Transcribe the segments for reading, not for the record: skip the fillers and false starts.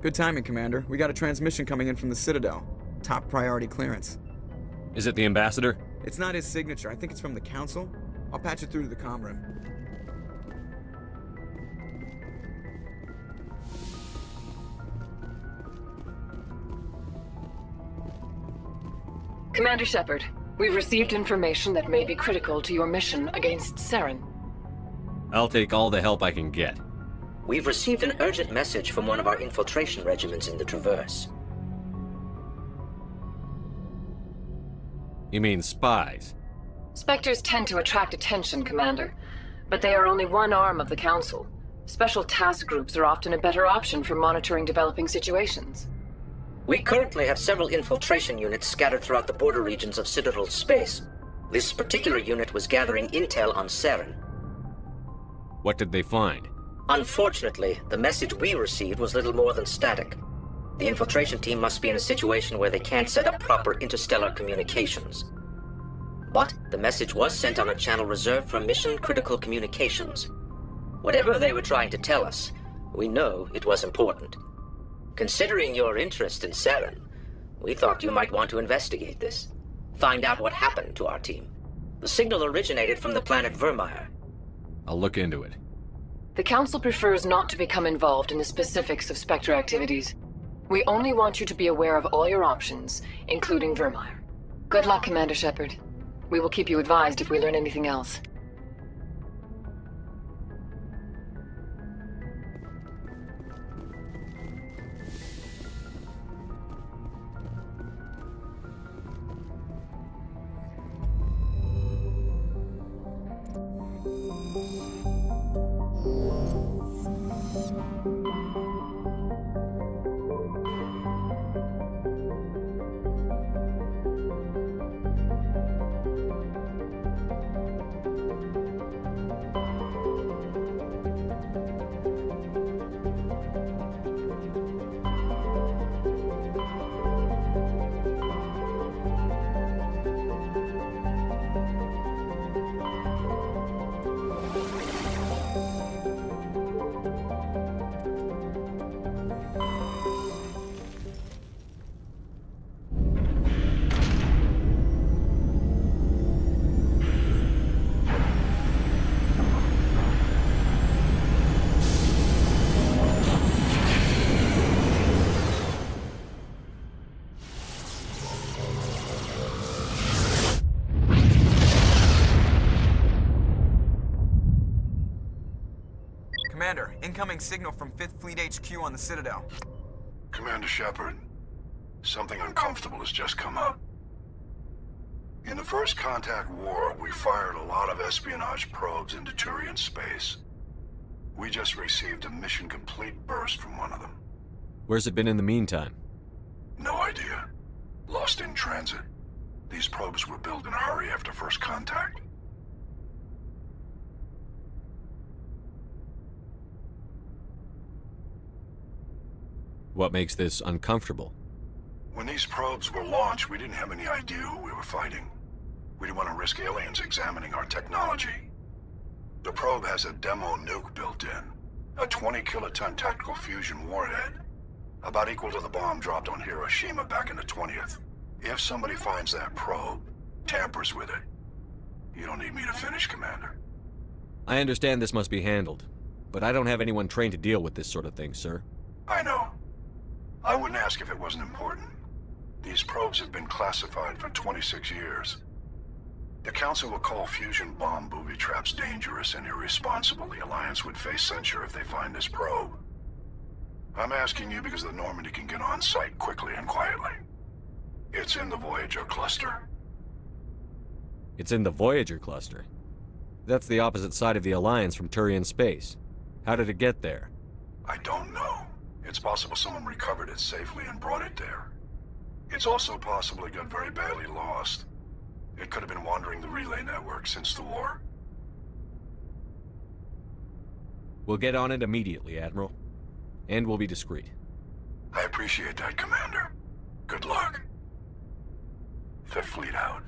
Good timing, Commander. We got a transmission coming in from the Citadel. Top priority clearance. Is it the ambassador? It's not his signature. I think it's from the Council. I'll patch it through to the comm room. Commander Shepard, we've received information that may be critical to your mission against Saren. I'll take all the help I can get. We've received an urgent message from one of our infiltration regiments in the Traverse. You mean spies? Spectres tend to attract attention, Commander, but they are only one arm of the Council. Special task groups are often a better option for monitoring developing situations. We currently have several infiltration units scattered throughout the border regions of Citadel space. This particular unit was gathering intel on Saren. What did they find? Unfortunately, the message we received was little more than static. The infiltration team must be in a situation where they can't set up proper interstellar communications. But the message was sent on a channel reserved for mission-critical communications. Whatever they were trying to tell us, we know it was important. Considering your interest in Saren, we thought you might want to investigate this. Find out what happened to our team. The signal originated from the planet Vermeer. I'll look into it. The Council prefers not to become involved in the specifics of Spectre activities. We only want you to be aware of all your options, including Vermeer. Good luck, Commander Shepard. We will keep you advised if we learn anything else. Commander, incoming signal from 5th Fleet HQ on the Citadel. Commander Shepard, something uncomfortable has just come up. In the First Contact War, we fired a lot of espionage probes into Turian space. We just received a mission-complete burst from one of them. Where's it been in the meantime? No idea. Lost in transit. These probes were built in a hurry after First Contact. What makes this uncomfortable? When these probes were launched, we didn't have any idea who we were fighting. We didn't want to risk aliens examining our technology. The probe has a demo nuke built in. A 20-kiloton tactical fusion warhead. About equal to the bomb dropped on Hiroshima back in the 20th. If somebody finds that probe, tampers with it, you don't need me to finish, Commander. I understand this must be handled, but I don't have anyone trained to deal with this sort of thing, sir. I know. I wouldn't ask if it wasn't important. These probes have been classified for 26 years. The Council will call fusion bomb booby traps dangerous and irresponsible. The Alliance would face censure if they find this probe. I'm asking you because the Normandy can get on site quickly and quietly. It's in the Voyager cluster. It's in the Voyager cluster. That's the opposite side of the Alliance from Turian space. How did it get there? I don't know. It's possible someone recovered it safely and brought it there. It's also possible it got very badly lost. It could have been wandering the relay network since the war. We'll get on it immediately, Admiral. And we'll be discreet. I appreciate that, Commander. Good luck. Fifth Fleet out.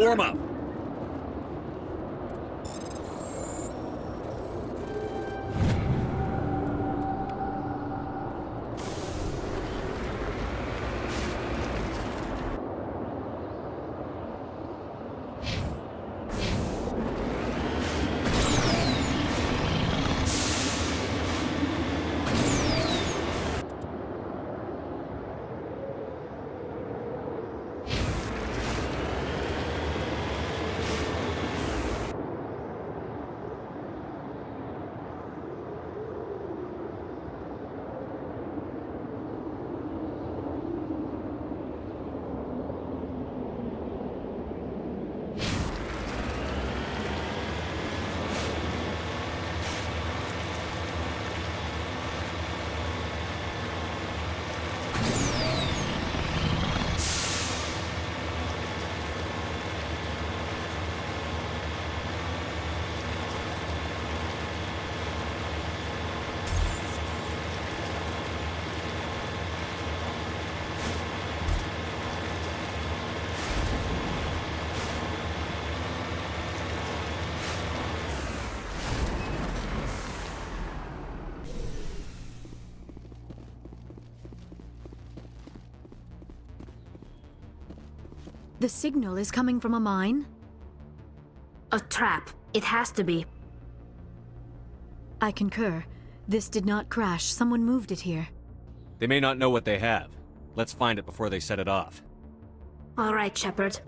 Form up! The signal is coming from a mine? A trap. It has to be. I concur. This did not crash. Someone moved it here. They may not know what they have. Let's find it before they set it off. All right, Shepard.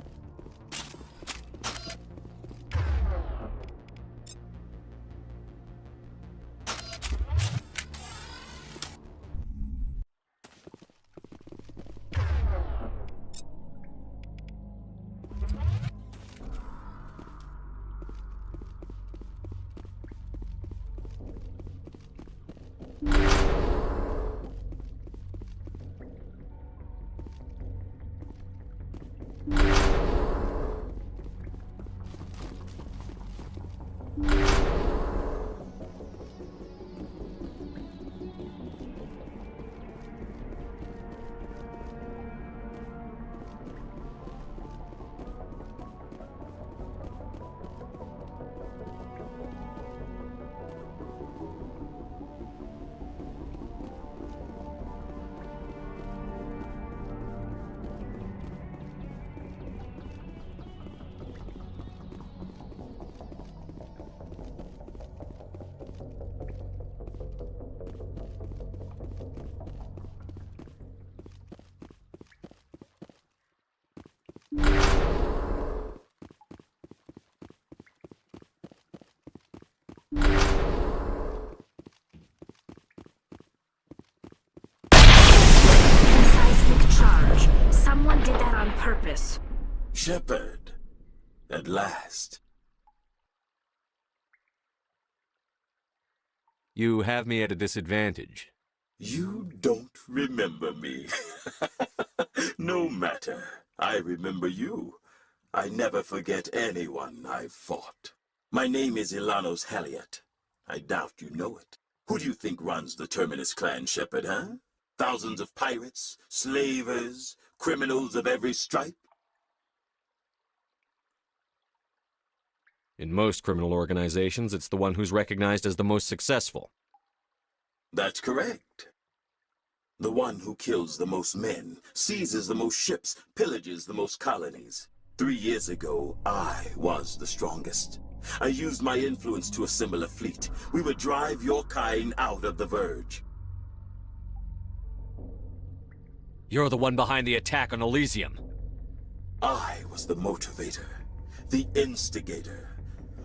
Seismic charge. Someone did that on purpose. Shepard, at last. You have me at a disadvantage. You don't remember me. No matter. I remember you. I never forget anyone I've fought. My name is Ilanos Halliot. I doubt you know it. Who do you think runs the Terminus clan, Shepard, huh? Thousands of pirates, slavers, criminals of every stripe? In most criminal organizations, it's the one who's recognized as the most successful. That's correct. The one who kills the most men, seizes the most ships, pillages the most colonies. 3 years ago, I was the strongest. I used my influence to assemble a fleet. We would drive your kind out of the Verge. You're the one behind the attack on Elysium. I was the motivator, the instigator,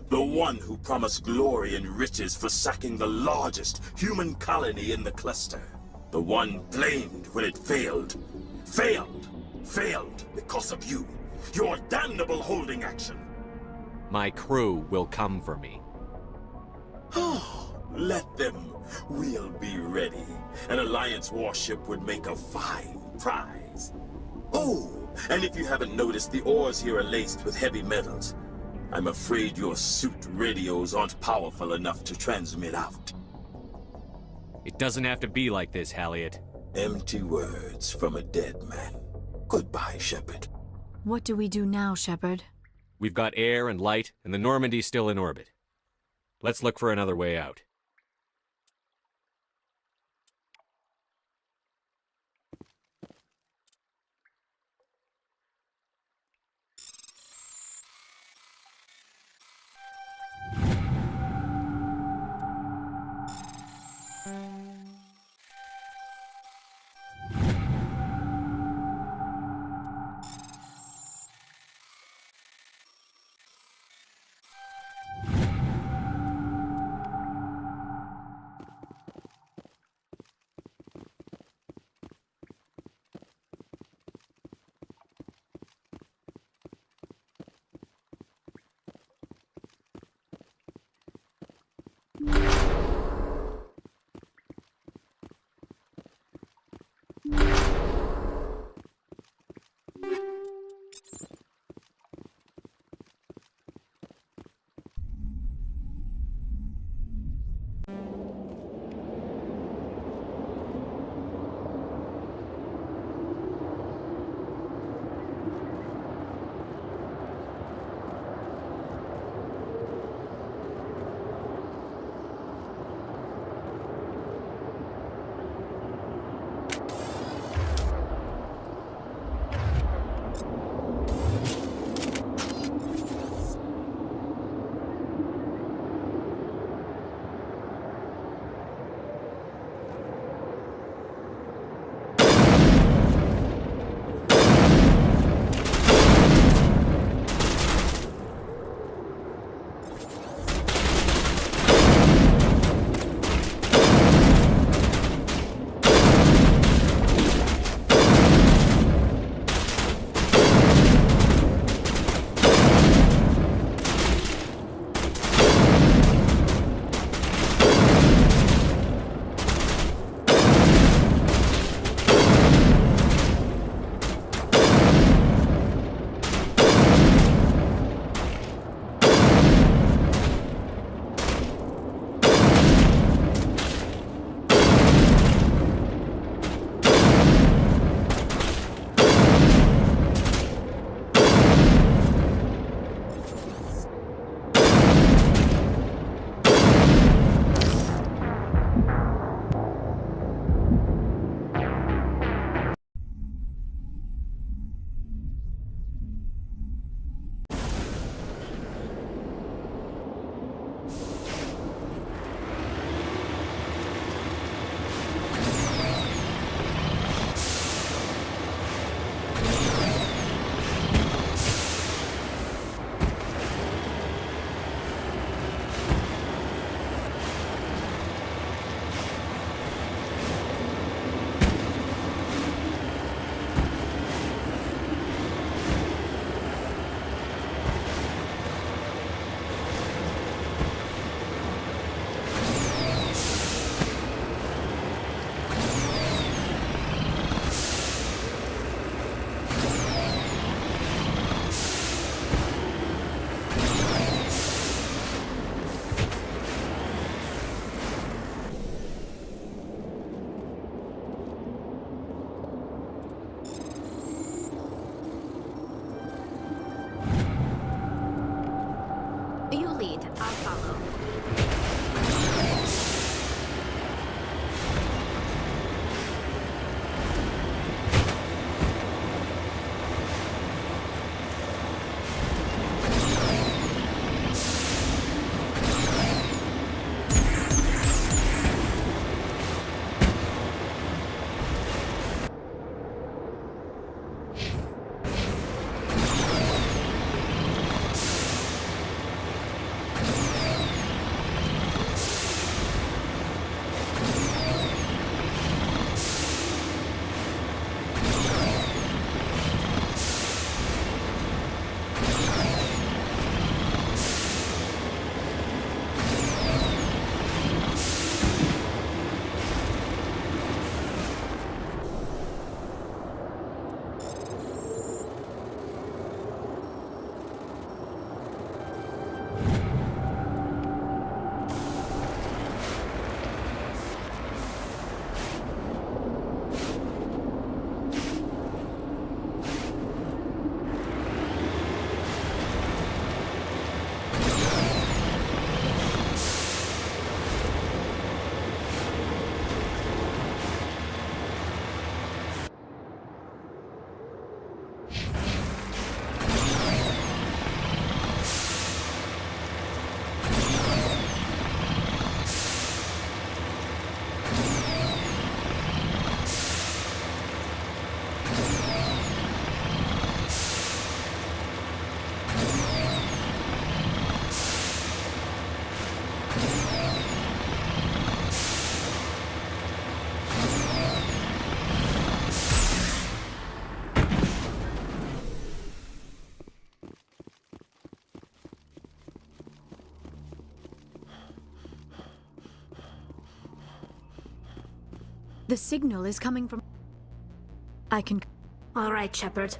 the one who promised glory and riches for sacking the largest human colony in the cluster. The one blamed when it failed. Failed because of you. Your damnable holding action. My crew will come for me. Oh, let them. We'll be ready. An Alliance warship would make a fine prize. Oh, and if you haven't noticed, the ores here are laced with heavy metals. I'm afraid your suit radios aren't powerful enough to transmit out. It doesn't have to be like this, Halliot. Empty words from a dead man. Goodbye, Shepard. What do we do now, Shepard? We've got air and light, and the Normandy's still in orbit. Let's look for another way out. You lead, I'll follow. The signal is coming from... I can... All right, Shepard.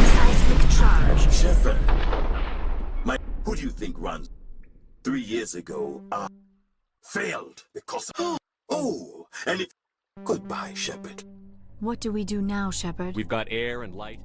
Seismic charge. Shepard, who do you think runs? 3 years ago, failed because of... Oh, and if... Goodbye, Shepard. What do we do now, Shepard? We've got air and light.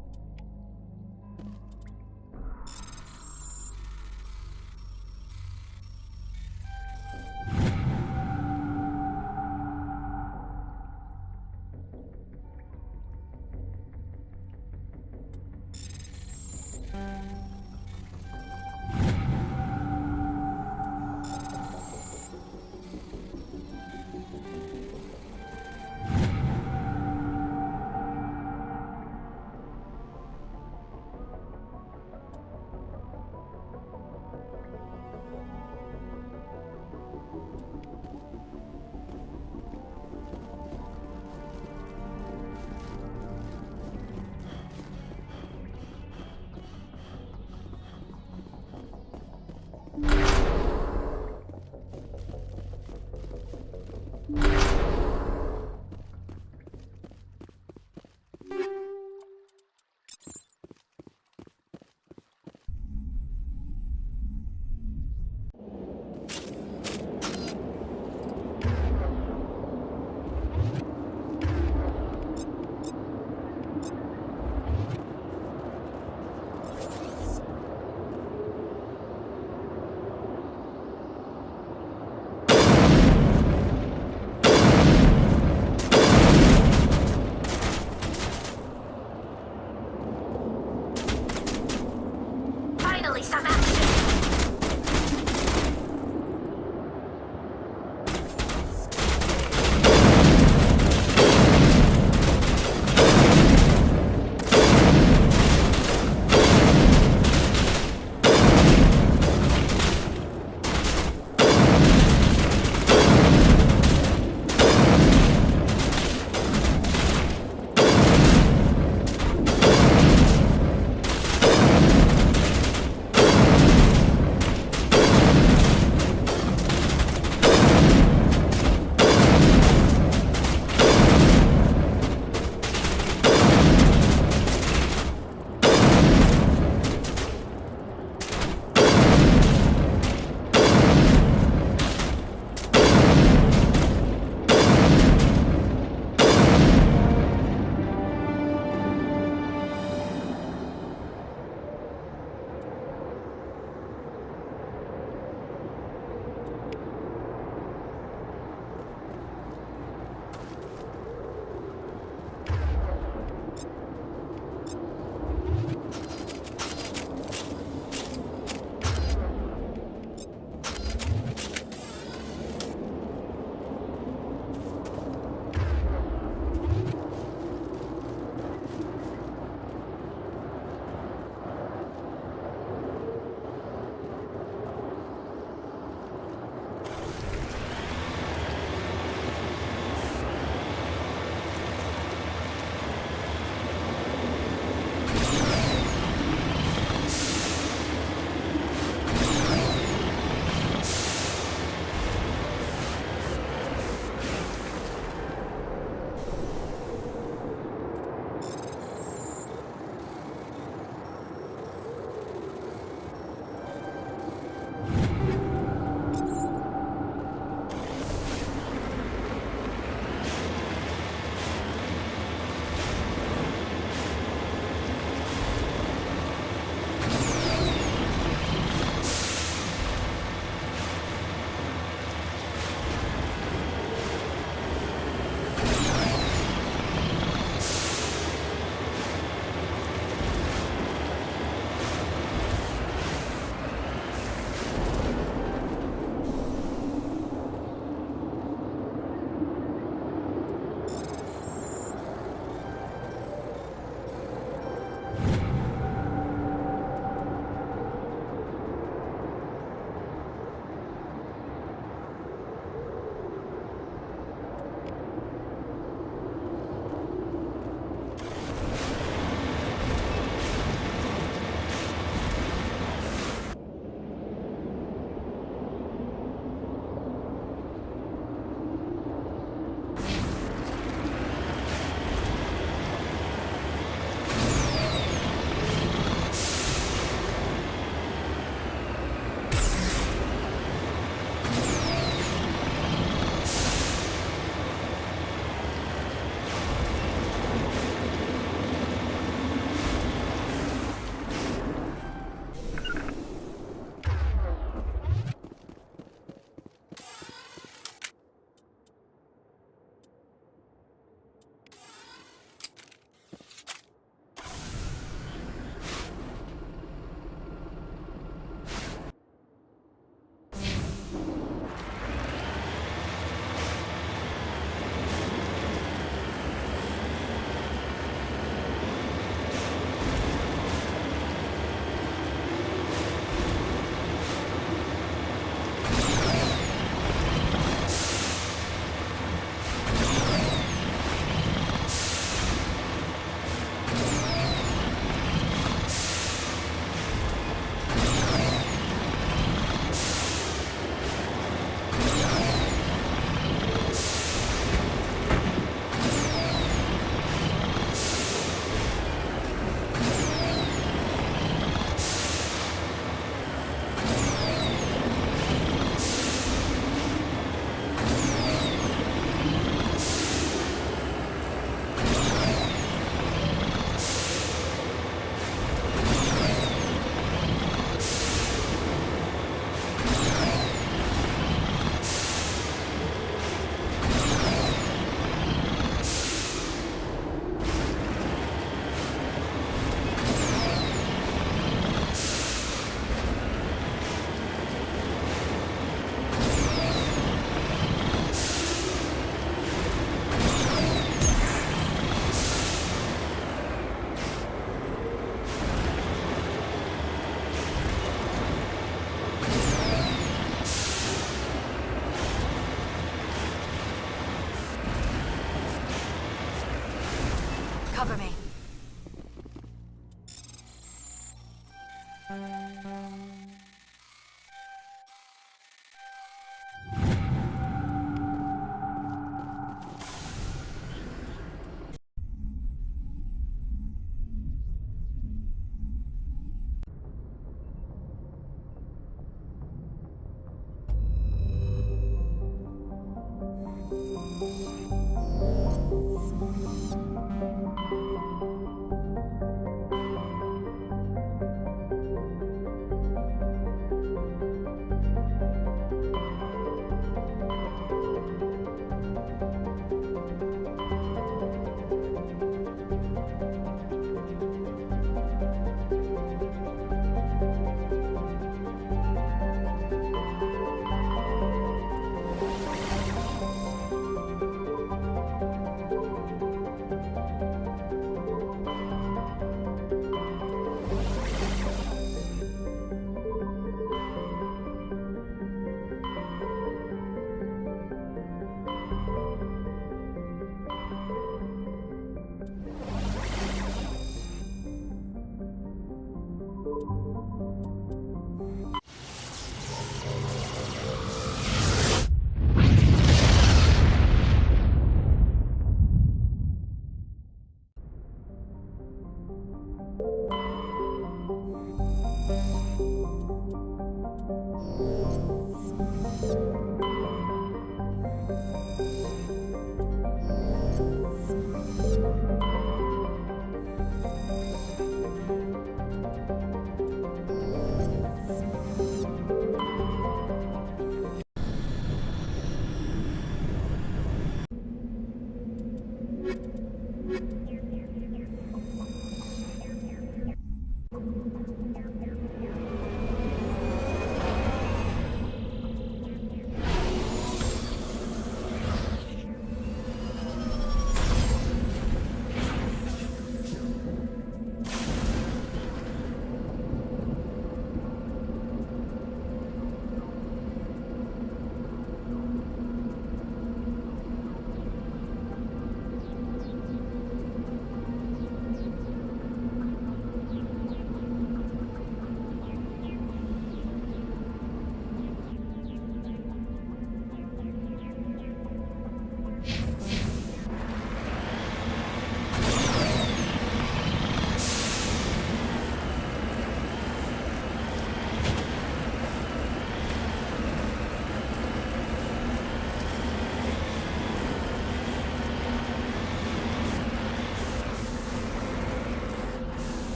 Cover me.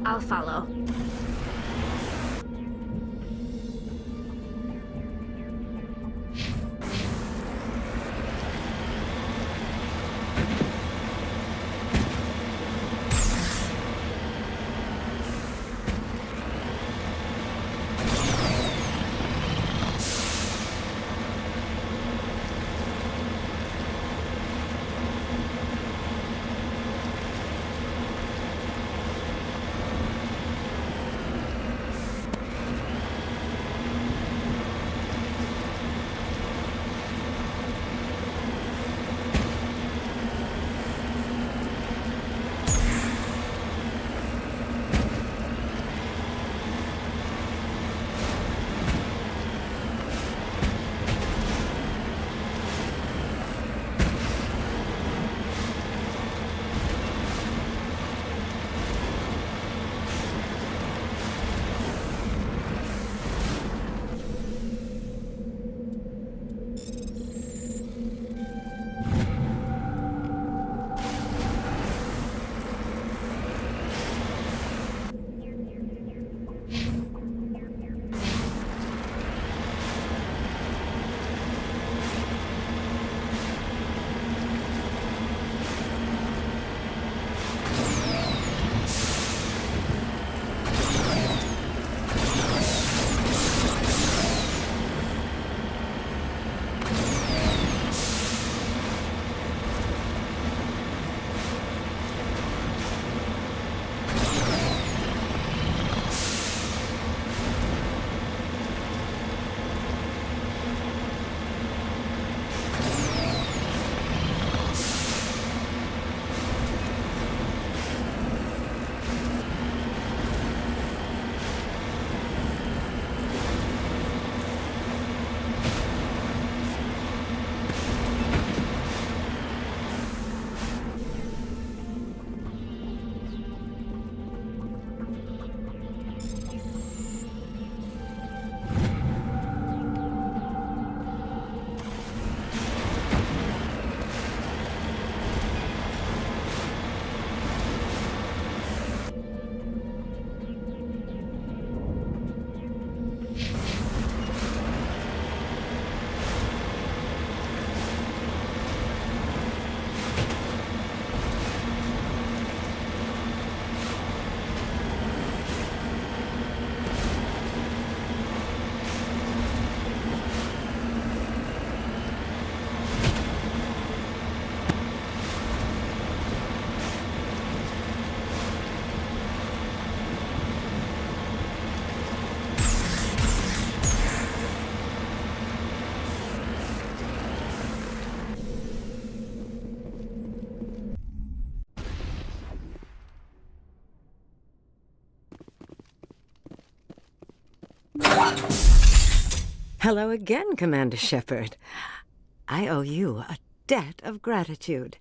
I'll follow. Hello again, Commander Shepard. I owe you a debt of gratitude.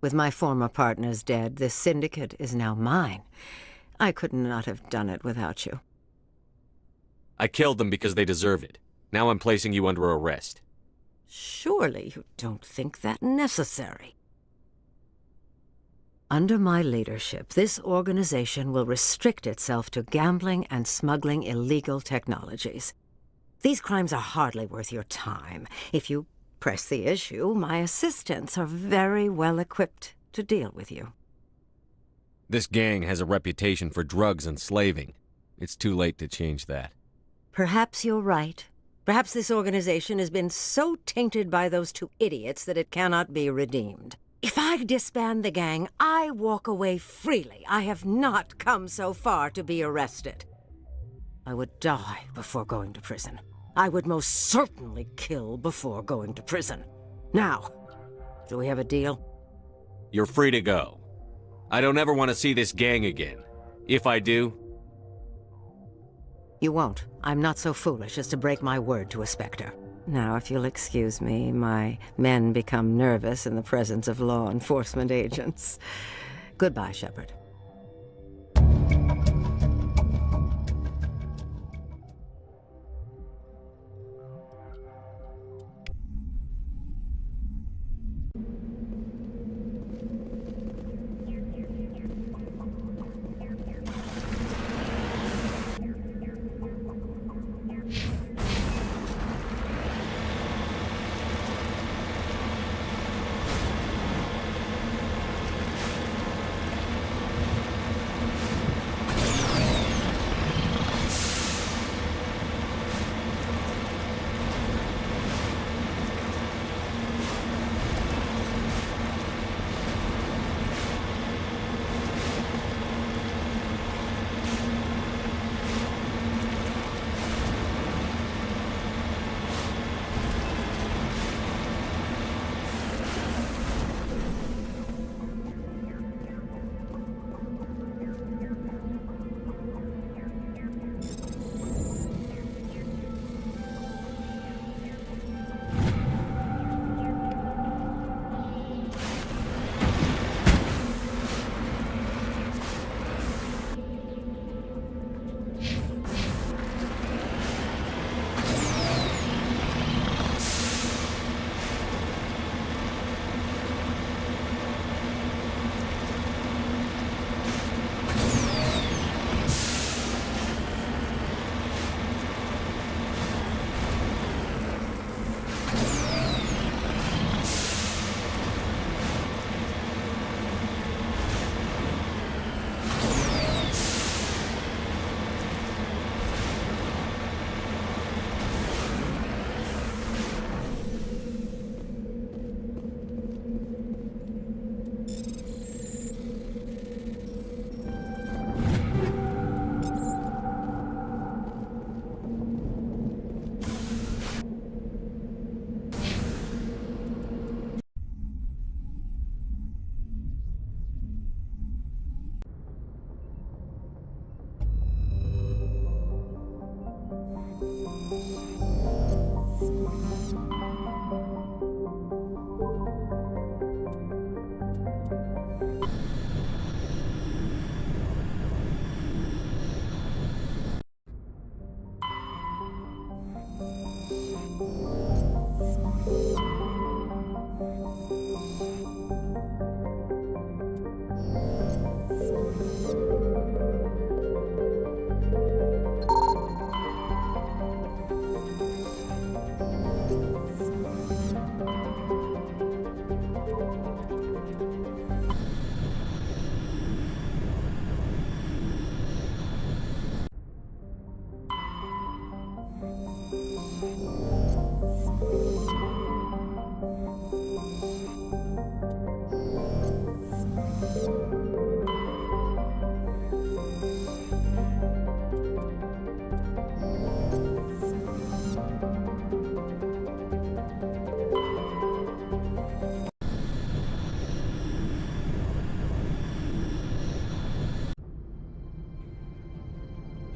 With my former partners dead, this syndicate is now mine. I could not have done it without you. I killed them because they deserve it. Now I'm placing you under arrest. Surely you don't think that necessary. Under my leadership, this organization will restrict itself to gambling and smuggling illegal technologies. These crimes are hardly worth your time. If you press the issue, my assistants are very well equipped to deal with you. This gang has a reputation for drugs and slaving. It's too late to change that. Perhaps you're right. Perhaps this organization has been so tainted by those two idiots that it cannot be redeemed. If I disband the gang, I walk away freely. I have not come so far to be arrested. I would die before going to prison. I would most certainly kill before going to prison. Now, do we have a deal? You're free to go. I don't ever want to see this gang again. If I do... You won't. I'm not so foolish as to break my word to a Spectre. Now, if you'll excuse me, my men become nervous in the presence of law enforcement agents. Goodbye, Shepard.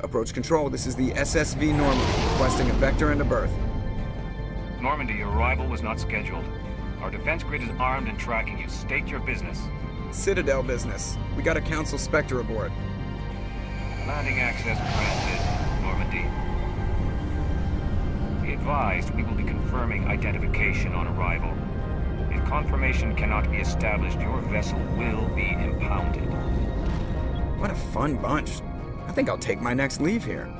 Approach control, this is the SSV Normandy, requesting a vector and a berth. Normandy, your arrival was not scheduled. Our defense grid is armed and tracking you. State your business. Citadel business. We got a Council Spectre aboard. Landing access granted, Normandy. Be advised, we will be confirming identification on arrival. If confirmation cannot be established, your vessel will be impounded. What a fun bunch. I think I'll take my next leave here.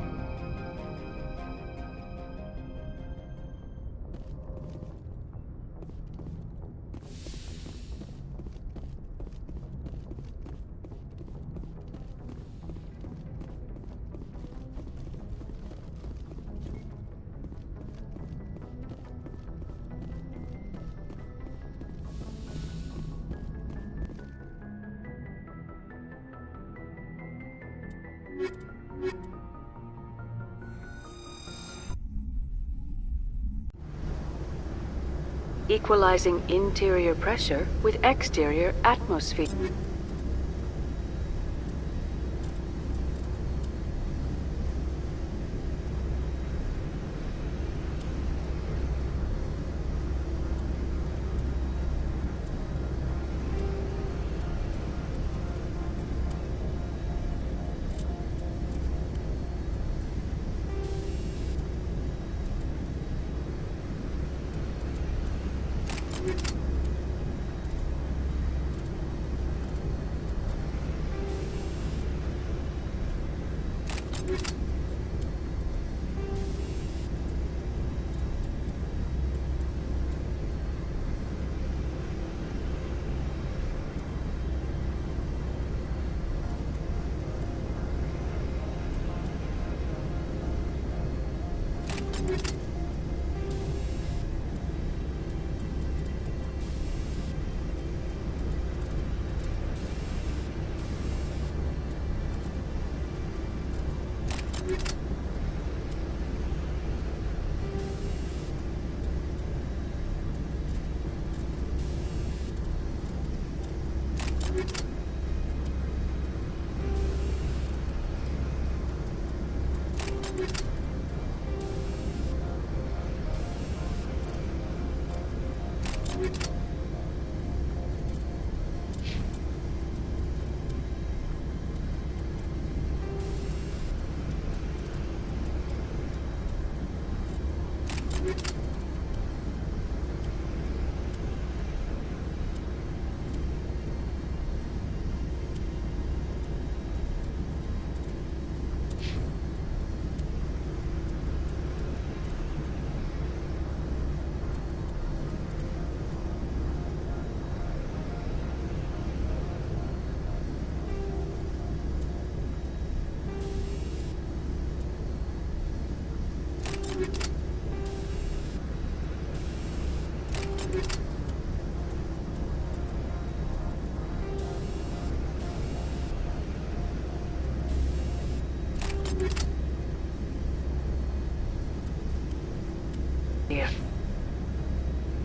Equalizing interior pressure with exterior atmosphere.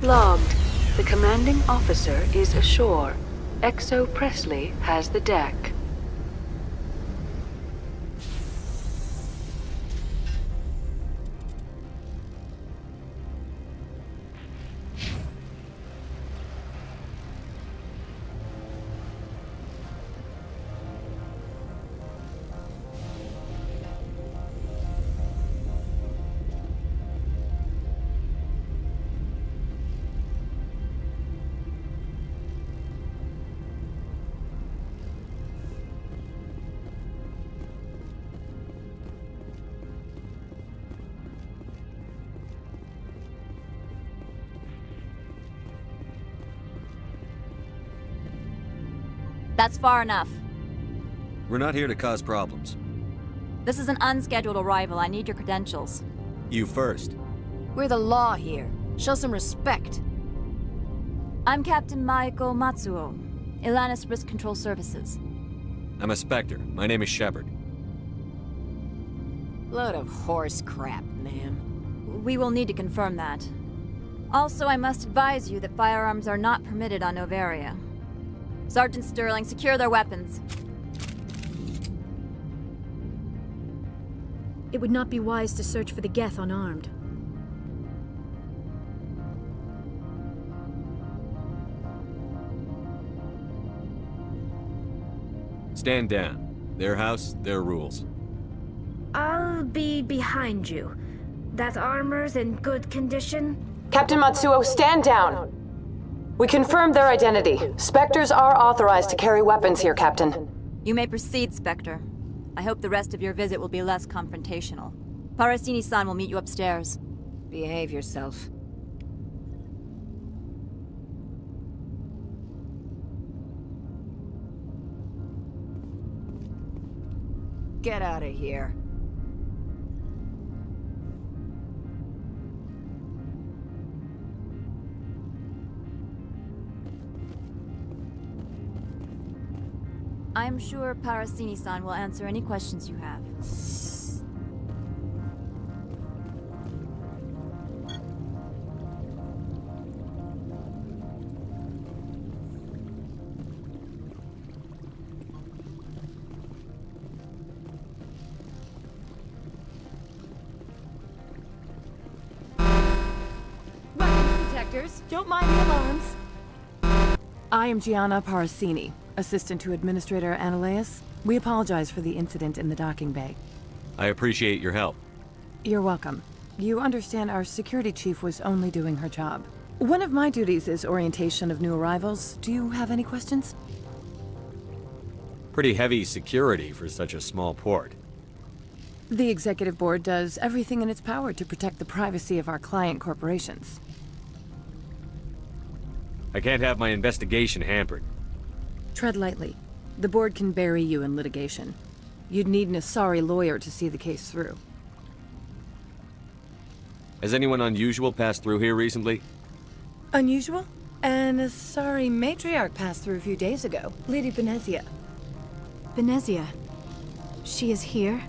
Logged. The commanding officer is ashore. Exo Presley has the deck. That's far enough. We're not here to cause problems. This is an unscheduled arrival. I need your credentials. You first. We're the law here. Show some respect. I'm Captain Maiko Matsuo, Ilanis Risk Control Services. I'm a Spectre. My name is Shepard. Load of horse crap, ma'am. We will need to confirm that. Also, I must advise you that firearms are not permitted on Noveria. Sergeant Sterling, secure their weapons. It would not be wise to search for the Geth unarmed. Stand down. Their house, their rules. I'll be behind you. That armor's in good condition? Captain Matsuo, stand down! We confirmed their identity. Spectres are authorized to carry weapons here, Captain. You may proceed, Spectre. I hope the rest of your visit will be less confrontational. Parasini-san will meet you upstairs. Behave yourself. Get out of here. I'm sure Parasini-san will answer any questions you have. Detectors, don't mind the alarms. I am Gianna Parasini, assistant to Administrator Analeas. We apologize for the incident in the docking bay. I appreciate your help. You're welcome. You understand our security chief was only doing her job. One of my duties is orientation of new arrivals. Do you have any questions? Pretty heavy security for such a small port. The executive board does everything in its power to protect the privacy of our client corporations. I can't have my investigation hampered. Tread lightly. The board can bury you in litigation. You'd need an Asari lawyer to see the case through. Has anyone unusual passed through here recently? Unusual? An Asari matriarch passed through a few days ago. Lady Benezia. Benezia. She is here?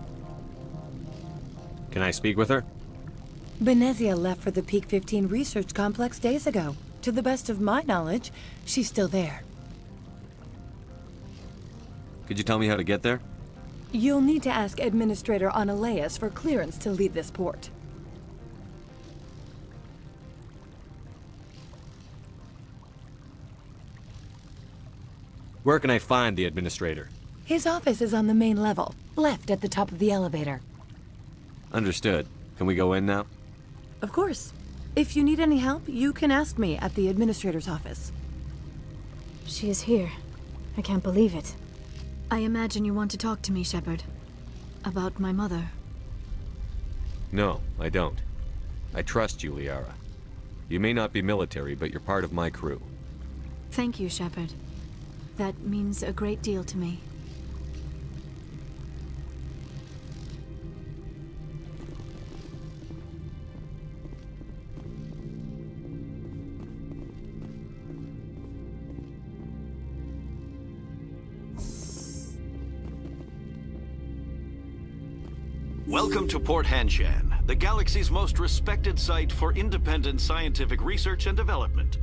Can I speak with her? Benezia left for the Peak 15 research complex days ago. To the best of my knowledge, she's still there. Could you tell me how to get there? You'll need to ask Administrator Analeas for clearance to leave this port. Where can I find the Administrator? His office is on the main level, left at the top of the elevator. Understood. Can we go in now? Of course. If you need any help, you can ask me at the Administrator's office. She is here. I can't believe it. I imagine you want to talk to me, Shepard. About my mother. No, I don't. I trust you, Liara. You may not be military, but you're part of my crew. Thank you, Shepard. That means a great deal to me. Welcome to Port Hanshan, the galaxy's most respected site for independent scientific research and development.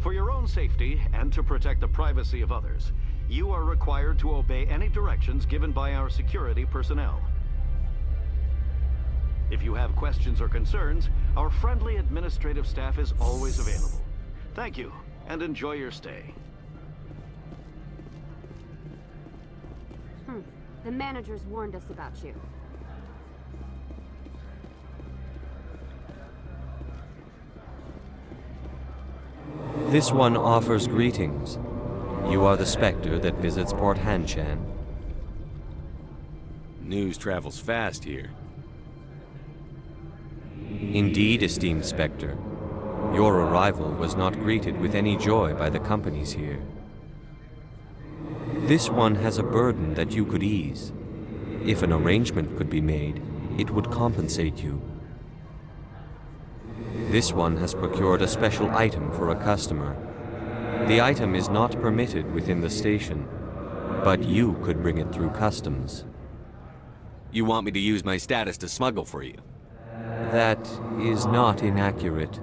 For your own safety and to protect the privacy of others, you are required to obey any directions given by our security personnel. If you have questions or concerns, our friendly administrative staff is always available. Thank you, and enjoy your stay. The managers warned us about you. This one offers greetings. You are the Spectre that visits Port Hanshan. News travels fast here. Indeed, esteemed Spectre. Your arrival was not greeted with any joy by the companies here. This one has a burden that you could ease. If an arrangement could be made, it would compensate you. This one has procured a special item for a customer. The item is not permitted within the station, but you could bring it through customs. You want me to use my status to smuggle for you? That is not inaccurate.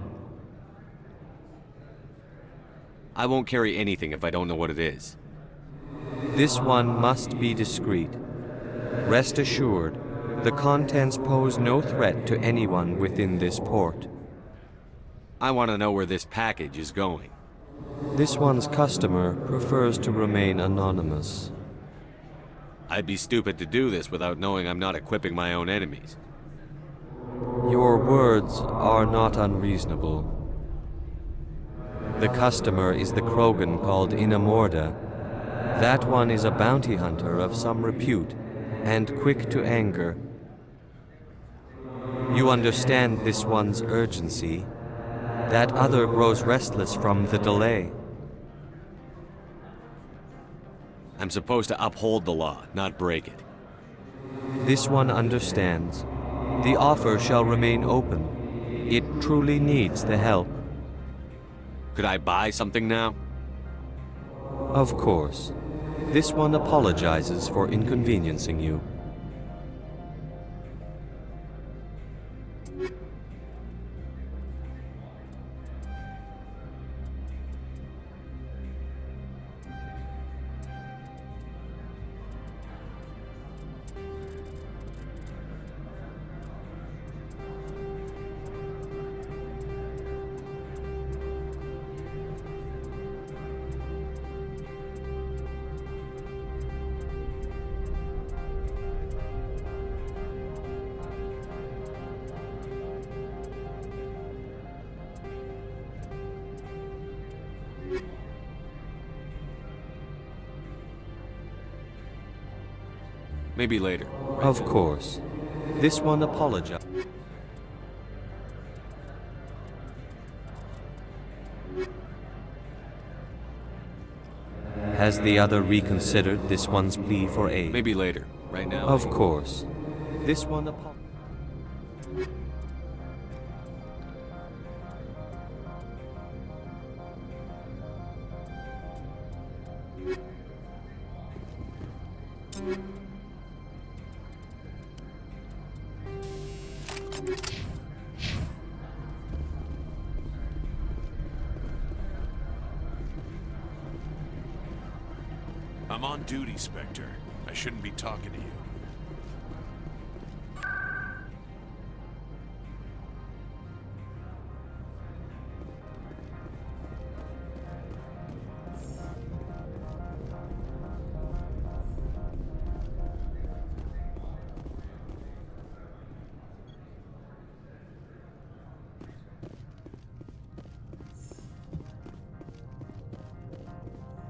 I won't carry anything if I don't know what it is. This one must be discreet. Rest assured, The contents pose no threat to anyone within this port. I want to know where this package is going. This one's customer prefers to remain anonymous. I'd be stupid to do this without knowing I'm not equipping my own enemies. Your words are not unreasonable. The customer is the Krogan called Inamorda. That one is a bounty hunter of some repute, and quick to anger. You understand this one's urgency. That other grows restless from the delay. I'm supposed to uphold the law, not break it. This one understands. The offer shall remain open. It truly needs the help. Could I buy something now? Of course. This one apologizes for inconveniencing you. Maybe later. Of course. This one apologizes. Has the other reconsidered this one's plea for aid? Maybe later. Right now. Of course. This one apologizes. I'm on duty, Spectre. I shouldn't be talking to you.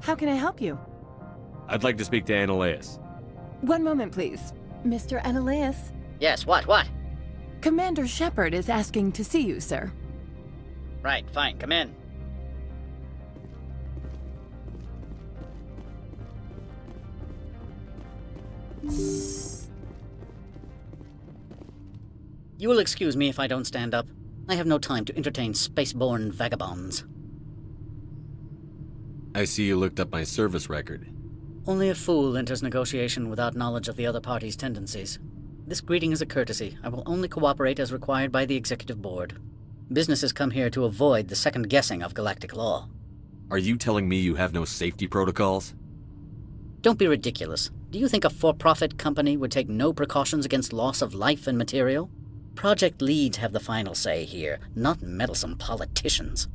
How can I help you? I'd like to speak to Annaleus. One moment, please. Mr. Annaleus? Yes, what? Commander Shepard is asking to see you, sir. Right, fine, come in. You will excuse me if I don't stand up. I have no time to entertain spaceborne vagabonds. I see you looked up my service record. Only a fool enters negotiation without knowledge of the other party's tendencies. This greeting is a courtesy. I will only cooperate as required by the Executive Board. Businesses come here to avoid the second guessing of galactic law. Are you telling me you have no safety protocols? Don't be ridiculous. Do you think a for-profit company would take no precautions against loss of life and material? Project leads have the final say here, not meddlesome politicians.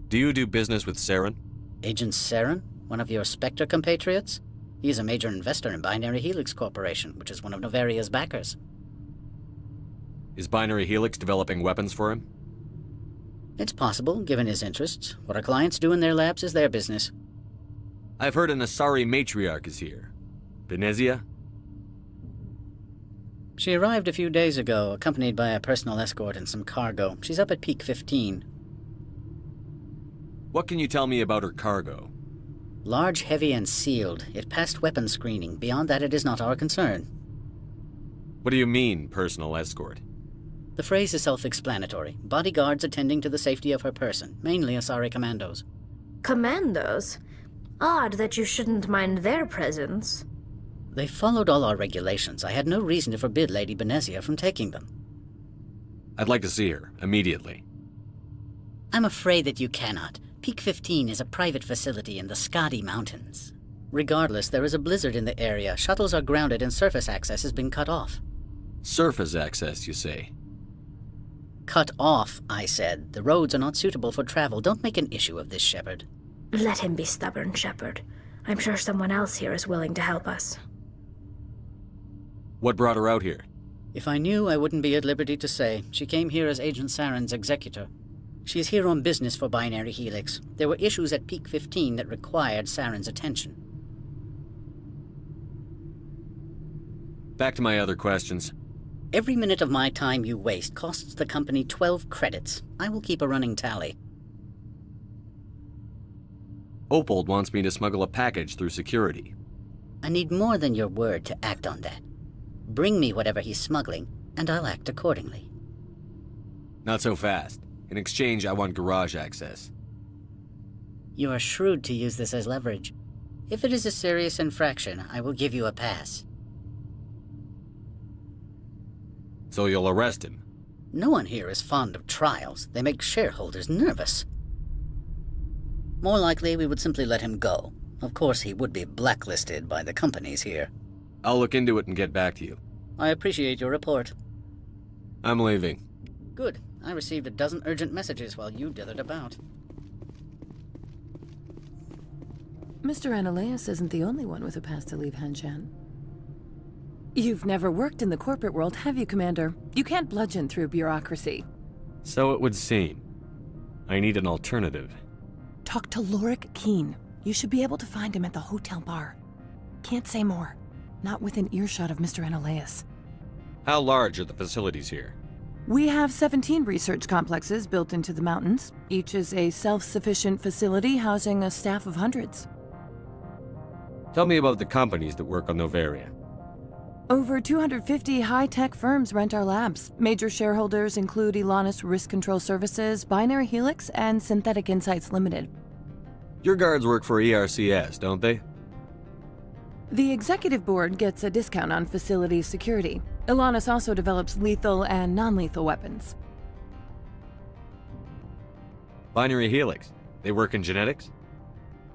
Do you do business with Saren? Agent Saren? One of your Spectre compatriots? He is a major investor in Binary Helix Corporation, which is one of Noveria's backers. Is Binary Helix developing weapons for him? It's possible, given his interests. What our clients do in their labs is their business. I've heard an Asari matriarch is here. Benezia? She arrived a few days ago, accompanied by a personal escort and some cargo. She's up at Peak 15. What can you tell me about her cargo? Large, heavy, and sealed. It passed weapons screening. Beyond that, it is not our concern. What do you mean, personal escort? The phrase is self-explanatory. Bodyguards attending to the safety of her person, mainly Asari commandos. Commandos? Odd that you shouldn't mind their presence. They followed all our regulations. I had no reason to forbid Lady Benezia from taking them. I'd like to see her, immediately. I'm afraid that you cannot. Peak 15 is a private facility in the Skadi Mountains. Regardless, there is a blizzard in the area. Shuttles are grounded and surface access has been cut off. Surface access, you say? Cut off, I said. The roads are not suitable for travel. Don't make an issue of this, Shepard. Let him be stubborn, Shepard. I'm sure someone else here is willing to help us. What brought her out here? If I knew, I wouldn't be at liberty to say. She came here as Agent Saren's executor. She's here on business for Binary Helix. There were issues at Peak 15 that required Saren's attention. Back to my other questions. Every minute of my time you waste costs the company 12 credits. I will keep a running tally. Opold wants me to smuggle a package through security. I need more than your word to act on that. Bring me whatever he's smuggling, and I'll act accordingly. Not so fast. In exchange, I want garage access. You are shrewd to use this as leverage. If it is a serious infraction, I will give you a pass. So you'll arrest him? No one here is fond of trials. They make shareholders nervous. More likely, we would simply let him go. Of course, he would be blacklisted by the companies here. I'll look into it and get back to you. I appreciate your report. I'm leaving. Good. I received a dozen urgent messages while you dithered about. Mr. Analeas isn't the only one with a pass to leave Hanshan. You've never worked in the corporate world, have you, Commander? You can't bludgeon through bureaucracy. So it would seem. I need an alternative. Talk to Lorik Keen. You should be able to find him at the hotel bar. Can't say more. Not within earshot of Mr. Analeas. How large are the facilities here? We have 17 research complexes built into the mountains. Each is a self-sufficient facility housing a staff of hundreds. Tell me about the companies that work on Noveria. Over 250 high-tech firms rent our labs. Major shareholders include Elanis Risk Control Services, Binary Helix, and Synthetic Insights Limited. Your guards work for ERCS, don't they? The executive board gets a discount on facility security. Elanis also develops lethal and non-lethal weapons. Binary Helix. They work in genetics?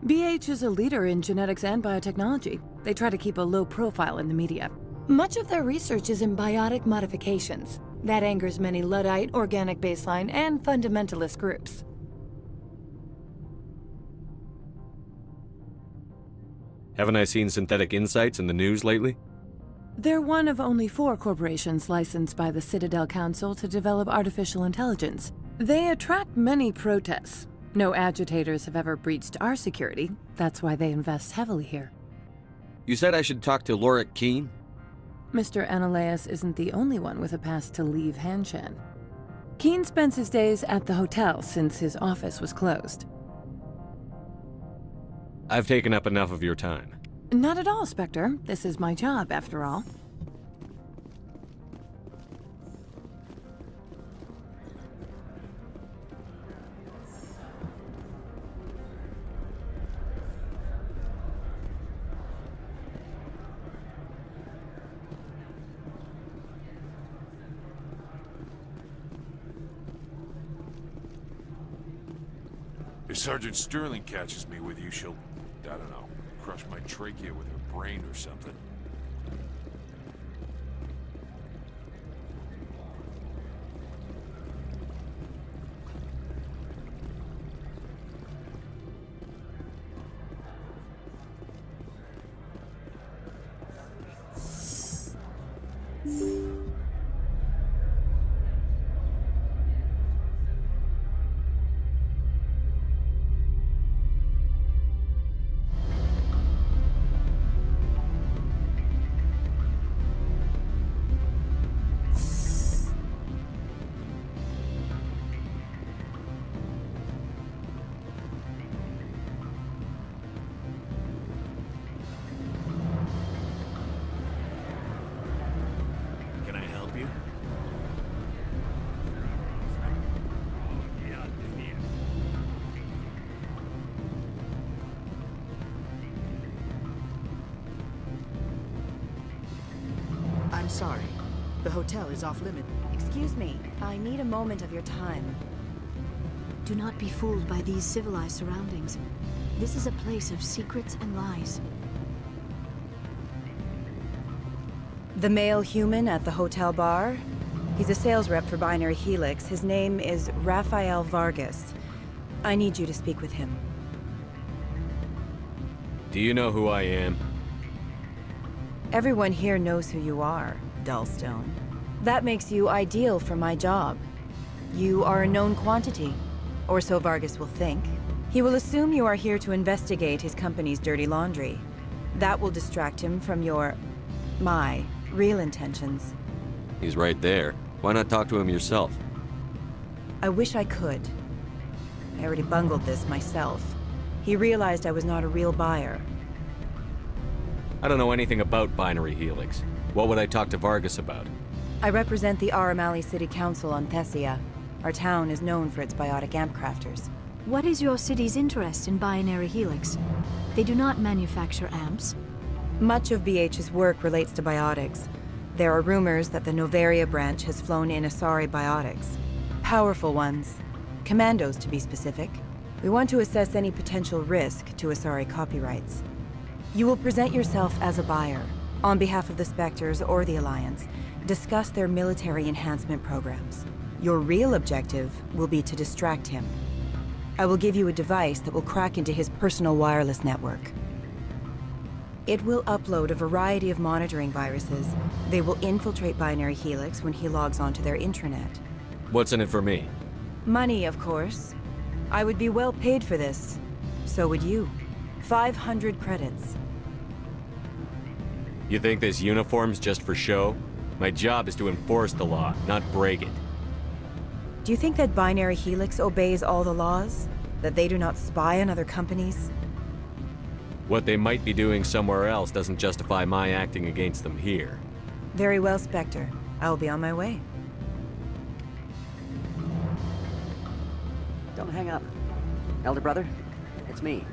BH is a leader in genetics and biotechnology. They try to keep a low profile in the media. Much of their research is in biotic modifications. That angers many Luddite, organic baseline, and fundamentalist groups. Haven't I seen Synthetic Insights in the news lately? They're one of only 4 corporations licensed by the Citadel Council to develop artificial intelligence. They attract many protests. No agitators have ever breached our security. That's why they invest heavily here. You said I should talk to Lorik Keen? Mr. Analeas isn't the only one with a pass to leave Hanshan. Keen spends his days at the hotel since his office was closed. I've taken up enough of your time. Not at all, Spectre. This is my job, after all. If Sergeant Sterling catches me with you, she'll, I don't know, crush my trachea with her brain or something. I'm sorry. The hotel is off limit. Excuse me, I need a moment of your time. Do not be fooled by these civilized surroundings. This is a place of secrets and lies. The male human at the hotel bar? He's a sales rep for Binary Helix. His name is Rafael Vargas. I need you to speak with him. Do you know who I am? Everyone here knows who you are, Dullstone. That makes you ideal for my job. You are a known quantity, or so Vargas will think. He will assume you are here to investigate his company's dirty laundry. That will distract him from my real intentions. He's right there. Why not talk to him yourself? I wish I could. I already bungled this myself. He realized I was not a real buyer. I don't know anything about Binary Helix. What would I talk to Vargas about? I represent the Aramali City Council on Thessia. Our town is known for its biotic amp crafters. What is your city's interest in Binary Helix? They do not manufacture amps. Much of BH's work relates to biotics. There are rumors that the Noveria branch has flown in Asari biotics. Powerful ones. Commandos, to be specific. We want to assess any potential risk to Asari copyrights. You will present yourself as a buyer, on behalf of the Spectres or the Alliance. Discuss their military enhancement programs. Your real objective will be to distract him. I will give you a device that will crack into his personal wireless network. It will upload a variety of monitoring viruses. They will infiltrate Binary Helix when he logs onto their intranet. What's in it for me? Money, of course. I would be well paid for this. So would you. 500 credits. You think this uniform's just for show? My job is to enforce the law, not break it. Do you think that Binary Helix obeys all the laws? That they do not spy on other companies? What they might be doing somewhere else doesn't justify my acting against them here. Very well, Spectre. I will be on my way. Don't hang up. Elder brother, it's me.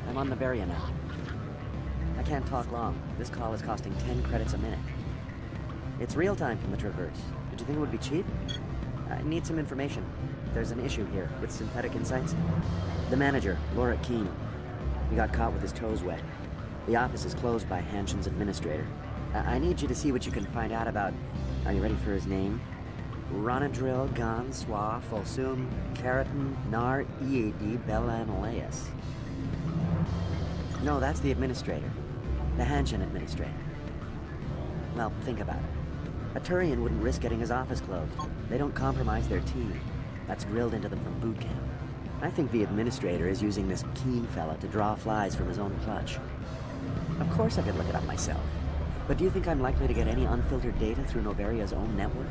I'm on Noveria now. I can't talk long. This call is costing 10 credits a minute. It's real time from the Traverse. Did you think it would be cheap? I need some information. There's an issue here with synthetic insights. The manager, Laura Keene. He got caught with his toes wet. The office is closed by Hanshin's administrator. I need you to see what you can find out about... Are you ready for his name? Ronadril Gan Swa Folsum Keratin Nar Ead Belanaleus. No, that's the administrator. The Hanshin administrator. Well, think about it. A Turian wouldn't risk getting his office closed. They don't compromise their team. That's drilled into them from boot camp. I think the administrator is using this Keene fella to draw flies from his own clutch. Of course I could look it up myself. But do you think I'm likely to get any unfiltered data through Noveria's own network?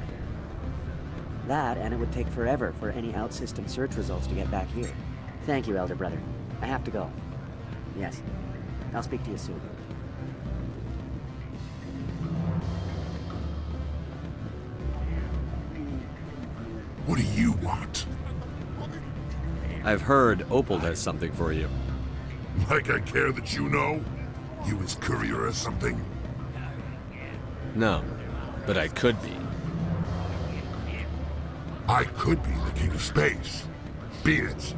That, and it would take forever for any out-system search results to get back here. Thank you, Elder Brother. I have to go. Yes. I'll speak to you soon. What do you want? I've heard Opal has something for you. Like I care that you know? You his courier or something? No, but I could be. I could be the king of space. Beat it.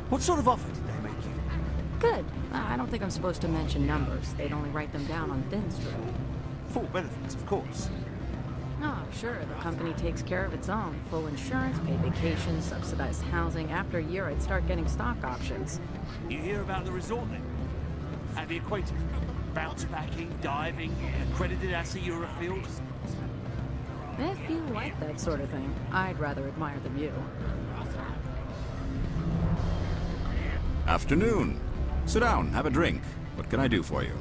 What sort of offer did they make you? Good. I don't think I'm supposed to mention numbers. They'd only write them down on thin strip. Full benefits, of course. Ah, Sure, the company takes care of its own. Full insurance, paid vacations, subsidized housing. After a year, I'd start getting stock options. You hear about the resort then? At the equator? Bounce backing, diving, accredited ASA Eurofield? If you like that sort of thing, I'd rather admire the view. Afternoon. Sit down, have a drink. What can I do for you?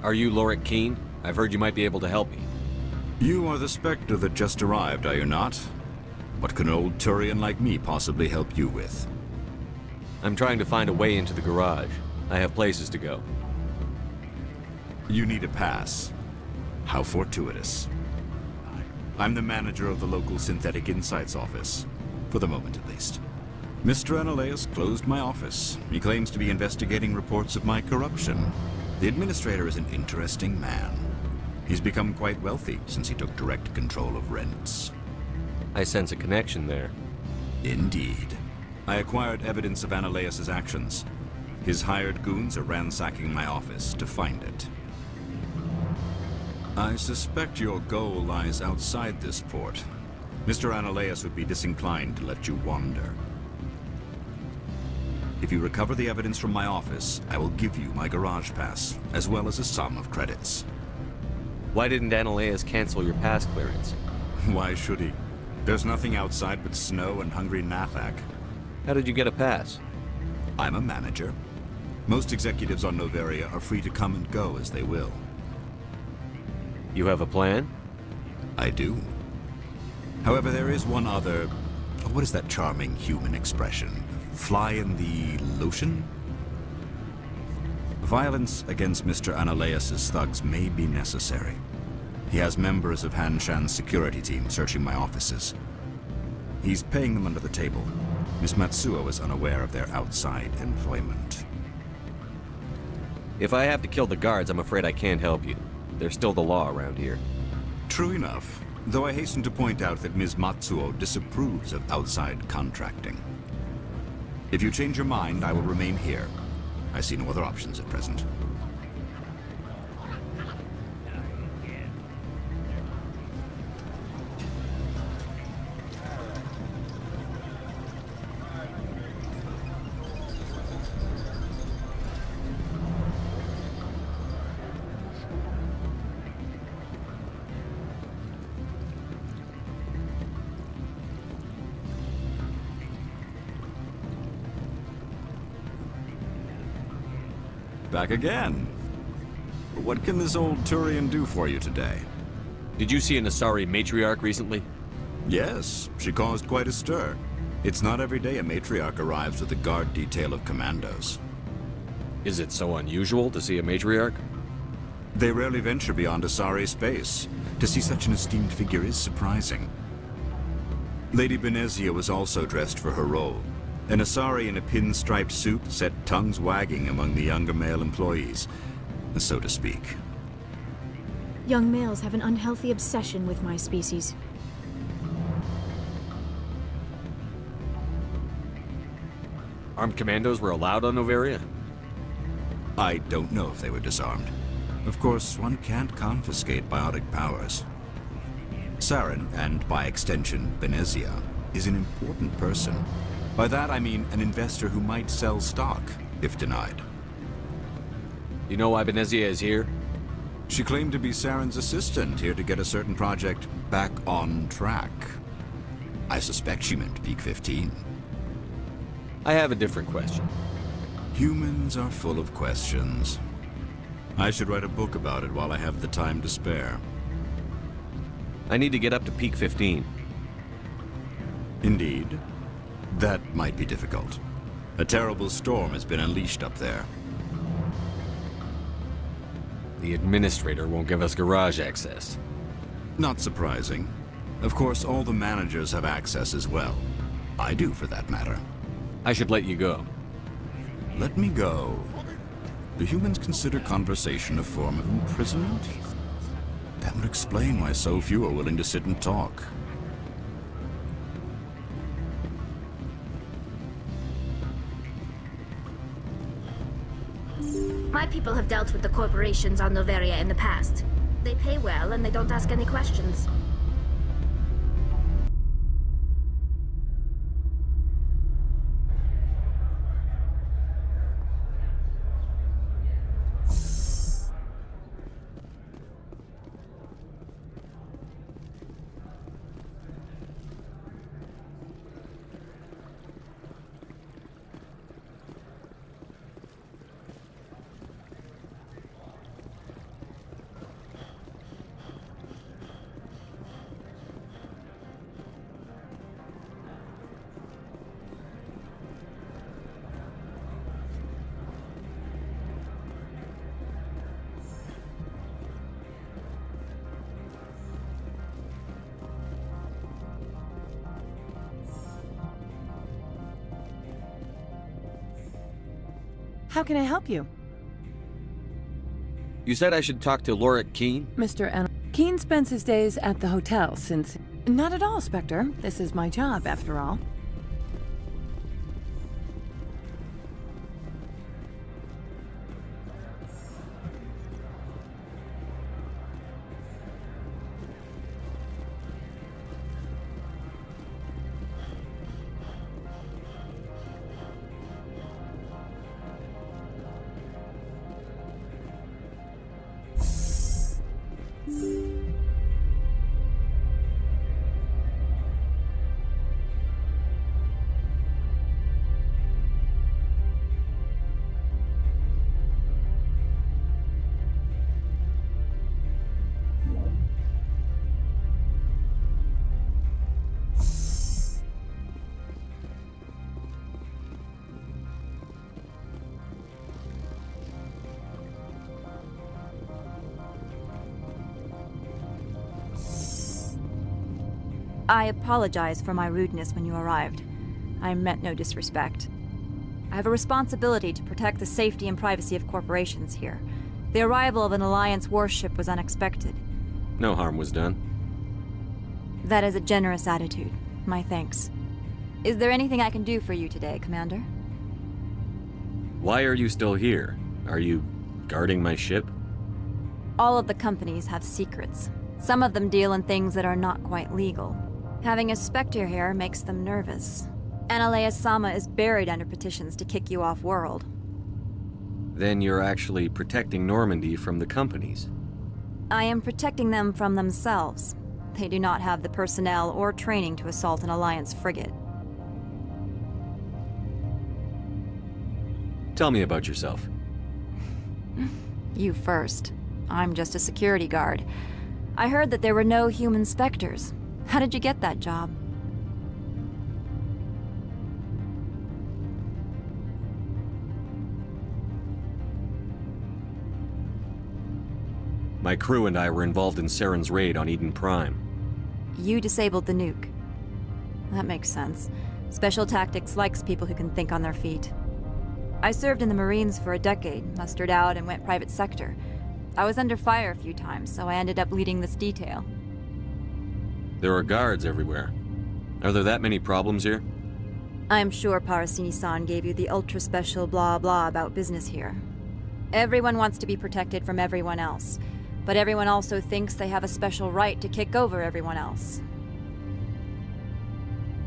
Are you Lorik Keene? I've heard you might be able to help me. You are the Spectre that just arrived, are you not? What can an old Turian like me possibly help you with? I'm trying to find a way into the garage. I have places to go. You need a pass. How fortuitous. I'm the manager of the local Synthetic Insights office. For the moment, at least. Mr. Analeus closed my office. He claims to be investigating reports of my corruption. The administrator is an interesting man. He's become quite wealthy since he took direct control of rents. I sense a connection there. Indeed. I acquired evidence of Analeus's actions. His hired goons are ransacking my office to find it. I suspect your goal lies outside this port. Mr. Analeus would be disinclined to let you wander. If you recover the evidence from my office, I will give you my garage pass, as well as a sum of credits. Why didn't Analeus cancel your pass clearance? Why should he? There's nothing outside but snow and hungry Nathak. How did you get a pass? I'm a manager. Most executives on Noveria are free to come and go as they will. You have a plan? I do. However, there is one other... What is that charming human expression? Fly in the lotion? Violence against Mr. Analeus's thugs may be necessary. He has members of Hanshan's security team searching my offices. He's paying them under the table. Miss Matsuo is unaware of their outside employment. If I have to kill the guards, I'm afraid I can't help you. There's still the law around here. True enough, though I hasten to point out that Ms. Matsuo disapproves of outside contracting. If you change your mind, I will remain here. I see no other options at present. Back again. What can this old Turian do for you today? Did you see an Asari matriarch recently? Yes, she caused quite a stir. It's not every day a matriarch arrives with a guard detail of commandos. Is it so unusual to see a matriarch? They rarely venture beyond Asari space. To see such an esteemed figure is surprising. Lady Benezia was also dressed for her role. An Asari in a pinstriped suit set tongues wagging among the younger male employees, so to speak. Young males have an unhealthy obsession with my species. Armed commandos were allowed on Noveria? I don't know if they were disarmed. Of course, one can't confiscate biotic powers. Saren, and by extension, Benezia, is an important person. By that I mean an investor who might sell stock, if denied. You know why Benezia is here? She claimed to be Saren's assistant, here to get a certain project back on track. I suspect she meant Peak 15. I have a different question. Humans are full of questions. I should write a book about it while I have the time to spare. I need to get up to Peak 15. Indeed. That might be difficult. A terrible storm has been unleashed up there. The administrator won't give us garage access. Not surprising. Of course, all the managers have access as well. I do, for that matter. I should let you go. Let me go. Do humans consider conversation a form of imprisonment? That would explain why so few are willing to sit and talk. My people have dealt with the corporations on Noveria in the past. They pay well and they don't ask any questions. How can I help you? You said I should talk to Lorik Keene? Mr. Keene spends his days at the hotel since... Not at all, Spectre. This is my job, after all. I apologize for my rudeness when you arrived. I meant no disrespect. I have a responsibility to protect the safety and privacy of corporations here. The arrival of an Alliance warship was unexpected. No harm was done. That is a generous attitude. My thanks. Is there anything I can do for you today, Commander? Why are you still here? Are you guarding my ship? All of the companies have secrets. Some of them deal in things that are not quite legal. Having a Spectre here makes them nervous. Analea-sama is buried under petitions to kick you off-world. Then you're actually protecting Normandy from the companies. I am protecting them from themselves. They do not have the personnel or training to assault an Alliance frigate. Tell me about yourself. You first. I'm just a security guard. I heard that there were no human Spectres. How did you get that job? My crew and I were involved in Saren's raid on Eden Prime. You disabled the nuke. That makes sense. Special Tactics likes people who can think on their feet. I served in the Marines for a decade, mustered out and went private sector. I was under fire a few times, so I ended up leading this detail. There are guards everywhere. Are there that many problems here? I'm sure Parasini-san gave you the ultra-special blah-blah about business here. Everyone wants to be protected from everyone else, but everyone also thinks they have a special right to kick over everyone else.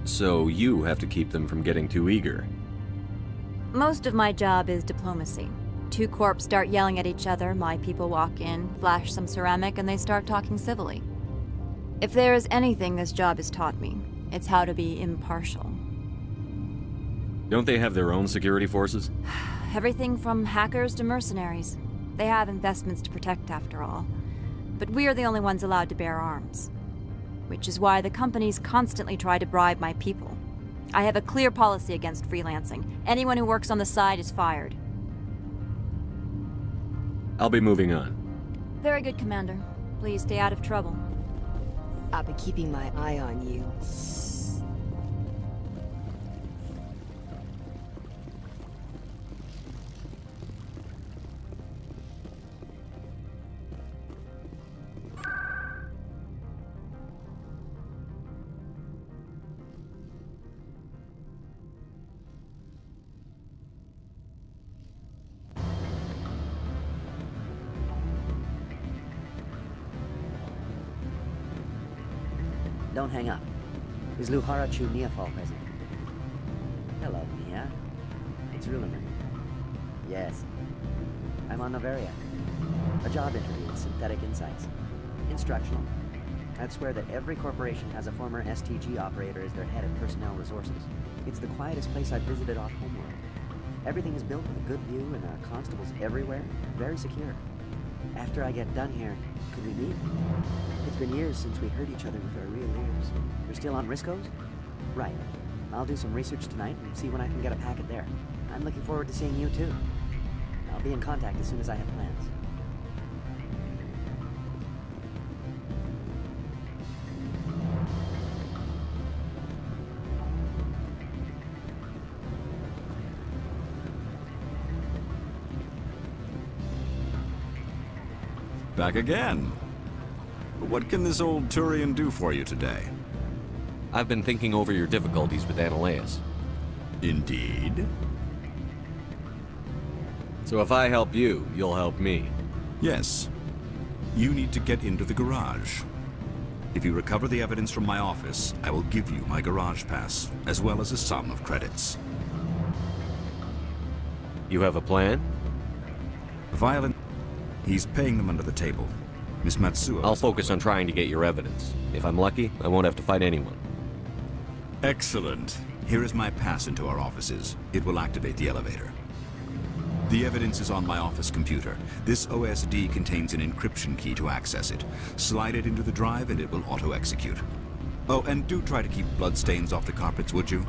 So you have to keep them from getting too eager. Most of my job is diplomacy. Two corps start yelling at each other, my people walk in, flash some ceramic, and they start talking civilly. If there is anything this job has taught me, it's how to be impartial. Don't they have their own security forces? Everything from hackers to mercenaries. They have investments to protect, after all. But we are the only ones allowed to bear arms. Which is why the companies constantly try to bribe my people. I have a clear policy against freelancing. Anyone who works on the side is fired. I'll be moving on. Very good, Commander. Please stay out of trouble. I'll be keeping my eye on you. don't hang up. Is Luhara Chu Neafal present? Hello, Nia. It's Rulerman. Yes. I'm on Noveria. A job interview with Synthetic Insights. Instructional. I'd swear that every corporation has a former STG operator as their head of personnel resources. It's the quietest place I've visited off Homeworld. Everything is built with a good view and there are constables everywhere. Very secure. After I get done here, could we meet? It's been years since we heard each other with our real ears. You're still on Risco's? Right. I'll do some research tonight and see when I can get a packet there. I'm looking forward to seeing you too. I'll be in contact as soon as I have plans. Back again. What can this old Turian do for you today? I've been thinking over your difficulties with Analeus. Indeed? So if I help you, you'll help me. Yes. You need to get into the garage. If you recover the evidence from my office, I will give you my garage pass, as well as a sum of credits. You have a plan? Violent. He's paying them under the table. Miss Matsuo. I'll focus on trying to get your evidence. If I'm lucky, I won't have to fight anyone. Excellent. Here is my pass into our offices. It will activate the elevator. The evidence is on my office computer. This OSD contains an encryption key to access it. Slide it into the drive and it will auto-execute. Oh, and do try to keep bloodstains off the carpets, would you?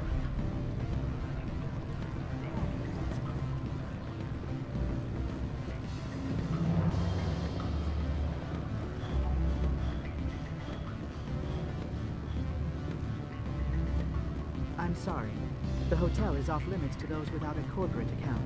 I'm sorry. The hotel is off limits to those without a corporate account.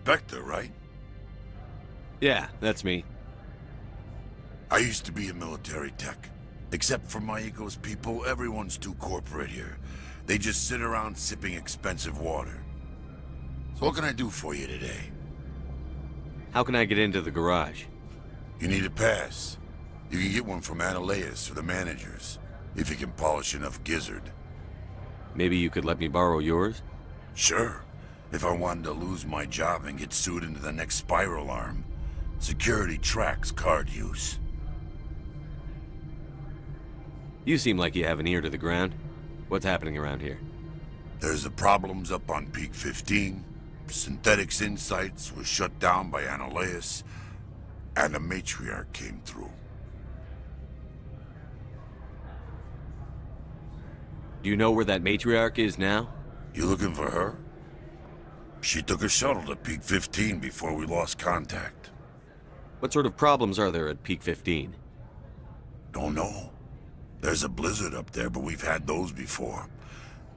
Spectre, right? Yeah, that's me. I used to be a military tech. Except for my ego's people, everyone's too corporate here. They just sit around sipping expensive water. So what can I do for you today? How can I get into the garage? You need a pass. You can get one from Analeus or the managers, if you can polish enough gizzard. Maybe you could let me borrow yours? Sure. If I wanted to lose my job and get sued into the next spiral arm. Security tracks card use. You seem like you have an ear to the ground. What's happening around here? There's the problems up on Peak 15. Synthetics Insights was shut down by Analeus. And the matriarch came through. Do you know where that matriarch is now? You looking for her? She took a shuttle to Peak 15 before we lost contact. What sort of problems are there at Peak 15? Don't know. There's a blizzard up there, but we've had those before.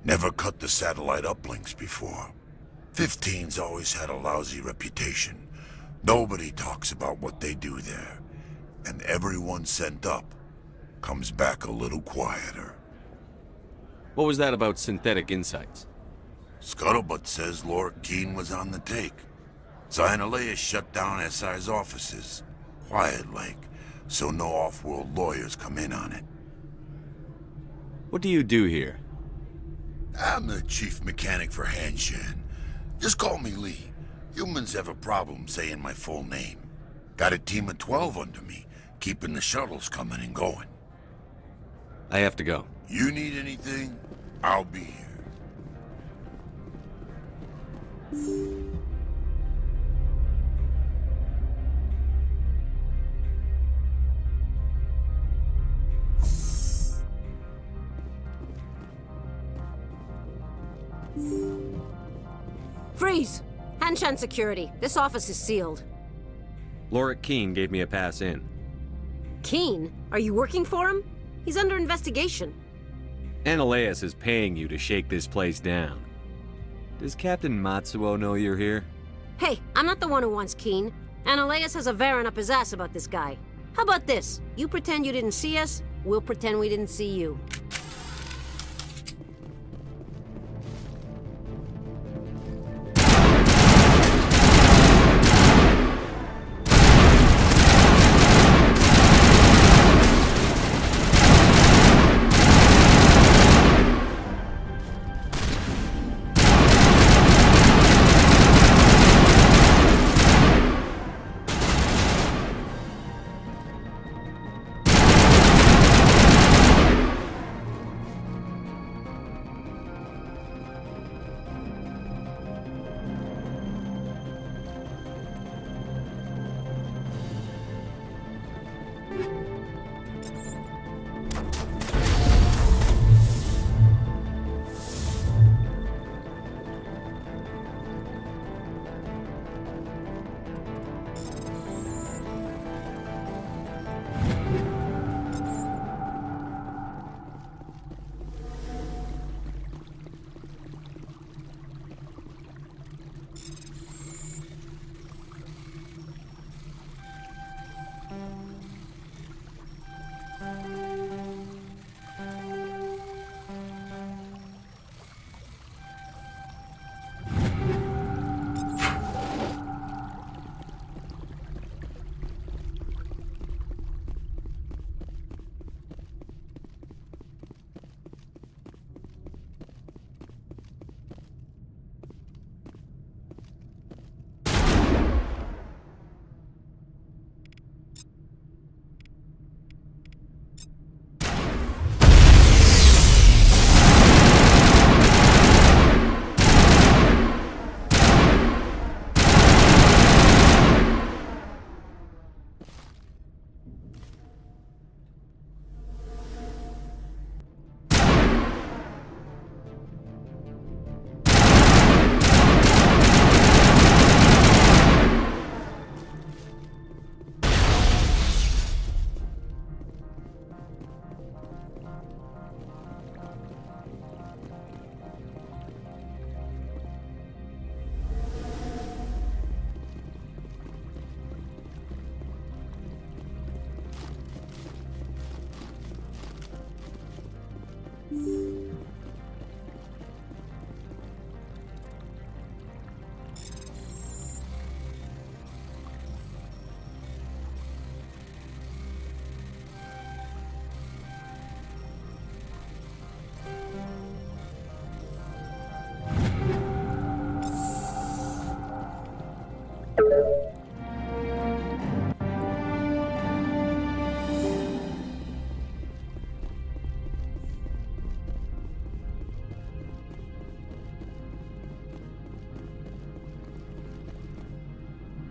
Never cut the satellite uplinks before. 15's always had a lousy reputation. Nobody talks about what they do there. And everyone sent up comes back a little quieter. What was that about synthetic insights? Scuttlebutt says Lord Keene was on the take. Zionalea shut down SI's offices, quiet-like, so no off-world lawyers come in on it. What do you do here? I'm the chief mechanic for Hanshan. Just call me Lee. Humans have a problem saying my full name. Got a team of 12 under me, keeping the shuttles coming and going. I have to go. You need anything, I'll be here. Freeze! Hanshan security. This office is sealed. Lord Keene gave me a pass in. Keene? Are you working for him? He's under investigation. Ananias is paying you to shake this place down. Does Captain Matsuo know you're here? Hey, I'm not the one who wants Keene. Ananias has a Varen up his ass about this guy. How about this? You pretend you didn't see us, we'll pretend we didn't see you.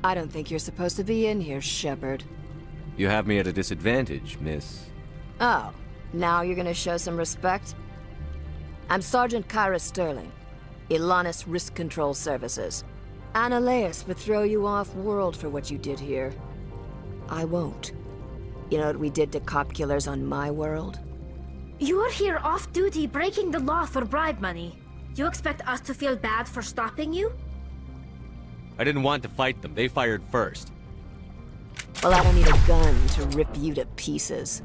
I don't think you're supposed to be in here, Shepard. You have me at a disadvantage, miss. Oh, now you're gonna show some respect? I'm Sergeant Kyra Sterling, Ilanis Risk Control Services. Ananias would throw you off-world for what you did here. I won't. You know what we did to cop killers on my world? You're here off-duty breaking the law for bribe money. You expect us to feel bad for stopping you? I didn't want to fight them. They fired first. Well, I don't need a gun to rip you to pieces.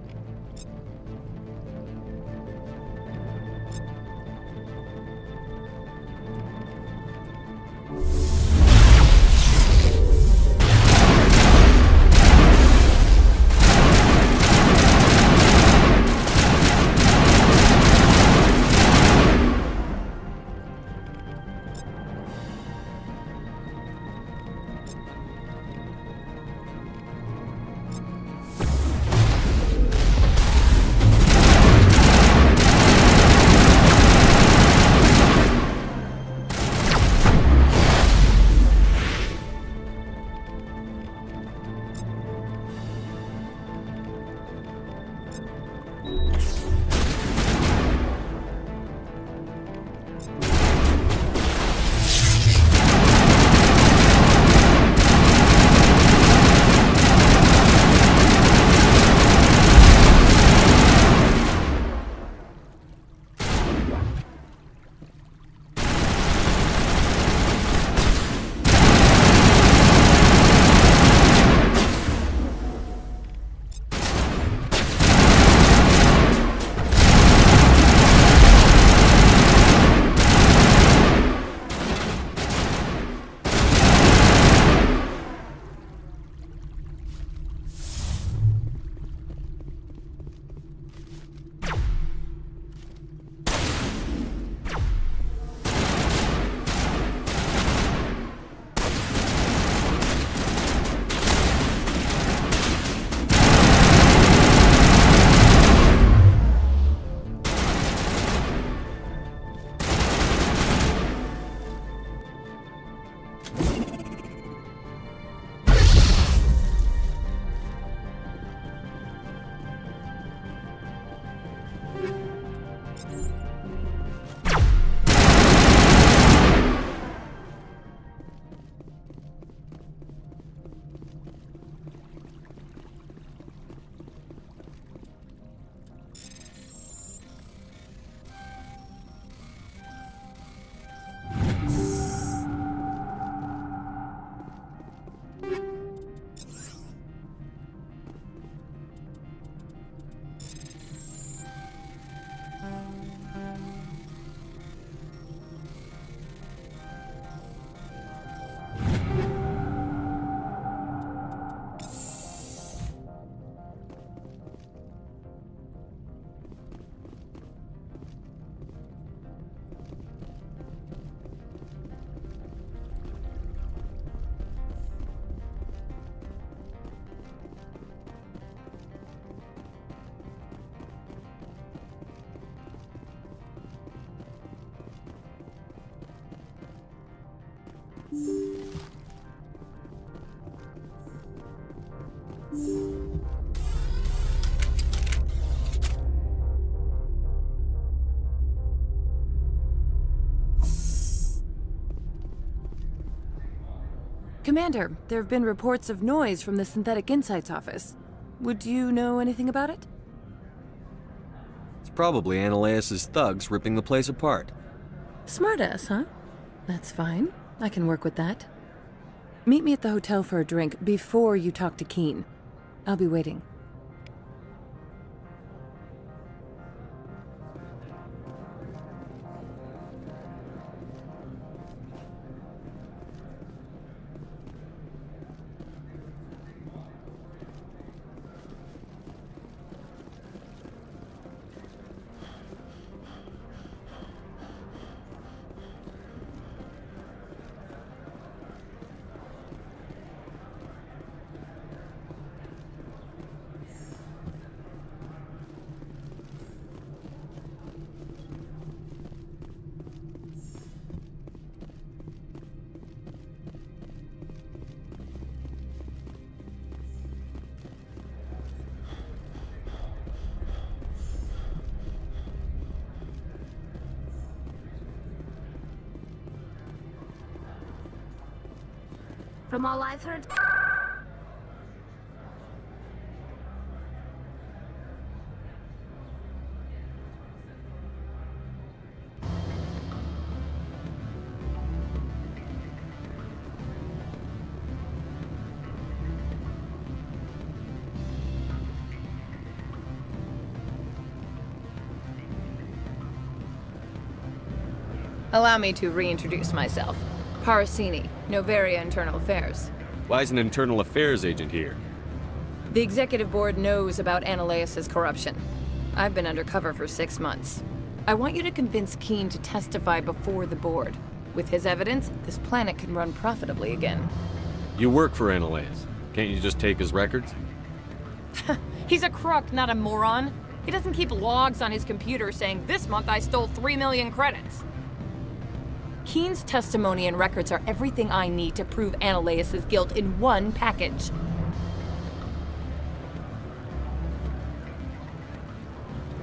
Commander, there have been reports of noise from the Synthetic Insights office. Would you know anything about it? It's probably Ananias' thugs ripping the place apart. Smartass, huh? That's fine. I can work with that. Meet me at the hotel for a drink before you talk to Keen. I'll be waiting. From all I've heard... Allow me to reintroduce myself. Parasini, Noveria Internal Affairs. Why is an internal affairs agent here? The executive board knows about Ananias' corruption. I've been undercover for 6 months. I want you to convince Keen to testify before the board. With his evidence, this planet can run profitably again. You work for Ananias. Can't you just take his records? He's a crook, not a moron. He doesn't keep logs on his computer saying, "This month I stole 3 million credits." Keen's testimony and records are everything I need to prove Ananias' guilt in one package.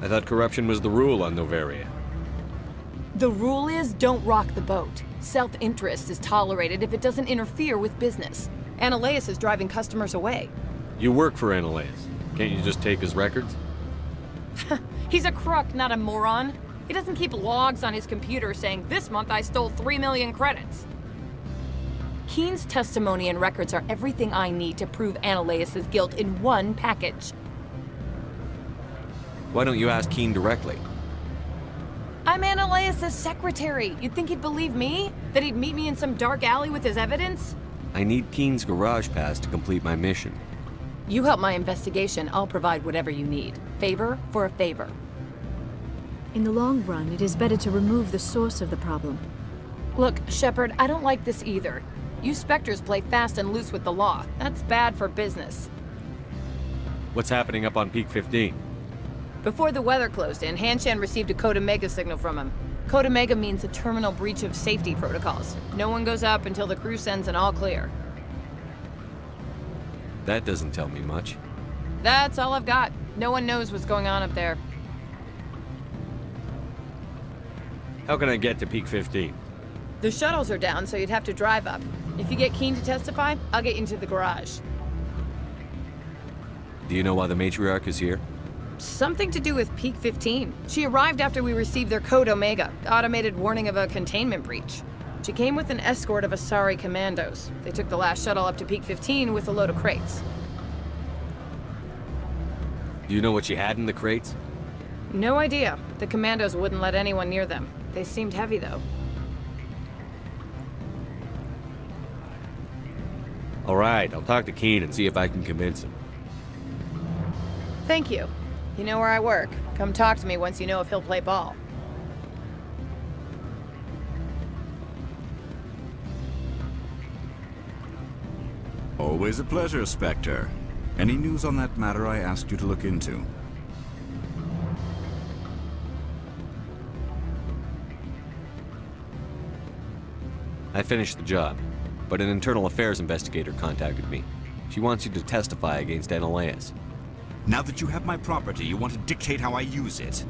I thought corruption was the rule on Noveria. The rule is, don't rock the boat. Self-interest is tolerated if it doesn't interfere with business. Ananias is driving customers away. You work for Ananias. Can't you just take his records? He's a crook, not a moron. He doesn't keep logs on his computer saying, "This month I stole 3 million credits." Keen's testimony and records are everything I need to prove Ananias' guilt in one package. Why don't you ask Keen directly? I'm Ananias' secretary. You'd think he'd believe me? That he'd meet me in some dark alley with his evidence? I need Keen's garage pass to complete my mission. You help my investigation, I'll provide whatever you need. Favor for a favor. In the long run, it is better to remove the source of the problem. Look, Shepard, I don't like this either. You Spectres play fast and loose with the law. That's bad for business. What's happening up on Peak 15? Before the weather closed in, Hanshan received a Code Omega signal from him. Code Omega means a terminal breach of safety protocols. No one goes up until the crew sends an all clear. That doesn't tell me much. That's all I've got. No one knows what's going on up there. How can I get to Peak 15? The shuttles are down, so you'd have to drive up. If you get Keen to testify, I'll get you into the garage. Do you know why the matriarch is here? Something to do with Peak 15. She arrived after we received their Code Omega, automated warning of a containment breach. She came with an escort of Asari commandos. They took the last shuttle up to Peak 15 with a load of crates. Do you know what she had in the crates? No idea. The commandos wouldn't let anyone near them. They seemed heavy, though. All right, I'll talk to Keen and see if I can convince him. Thank you. You know where I work. Come talk to me once you know if he'll play ball. Always a pleasure, Spectre. Any news on that matter I asked you to look into? I finished the job. but an internal affairs investigator contacted me. She wants you to testify against Analeas. Now that you have my property, you want to dictate how I use it.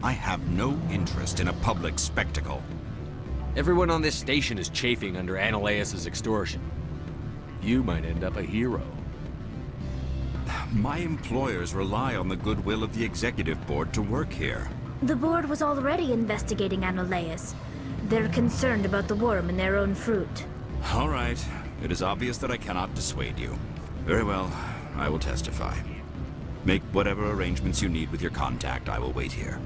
I have no interest in a public spectacle. Everyone on this station is chafing under Analeas' extortion. You might end up a hero. My employers rely on the goodwill of the executive board to work here. The board was already investigating Analeas. They're concerned about the worm in their own fruit. All right. It is obvious that I cannot dissuade you. Very well. I will testify. Make whatever arrangements you need with your contact. I will wait here.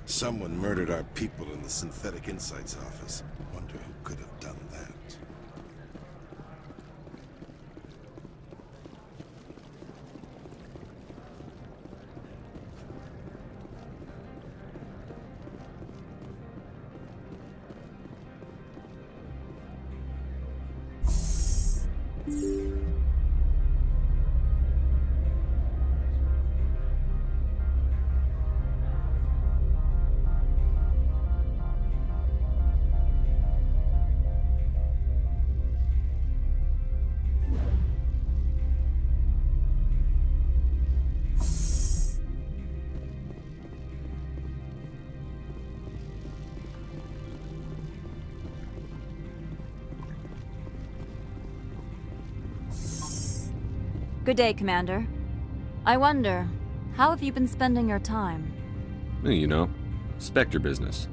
Someone murdered our people in the Synthetic Insights office. Wonder who could have done that. Good day, Commander. I wonder, how have you been spending your time? You know, Spectre business.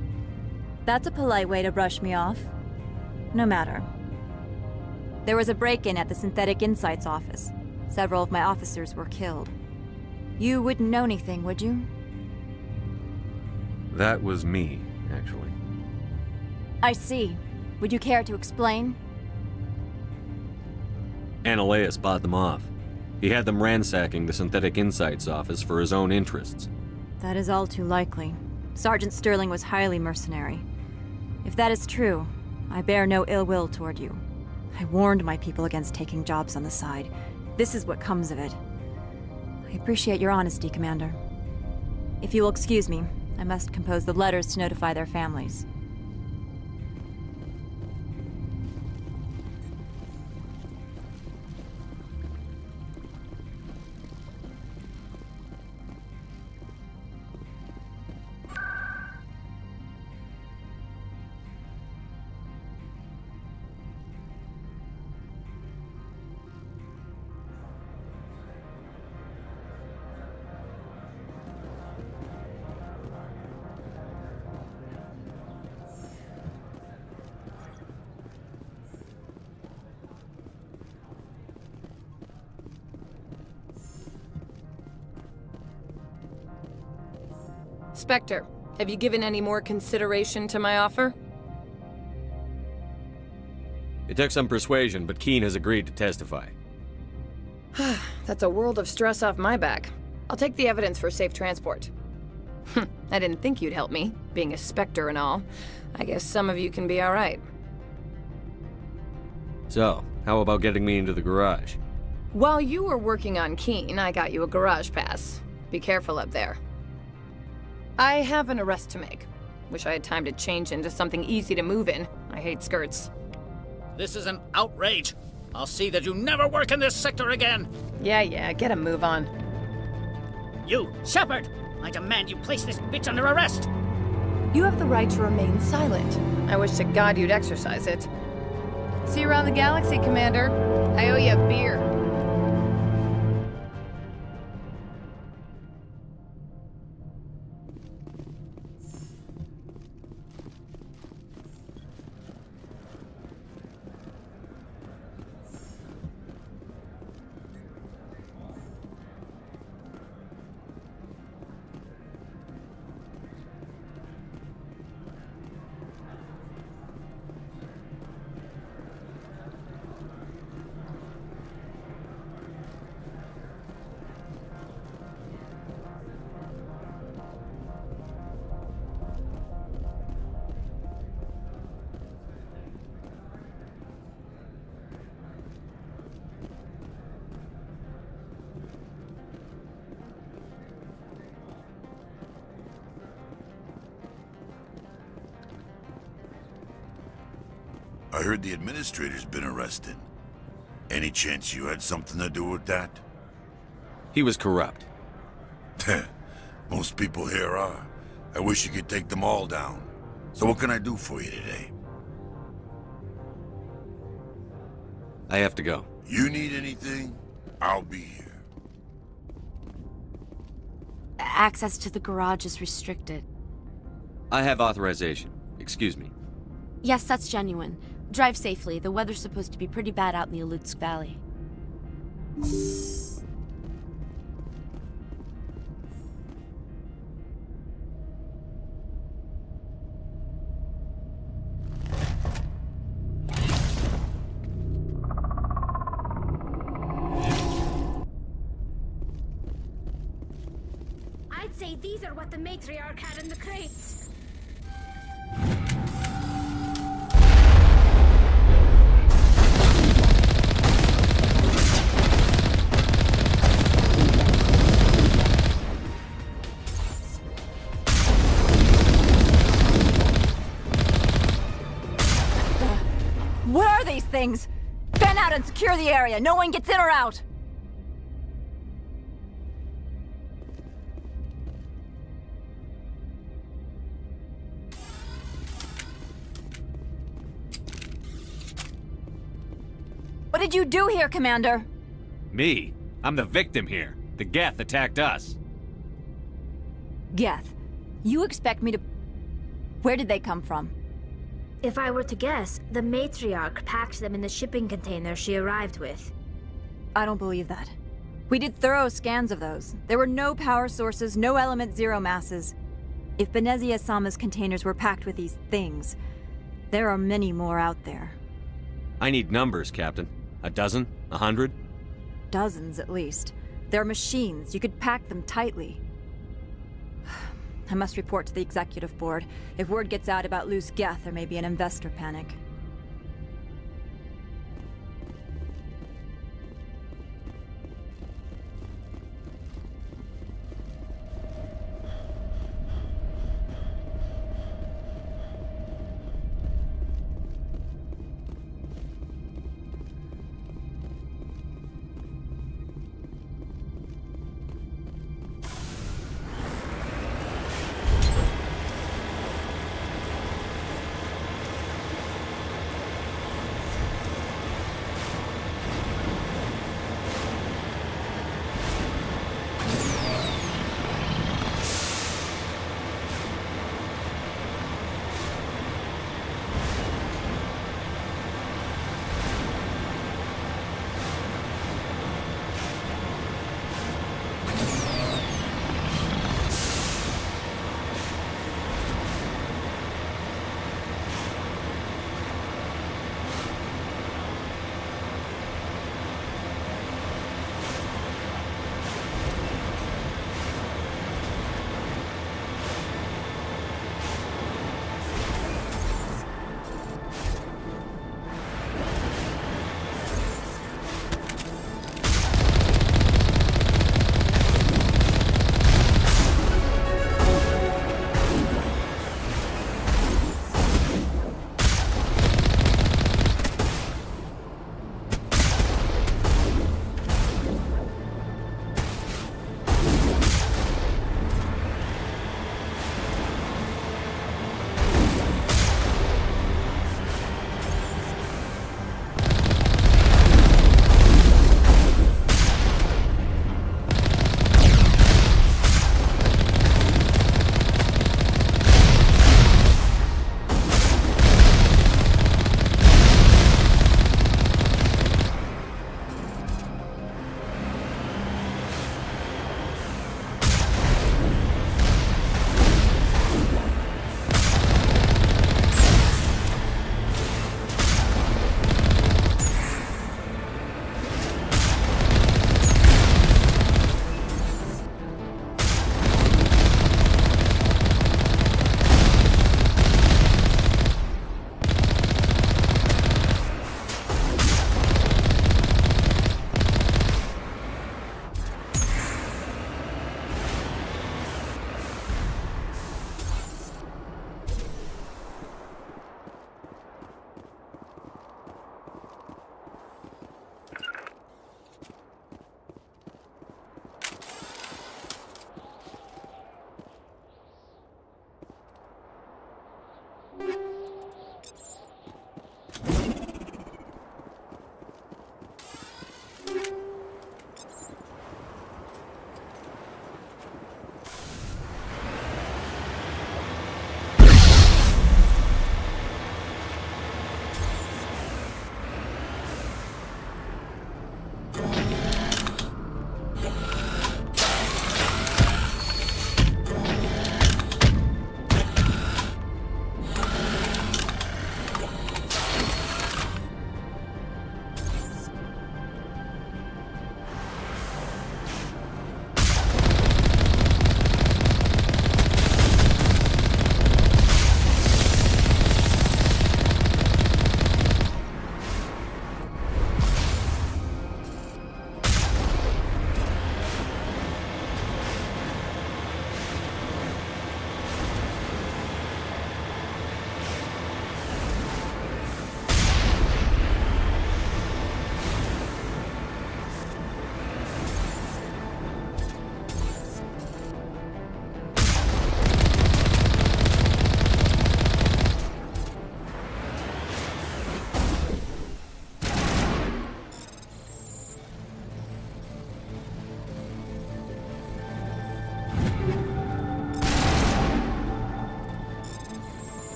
That's a polite way to brush me off. No matter. There was a break-in at the Synthetic Insights office. Several of my officers were killed. You wouldn't know anything, would you? That was me, actually. I see. Would you care to explain? Analeas bought them off. He had them ransacking the Synthetic Insights office for his own interests. That is all too likely. Sergeant Sterling was highly mercenary. If that is true, I bear no ill will toward you. I warned my people against taking jobs on the side. This is what comes of it. I appreciate your honesty, Commander. If you will excuse me, I must compose the letters to notify their families. Spectre, have you given any more consideration to my offer? It took some persuasion, but Keene has agreed to testify. That's a world of stress off my back. I'll take the evidence for safe transport. I didn't think you'd help me, being a Spectre and all. I guess some of you can be alright. So, how about getting me into the garage? While you were working on Keene, I got you a garage pass. Be careful up there. I have an arrest to make. Wish I had time to change into something easy to move in. I hate skirts. This is an outrage. I'll see that you never work in this sector again. Yeah, get a move on. You, Shepard! I demand you place this bitch under arrest! You have the right to remain silent. I wish to God you'd exercise it. See you around the galaxy, Commander. I owe you a beer. I heard the administrator's been arrested. Any chance you had something to do with that? He was corrupt. Most people here are. I wish you could take them all down. So what can I do for you today? I have to go. You need anything? I'll be here. Access to the garage is restricted. I have authorization. Excuse me. Yes, that's genuine. Drive safely. The weather's supposed to be pretty bad out in the Alutsk Valley. I'd say these are what the matriarch had in the crates. What are these things? Fan out and secure the area. No one gets in or out. What did you do here, Commander? Me? I'm the victim here. The Geth attacked us. Geth, you expect me to... Where did they come from? If I were to guess, the matriarch packed them in the shipping container she arrived with. I don't believe that. We did thorough scans of those. There were no power sources, no element zero masses. If Benezia Sama's containers were packed with these things, there are many more out there. I need numbers, Captain. A dozen? 100? Dozens, at least. They're machines. You could pack them tightly. I must report to the executive board. If word gets out about loose Geth, there may be an investor panic.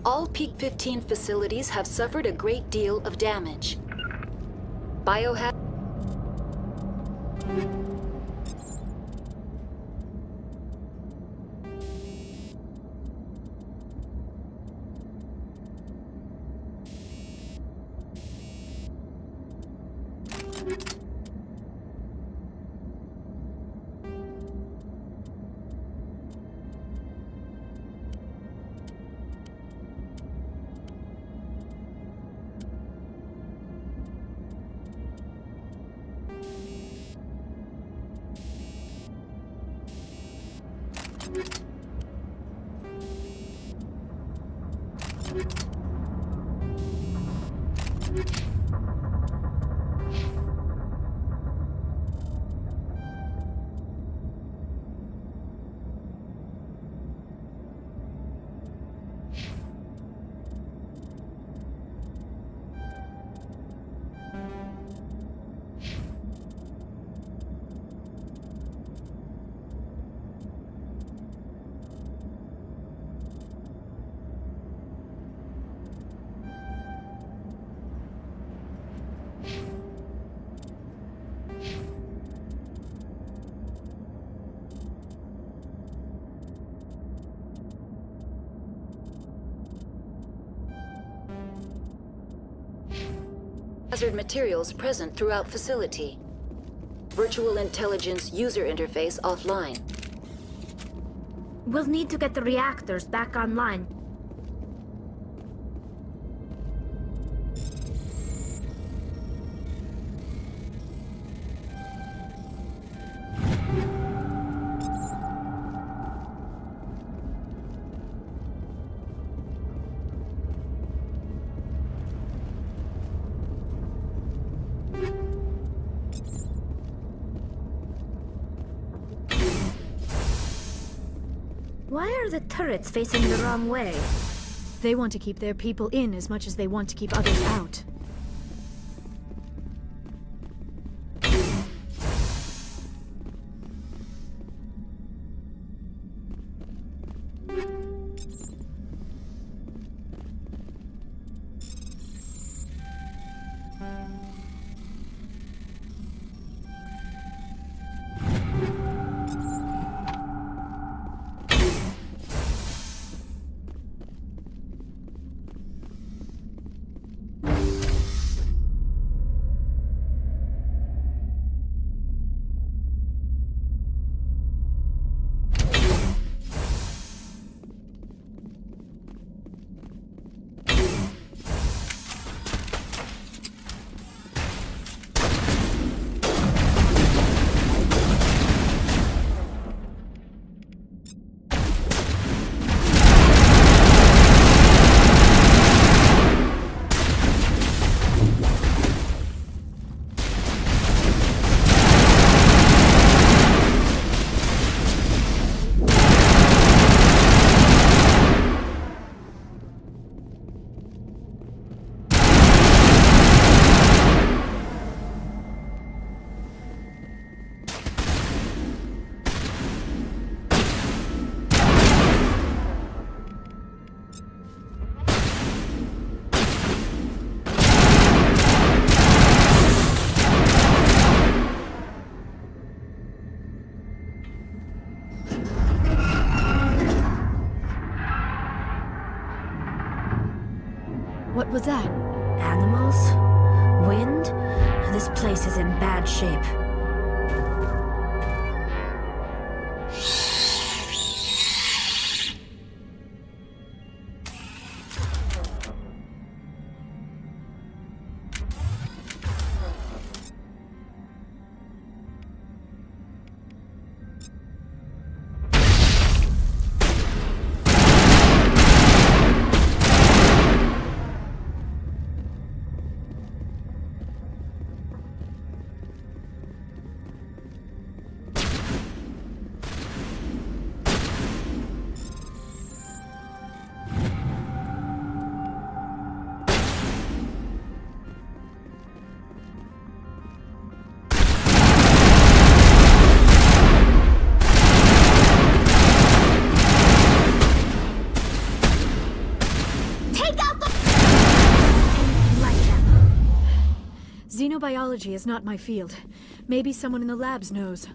All Peak 15 facilities have suffered a great deal of damage. Biohazard... materials present throughout facility. Virtual intelligence user interface offline. We'll need to get the reactors back online. Why are the turrets facing the wrong way? They want to keep their people in as much as they want to keep others out. What was that? Animals? Wind? This place is in bad shape. Take out the... Xenobiology is not my field. Maybe someone in the labs knows.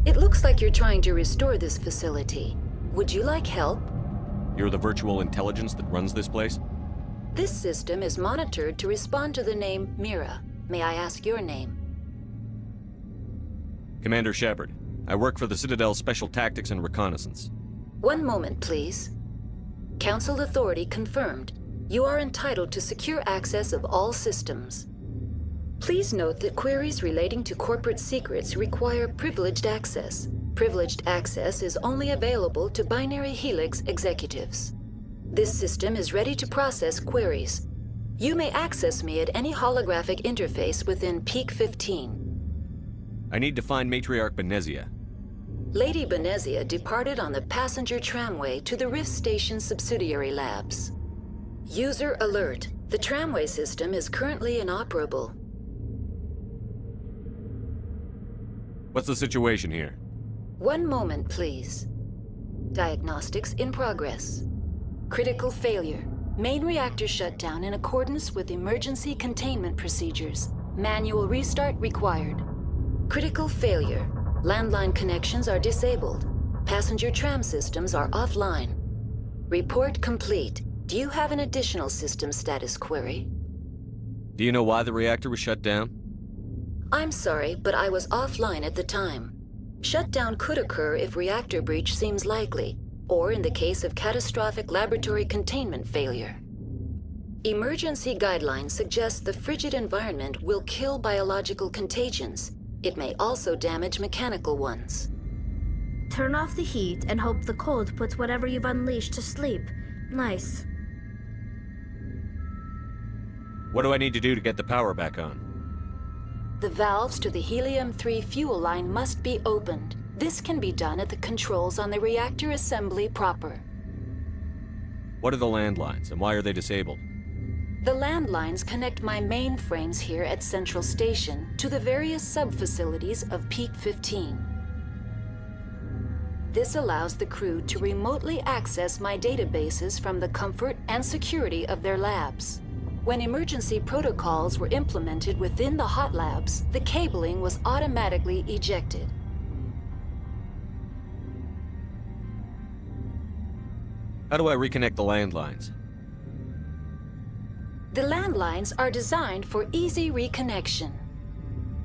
It looks like you're trying to restore this facility. Would you like help? You're the virtual intelligence that runs this place? This system is monitored to respond to the name Mira. May I ask your name? Commander Shepard. I work for the Citadel's Special Tactics and Reconnaissance. One moment, please. Council authority confirmed. You are entitled to secure access of all systems. Please note that queries relating to corporate secrets require privileged access. Privileged access is only available to Binary Helix executives. This system is ready to process queries. You may access me at any holographic interface within Peak 15. I need to find Matriarch Benezia. Lady Benezia departed on the passenger tramway to the Rift Station subsidiary labs. User alert. The tramway system is currently inoperable. What's the situation here? One moment, please. Diagnostics in progress. Critical failure. Main reactor shut down in accordance with emergency containment procedures. Manual restart required. Critical failure. Landline connections are disabled. Passenger tram systems are offline. Report complete. Do you have an additional system status query? Do you know why the reactor was shut down? I'm sorry, but I was offline at the time. Shutdown could occur if reactor breach seems likely, or in the case of catastrophic laboratory containment failure. Emergency guidelines suggest the frigid environment will kill biological contagions. It may also damage mechanical ones. Turn off the heat and hope the cold puts whatever you've unleashed to sleep. Nice. What do I need to do to get the power back on? The valves to the helium-3 fuel line must be opened. This can be done at the controls on the reactor assembly proper. What are the landlines, and why are they disabled? The landlines connect my mainframes here at Central Station to the various sub-facilities of Peak 15. This allows the crew to remotely access my databases from the comfort and security of their labs. When emergency protocols were implemented within the hot labs, the cabling was automatically ejected. How do I reconnect the landlines? The landlines are designed for easy reconnection.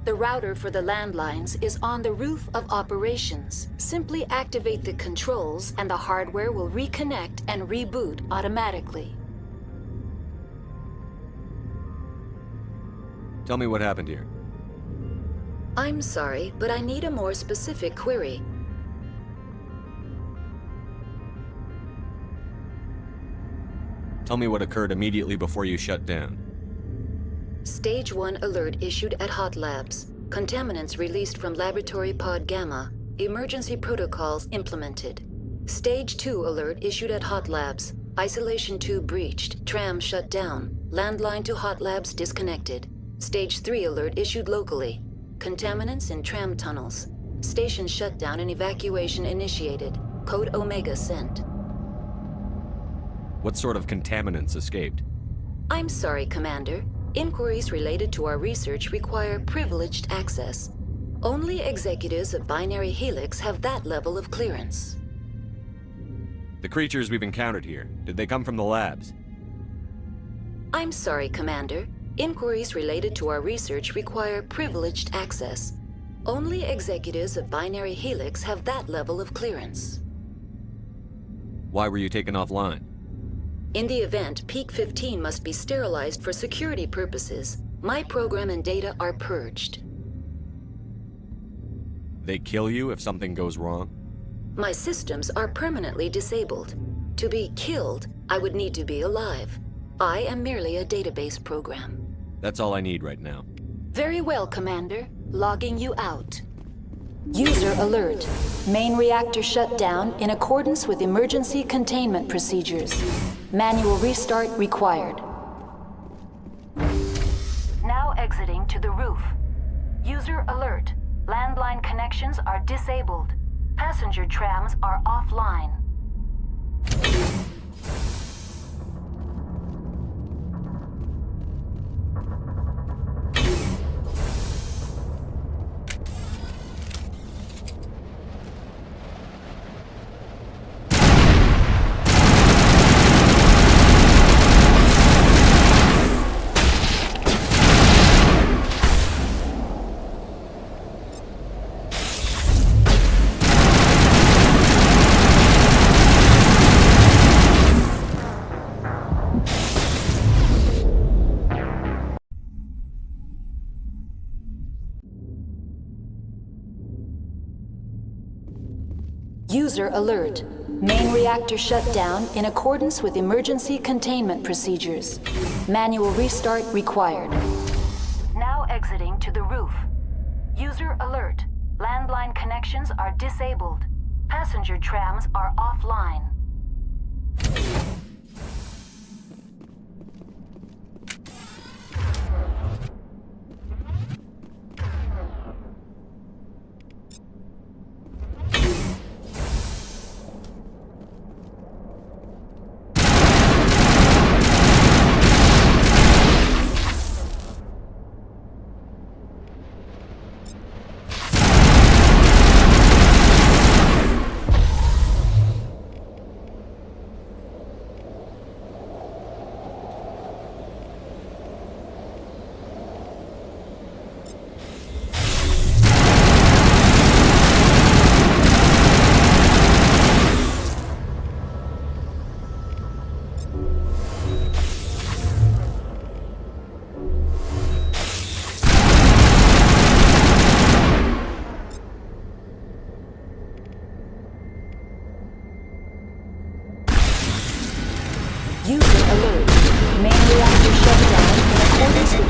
The router for the landlines is on the roof of operations. Simply activate the controls and the hardware will reconnect and reboot automatically. Tell me what happened here. I'm sorry, but I need a more specific query. Tell me what occurred immediately before you shut down. Stage 1 alert issued at Hot Labs. Contaminants released from Laboratory Pod Gamma. Emergency protocols implemented. Stage 2 alert issued at Hot Labs. Isolation tube breached. Tram shut down. Landline to Hot Labs disconnected. Stage 3 alert issued locally. Contaminants in tram tunnels. Station shutdown and evacuation initiated. Code Omega sent. What sort of contaminants escaped? I'm sorry, Commander. Inquiries related to our research require privileged access. Only executives of Binary Helix have that level of clearance. The creatures we've encountered here, did they come from the labs? I'm sorry, Commander. Inquiries related to our research require privileged access. Only executives of Binary Helix have that level of clearance. Why were you taken offline? In the event, Peak 15 must be sterilized for security purposes. My program and data are purged. They kill you if something goes wrong? My systems are permanently disabled. To be killed, I would need to be alive. I am merely a database program. That's all I need right now. Very well, Commander. Logging you out. User alert. Main reactor shut down in accordance with emergency containment procedures. Manual restart required. Now exiting to the roof. User alert. Landline connections are disabled. Passenger trams are offline. User alert. Main reactor shut down in accordance with emergency containment procedures. Manual restart required. Now exiting to the roof. User alert. Landline connections are disabled. Passenger trams are offline.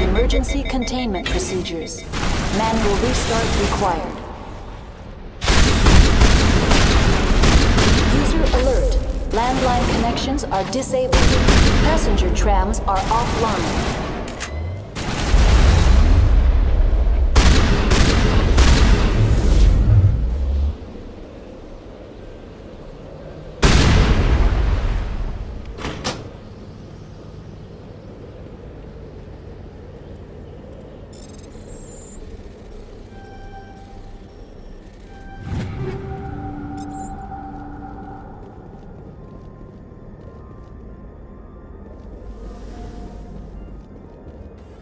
Emergency containment procedures. Manual restart required. User alert. Landline connections are disabled. Passenger trams are offline.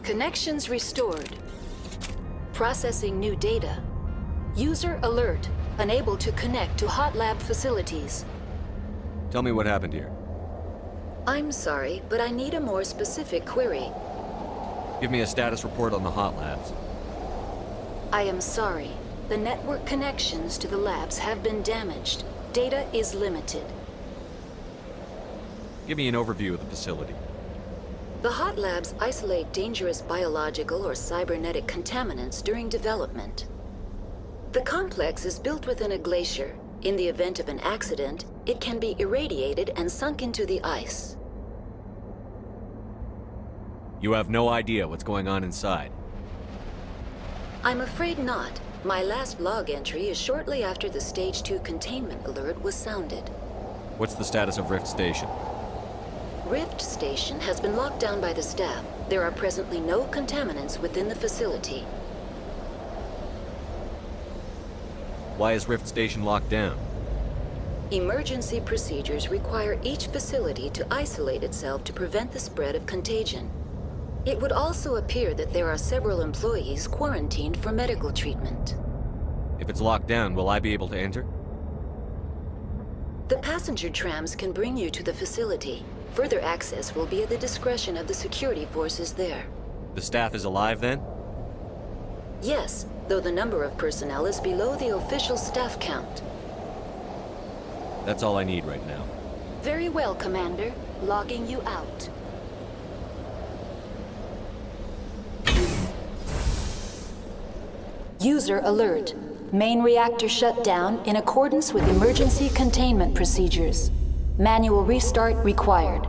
Connections restored. Processing new data. User alert. Unable to connect to hot lab facilities. Tell me what happened here. I'm sorry, but I need a more specific query. Give me a status report on the hot labs. I am sorry. The network connections to the labs have been damaged. Data is limited. Give me an overview of the facility. The hot labs isolate dangerous biological or cybernetic contaminants during development. The complex is built within a glacier. In the event of an accident, it can be irradiated and sunk into the ice. You have no idea what's going on inside. I'm afraid not. My last log entry is shortly after the Stage 2 containment alert was sounded. What's the status of Rift Station? Rift Station has been locked down by the staff. There are presently no contaminants within the facility. Why is Rift Station locked down? Emergency procedures require each facility to isolate itself to prevent the spread of contagion. It would also appear that there are several employees quarantined for medical treatment. If it's locked down, will I be able to enter? The passenger trams can bring you to the facility. Further access will be at the discretion of the security forces there. The staff is alive then? Yes, though the number of personnel is below the official staff count. That's all I need right now. Very well, Commander. Logging you out. User alert. Main reactor shut down in accordance with emergency containment procedures. Manual restart required.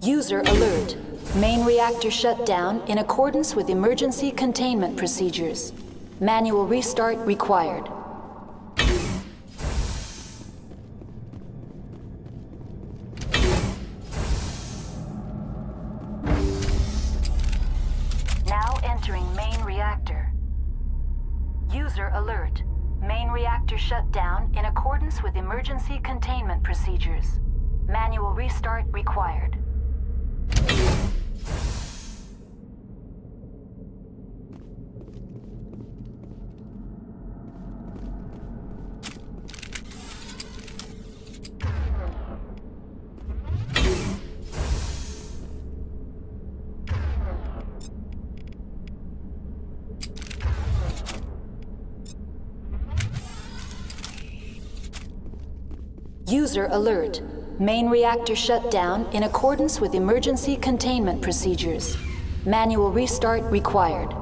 User alert. Main reactor shut down in accordance with emergency containment procedures. Manual restart required. Now entering main reactor. User alert. Main reactor shut down in accordance with emergency containment procedures. Manual restart required. User alert. Main reactor shut down in accordance with emergency containment procedures. Manual restart required.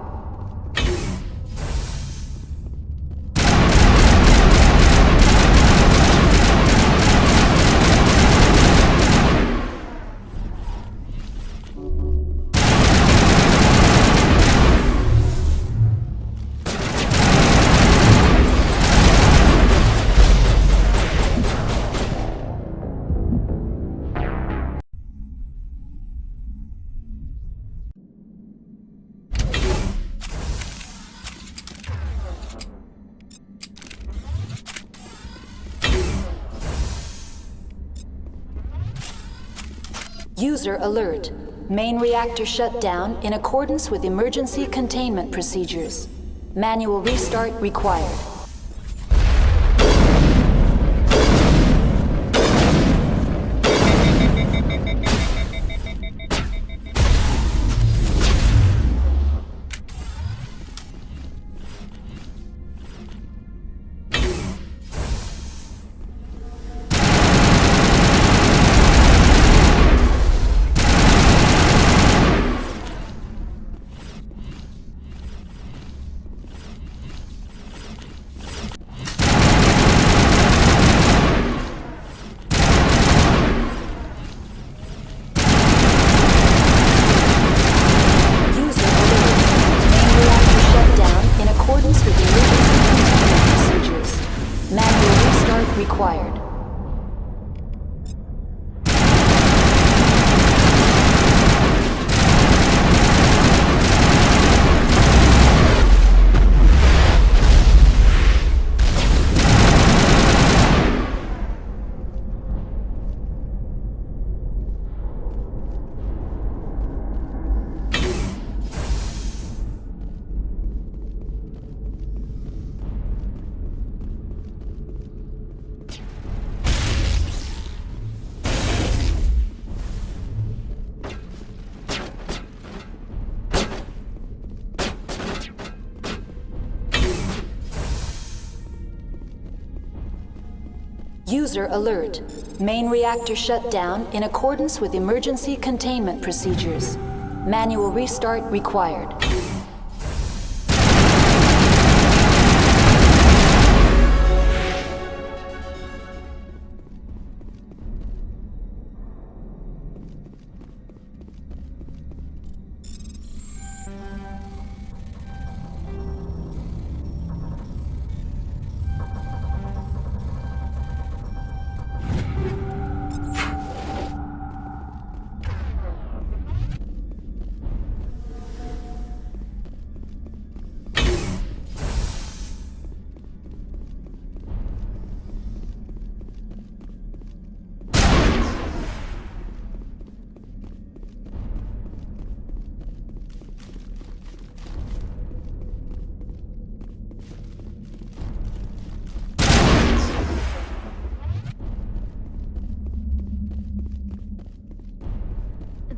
User alert. Main reactor shut down in accordance with emergency containment procedures. Manual restart required. User alert. Main reactor shut down in accordance with emergency containment procedures. Manual restart required.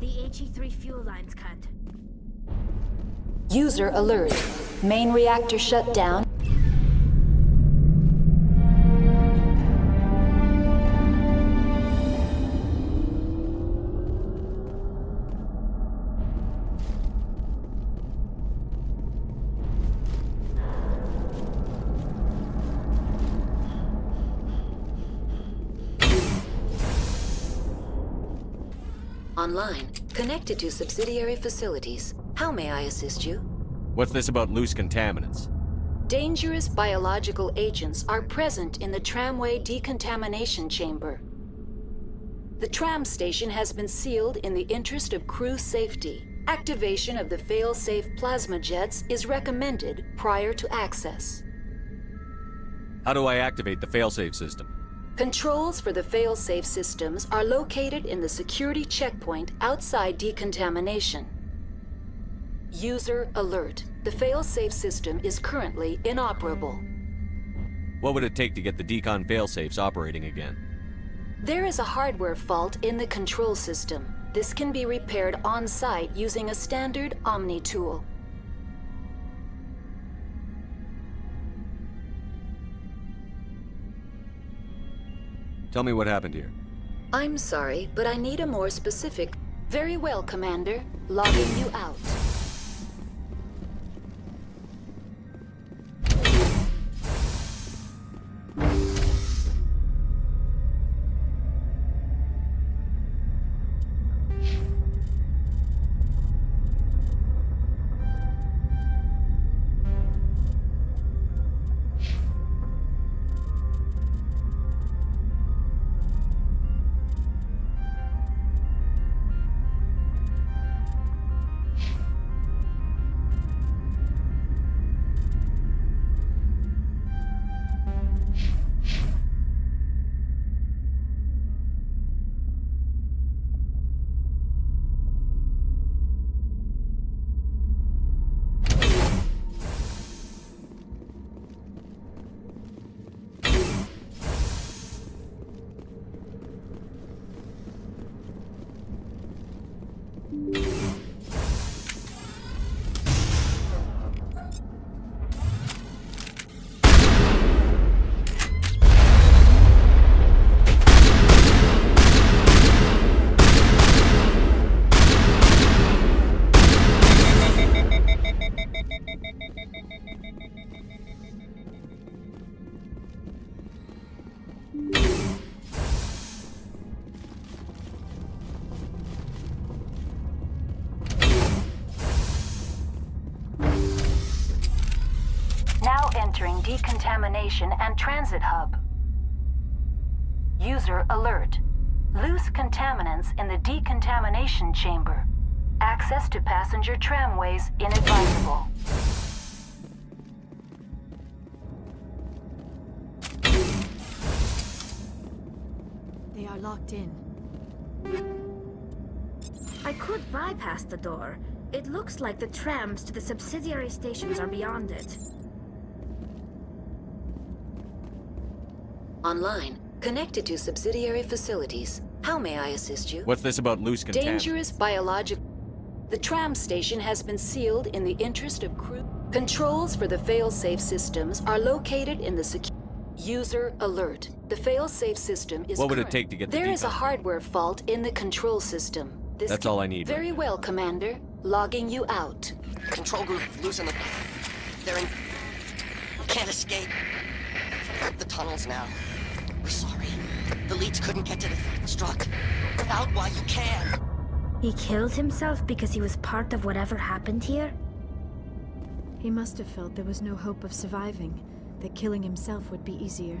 The HE3 fuel line's cut. User alert. Main reactor shut down. Online, connected to subsidiary facilities. How may I assist you? What's this about loose contaminants? Dangerous biological agents are present in the tramway decontamination chamber. The tram station has been sealed in the interest of crew safety. Activation of the fail-safe plasma jets is recommended prior to access. How do I activate the failsafe system? Controls for the fail-safe systems are located in the security checkpoint outside decontamination. User alert. The fail-safe system is currently inoperable. What would it take to get the decon failsafes operating again? There is a hardware fault in the control system. This can be repaired on-site using a standard Omni tool. Tell me what happened here. I'm sorry, but I need a more specific... Very well, Commander. Logging you out. Now entering decontamination and transit hub. User alert. Loose contaminants in the decontamination chamber. Access to passenger tramways inadvisable. They are locked in. I could bypass the door. It looks like the trams to the subsidiary stations are beyond it. Online, connected to subsidiary facilities. How may I assist you? What's this about loose contaminants? Dangerous biological... The tram station has been sealed in the interest of crew... Controls for the fail-safe systems are located in the User alert. The fail-safe system is What would it current. take to get the There is a debugging? hardware fault in the control system. This That's all I need Very right now. well, Commander. Logging you out. Control group losing the... They're in... Can't escape. The tunnels now. We're sorry. The leads couldn't get to the struck. Get out while you can. He killed himself because he was part of whatever happened here? He must have felt there was no hope of surviving, that killing himself would be easier.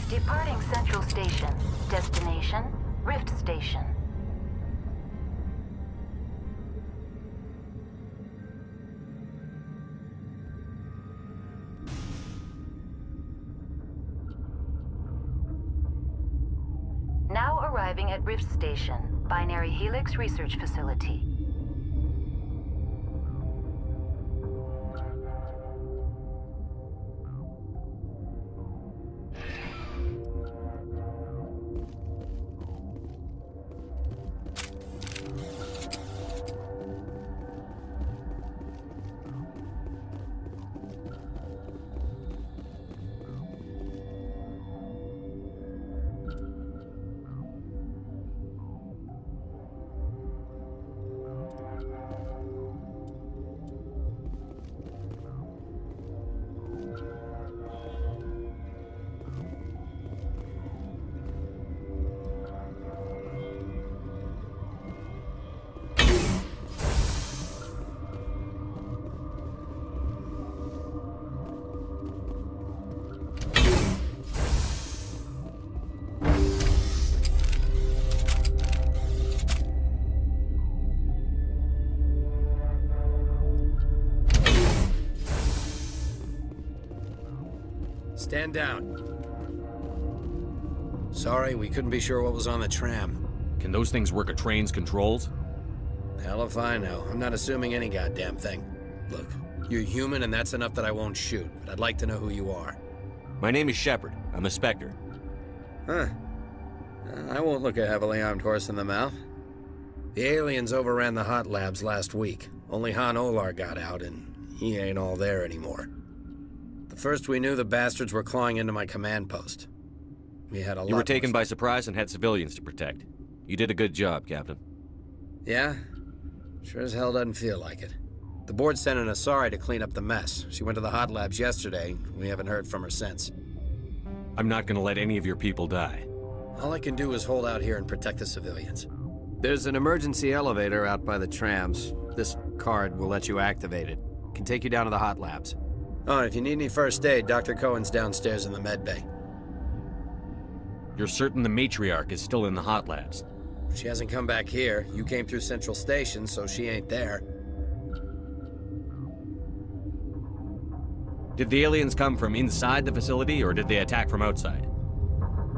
Departing Central Station. Destination, Rift Station. Now arriving at Rift Station, Binary Helix Research Facility. Stand down. Sorry, we couldn't be sure what was on the tram. Can those things work a train's controls? Hell if I know. I'm not assuming any goddamn thing. Look, you're human and that's enough that I won't shoot, but I'd like to know who you are. My name is Shepard. I'm a Spectre. Huh. I won't look a heavily armed horse in the mouth. The aliens overran the hot labs last week. Only Han Olar got out, and he ain't all there anymore. The first we knew, the bastards were clawing into my command post. We had a lot. You were taken by surprise and had civilians to protect. You did a good job, Captain. Yeah? Sure as hell doesn't feel like it. The board sent an Asari to clean up the mess. She went to the hot labs yesterday. We haven't heard from her since. I'm not gonna let any of your people die. All I can do is hold out here and protect the civilians. There's an emergency elevator out by the trams. This card will let you activate it. Can take you down to the hot labs. Oh, and if you need any first aid, Dr. Cohen's downstairs in the med bay. You're certain the matriarch is still in the hot labs? She hasn't come back here. You came through Central Station, so she ain't there. Did the aliens come from inside the facility, or did they attack from outside?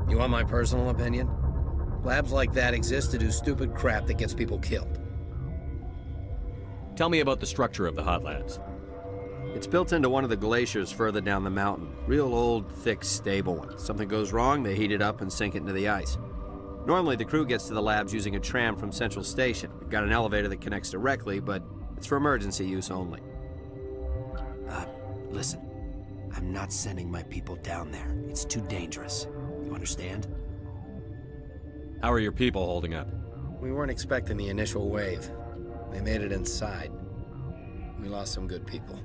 You want my personal opinion? Labs like that exist to do stupid crap that gets people killed. Tell me about the structure of the hot labs. It's built into one of the glaciers further down the mountain. Real old, thick, stable one. Something goes wrong, they heat it up and sink it into the ice. Normally, the crew gets to the labs using a tram from Central Station. We've got an elevator that connects directly, but it's for emergency use only. Listen. I'm not sending my people down there. It's too dangerous. You understand? How are your people holding up? We weren't expecting the initial wave. They made it inside. We lost some good people.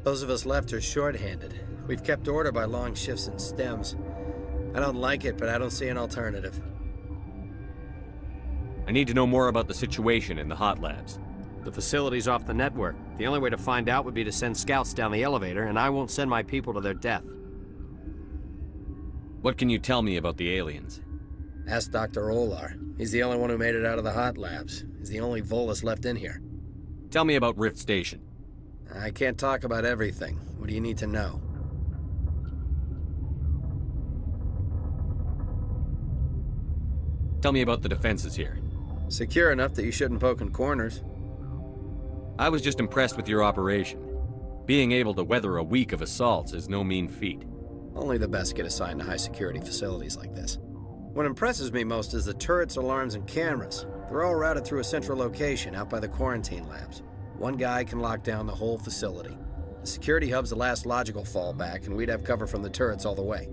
Those of us left are short-handed. We've kept order by long shifts and stems. I don't like it, but I don't see an alternative. I need to know more about the situation in the hot labs. The facility's off the network. The only way to find out would be to send scouts down the elevator, and I won't send my people to their death. What can you tell me about the aliens? Ask Dr. Olar. He's the only one who made it out of the hot labs. He's the only Volus left in here. Tell me about Rift Station. I can't talk about everything. What do you need to know? Tell me about the defenses here. Secure enough that you shouldn't poke in corners. I was just impressed with your operation. Being able to weather a week of assaults is no mean feat. Only the best get assigned to high-security facilities like this. What impresses me most is the turrets, alarms, and cameras. They're all routed through a central location out by the quarantine labs. One guy can lock down the whole facility. The security hub's the last logical fallback, and we'd have cover from the turrets all the way.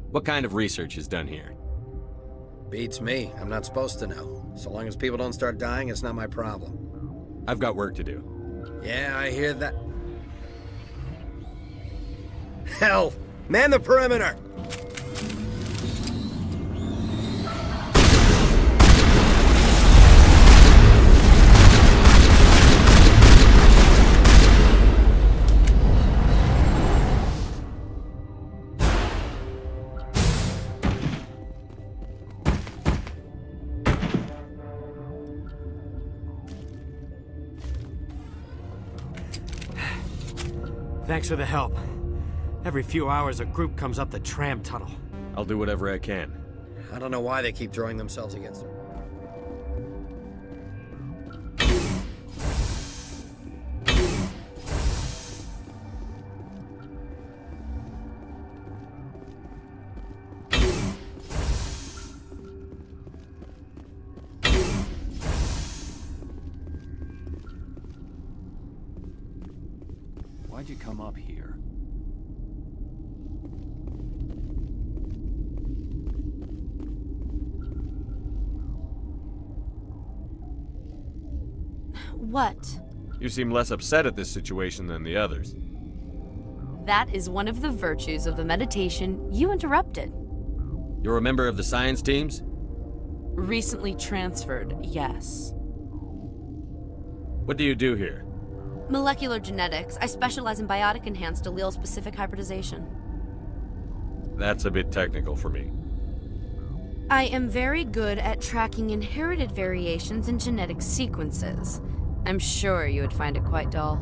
What kind of research is done here? Beats me. I'm not supposed to know. So long as people don't start dying, it's not my problem. I've got work to do. Yeah, I hear that. Hell! Man the perimeter! Thanks for the help. Every few hours, a group comes up the tram tunnel. I'll do whatever I can. I don't know why they keep throwing themselves against her. Why'd you come up here? What? You seem less upset at this situation than the others. That is one of the virtues of the meditation you interrupted. You're a member of the science teams? Recently transferred, yes. What do you do here? Molecular genetics. I specialize in biotic-enhanced allele-specific hybridization. That's a bit technical for me. I am very good at tracking inherited variations in genetic sequences. I'm sure you would find it quite dull.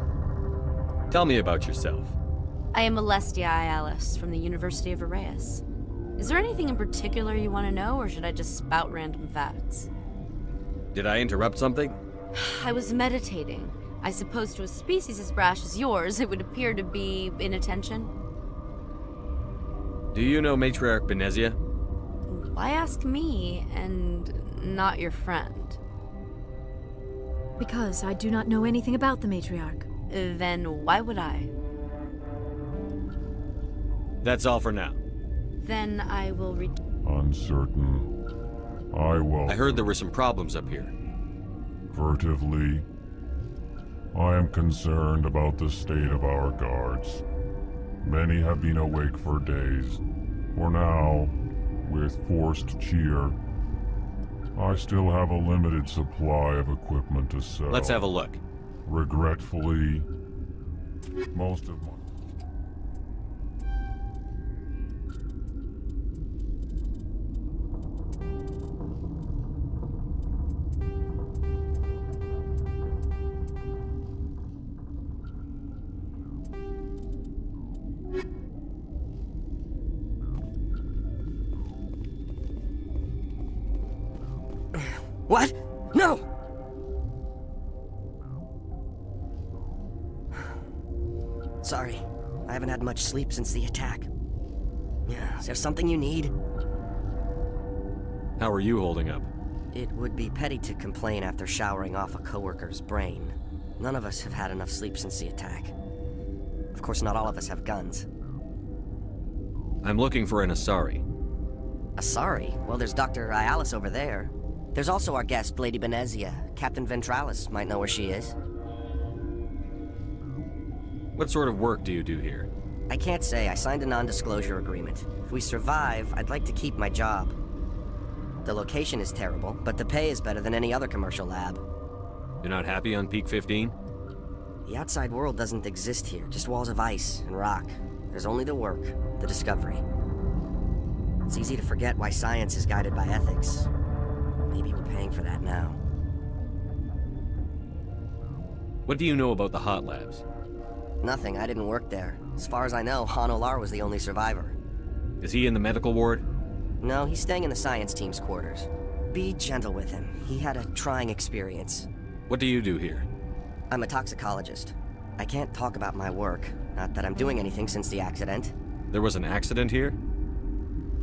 Tell me about yourself. I am Alestia Ialis from the University of Arraeus. Is there anything in particular you want to know, or should I just spout random facts? Did I interrupt something? I was meditating. I suppose to a species as brash as yours, it would appear to be inattention. Do you know Matriarch Benezia? Why ask me, and not your friend? Because I do not know anything about the matriarch. Then why would I? That's all for now. Then I will Uncertain. I will. I heard there were some problems up here. Furtively, I am concerned about the state of our guards. Many have been awake for days. For now, with forced cheer, I still have a limited supply of equipment to sell. Let's have a look. Regretfully, most of my... What? No! Sorry. I haven't had much sleep since the attack. Yeah, is there something you need? How are you holding up? It would be petty to complain after showering off a coworker's brain. None of us have had enough sleep since the attack. Of course, not all of us have guns. I'm looking for an Asari. Asari? Well, there's Dr. Ayalis over there. There's also our guest, Lady Benezia. Captain Ventralis might know where she is. What sort of work do you do here? I can't say. I signed a non-disclosure agreement. If we survive, I'd like to keep my job. The location is terrible, but the pay is better than any other commercial lab. You're not happy on Peak 15? The outside world doesn't exist here, just walls of ice and rock. There's only the work, the discovery. It's easy to forget why science is guided by ethics. Maybe we're paying for that now. What do you know about the hot labs? Nothing, I didn't work there. As far as I know, Han Olar was the only survivor. Is he in the medical ward? No, he's staying in the science team's quarters. Be gentle with him. He had a trying experience. What do you do here? I'm a toxicologist. I can't talk about my work. Not that I'm doing anything since the accident. There was an accident here?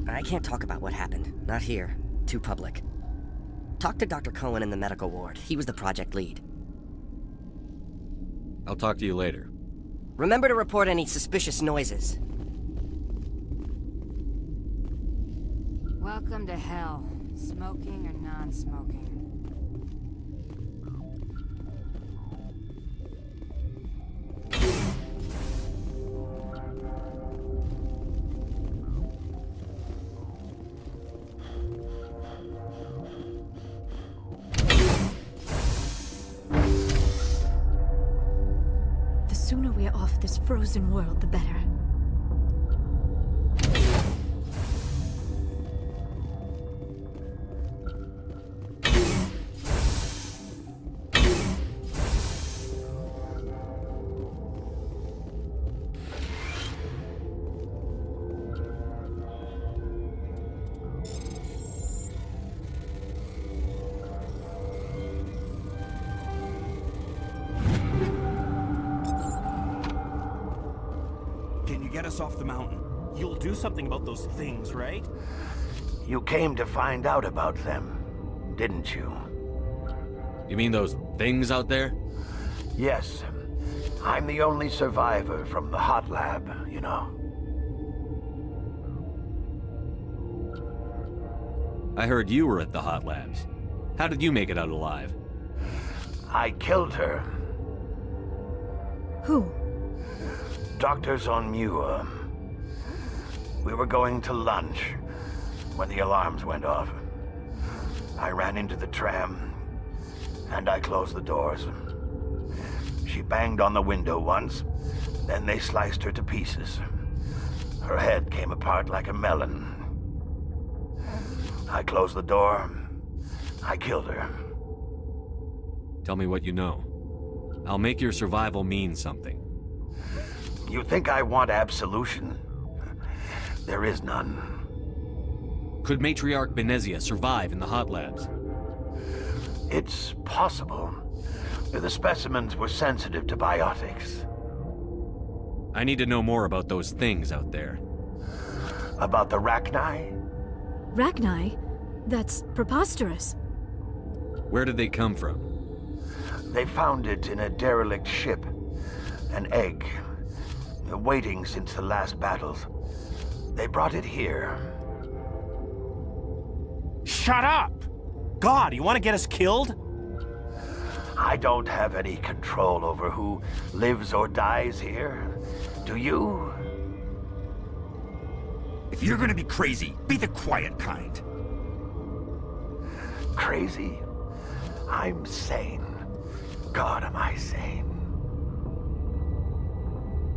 I can't talk about what happened. Not here. Too public. Talk to Dr. Cohen in the medical ward. He was the project lead. I'll talk to you later. Remember to report any suspicious noises. Welcome to hell. Smoking or non-smoking. The sooner we're off this frozen world, the better. Get us off the mountain. You'll do something about those things, right? You came to find out about them, didn't you? You mean those things out there? Yes. I'm the only survivor from the hot lab, you know. I heard you were at the hot labs. How did you make it out alive? I killed her. Who? Doctors on Muir. We were going to lunch when the alarms went off. I ran into the tram, and I closed the doors. She banged on the window once, then they sliced her to pieces. Her head came apart like a melon. I closed the door. I killed her. Tell me what you know. I'll make your survival mean something. You think I want absolution? There is none. Could Matriarch Benezia survive in the hot labs? It's possible. The specimens were sensitive to biotics. I need to know more about those things out there. About the Rachni? Rachni? That's preposterous. Where did they come from? They found it in a derelict ship. An egg. Waiting since the last battles. They brought it here. Shut up! God, you want to get us killed? I don't have any control over who lives or dies here. Do you? If you're gonna be crazy, be the quiet kind. Crazy? I'm sane. God, am I sane.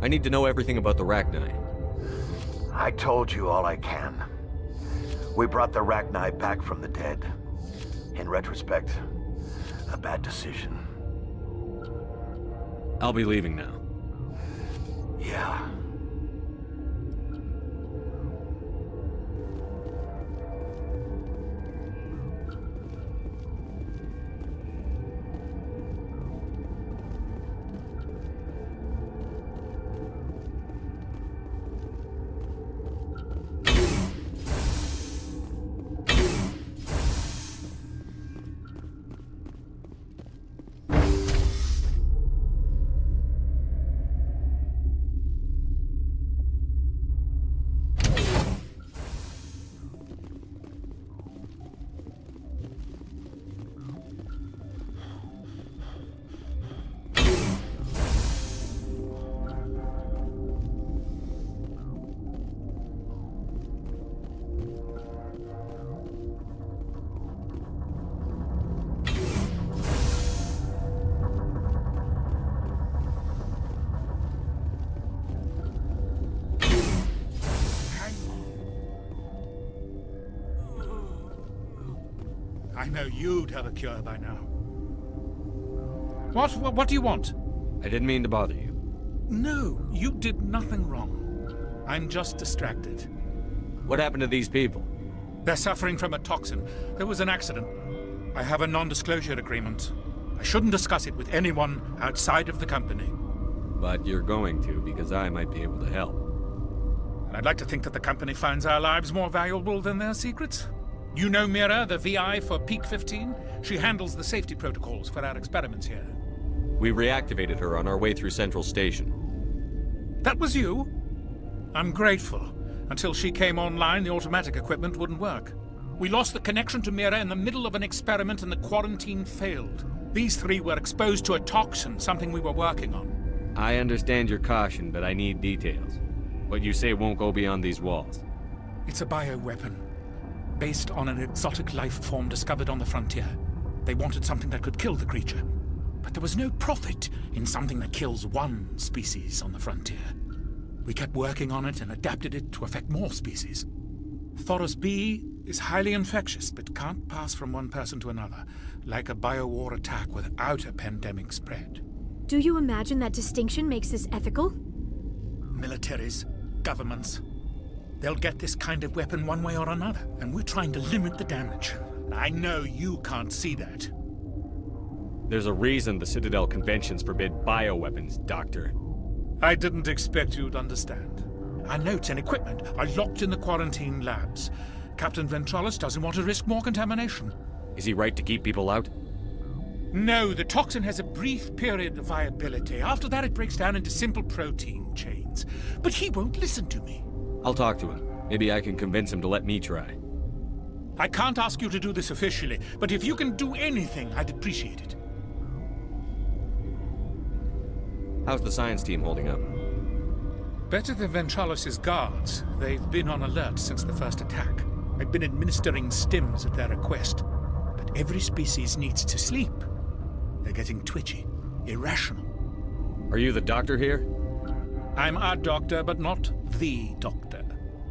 I need to know everything about the Rachni. I told you all I can. We brought the Rachni back from the dead. In retrospect, a bad decision. I'll be leaving now. Yeah. I know you'd have a cure by now. What do you want? I didn't mean to bother you. No, you did nothing wrong. I'm just distracted. What happened to these people? They're suffering from a toxin. There was an accident. I have a non-disclosure agreement. I shouldn't discuss it with anyone outside of the company. But you're going to, because I might be able to help. And I'd like to think that the company finds our lives more valuable than their secrets. You know Mira, the VI for Peak 15? She handles the safety protocols for our experiments here. We reactivated her on our way through Central Station. That was you? I'm grateful. Until she came online, the automatic equipment wouldn't work. We lost the connection to Mira in the middle of an experiment and the quarantine failed. These three were exposed to a toxin, something we were working on. I understand your caution, but I need details. What you say won't go beyond these walls. It's a bioweapon, based on an exotic life form discovered on the frontier. They wanted something that could kill the creature. But there was no profit in something that kills one species on the frontier. We kept working on it and adapted it to affect more species. Thoros B is highly infectious, but can't pass from one person to another, like a biowar attack without a pandemic spread. Do you imagine that distinction makes this ethical? Militaries, governments, they'll get this kind of weapon one way or another, and we're trying to limit the damage. I know you can't see that. There's a reason the Citadel conventions forbid bioweapons, Doctor. I didn't expect you'd understand. Our notes and equipment are locked in the quarantine labs. Captain Ventralis doesn't want to risk more contamination. Is he right to keep people out? No, the toxin has a brief period of viability. After that, it breaks down into simple protein chains. But he won't listen to me. I'll talk to him. Maybe I can convince him to let me try. I can't ask you to do this officially, but if you can do anything, I'd appreciate it. How's the science team holding up? Better than Ventralis' guards. They've been on alert since the first attack. I've been administering stims at their request. But every species needs to sleep. They're getting twitchy, irrational. Are you the doctor here? I'm a doctor, but not the doctor.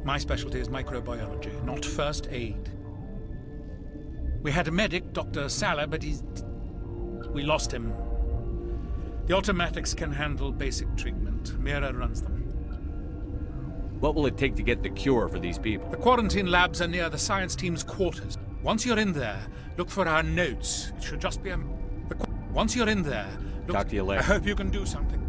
My specialty is microbiology, not first aid. We had a medic, Dr. Sala, but we lost him. The automatics can handle basic treatment. Mira runs them. What will it take to get the cure for these people? The quarantine labs are near the science team's quarters. Once you're in there, look for our notes. It should just be a... Once you're in there, look... Talk to you later. I hope you can do something.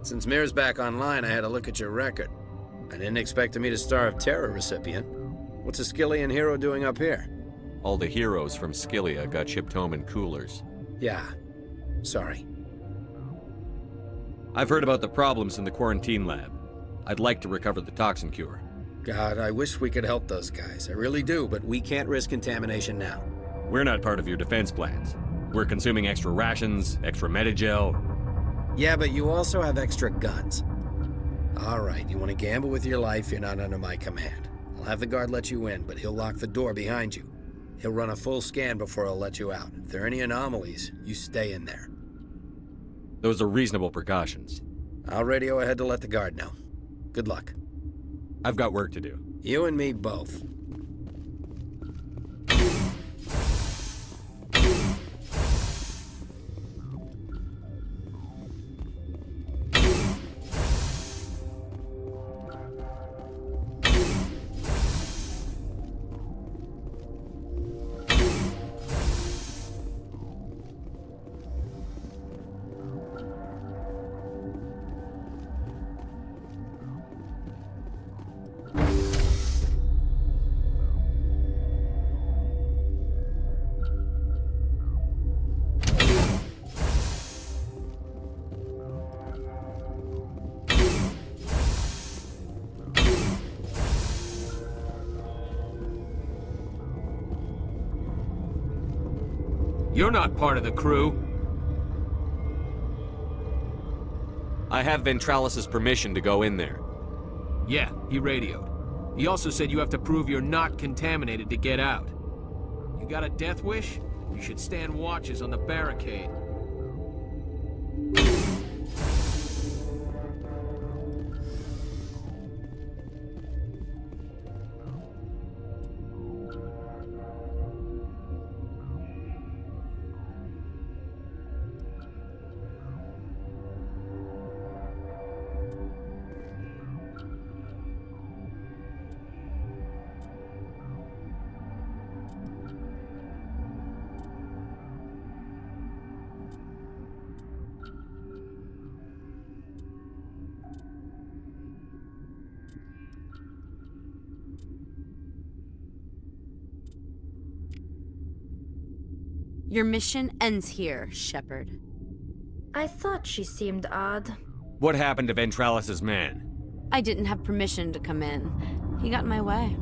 Since Mir's back online, I had to look at your record. I didn't expect to meet a Star of Terror recipient. What's a Skillian hero doing up here? All the heroes from Skillia got shipped home in coolers. Yeah. Sorry. I've heard about the problems in the quarantine lab. I'd like to recover the toxin cure. God, I wish we could help those guys. I really do, but we can't risk contamination now. We're not part of your defense plans. We're consuming extra rations, extra Medigel. Yeah, but you also have extra guns. All right, you want to gamble with your life, you're not under my command. I'll have the guard let you in, but he'll lock the door behind you. He'll run a full scan before he'll let you out. If there are any anomalies, you stay in there. Those are reasonable precautions. I'll radio ahead to let the guard know. Good luck. I've got work to do. You and me both. You're not part of the crew. I have Ventralis's permission to go in there. Yeah, he radioed. He also said you have to prove you're not contaminated to get out. You got a death wish? You should stand watches on the barricade. Your mission ends here, Shepard. I thought she seemed odd. What happened to Ventralis's man? I didn't have permission to come in. He got in my way.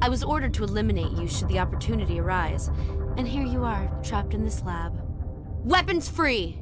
I was ordered to eliminate you should the opportunity arise. And here you are, trapped in this lab. Weapons free!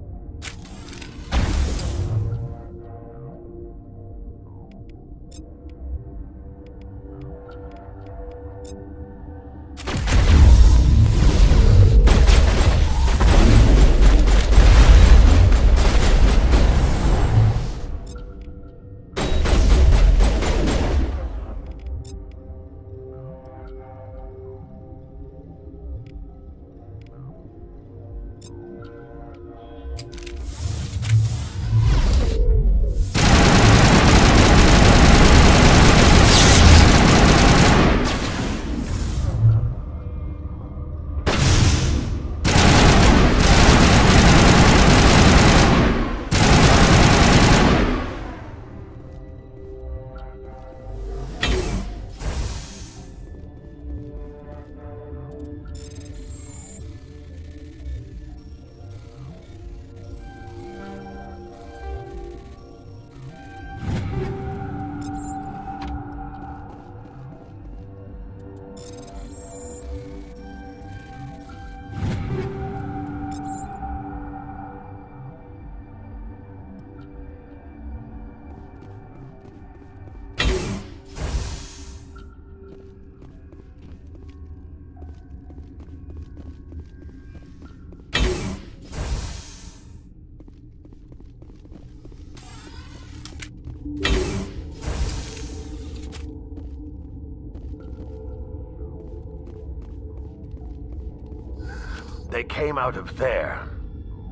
They came out of there.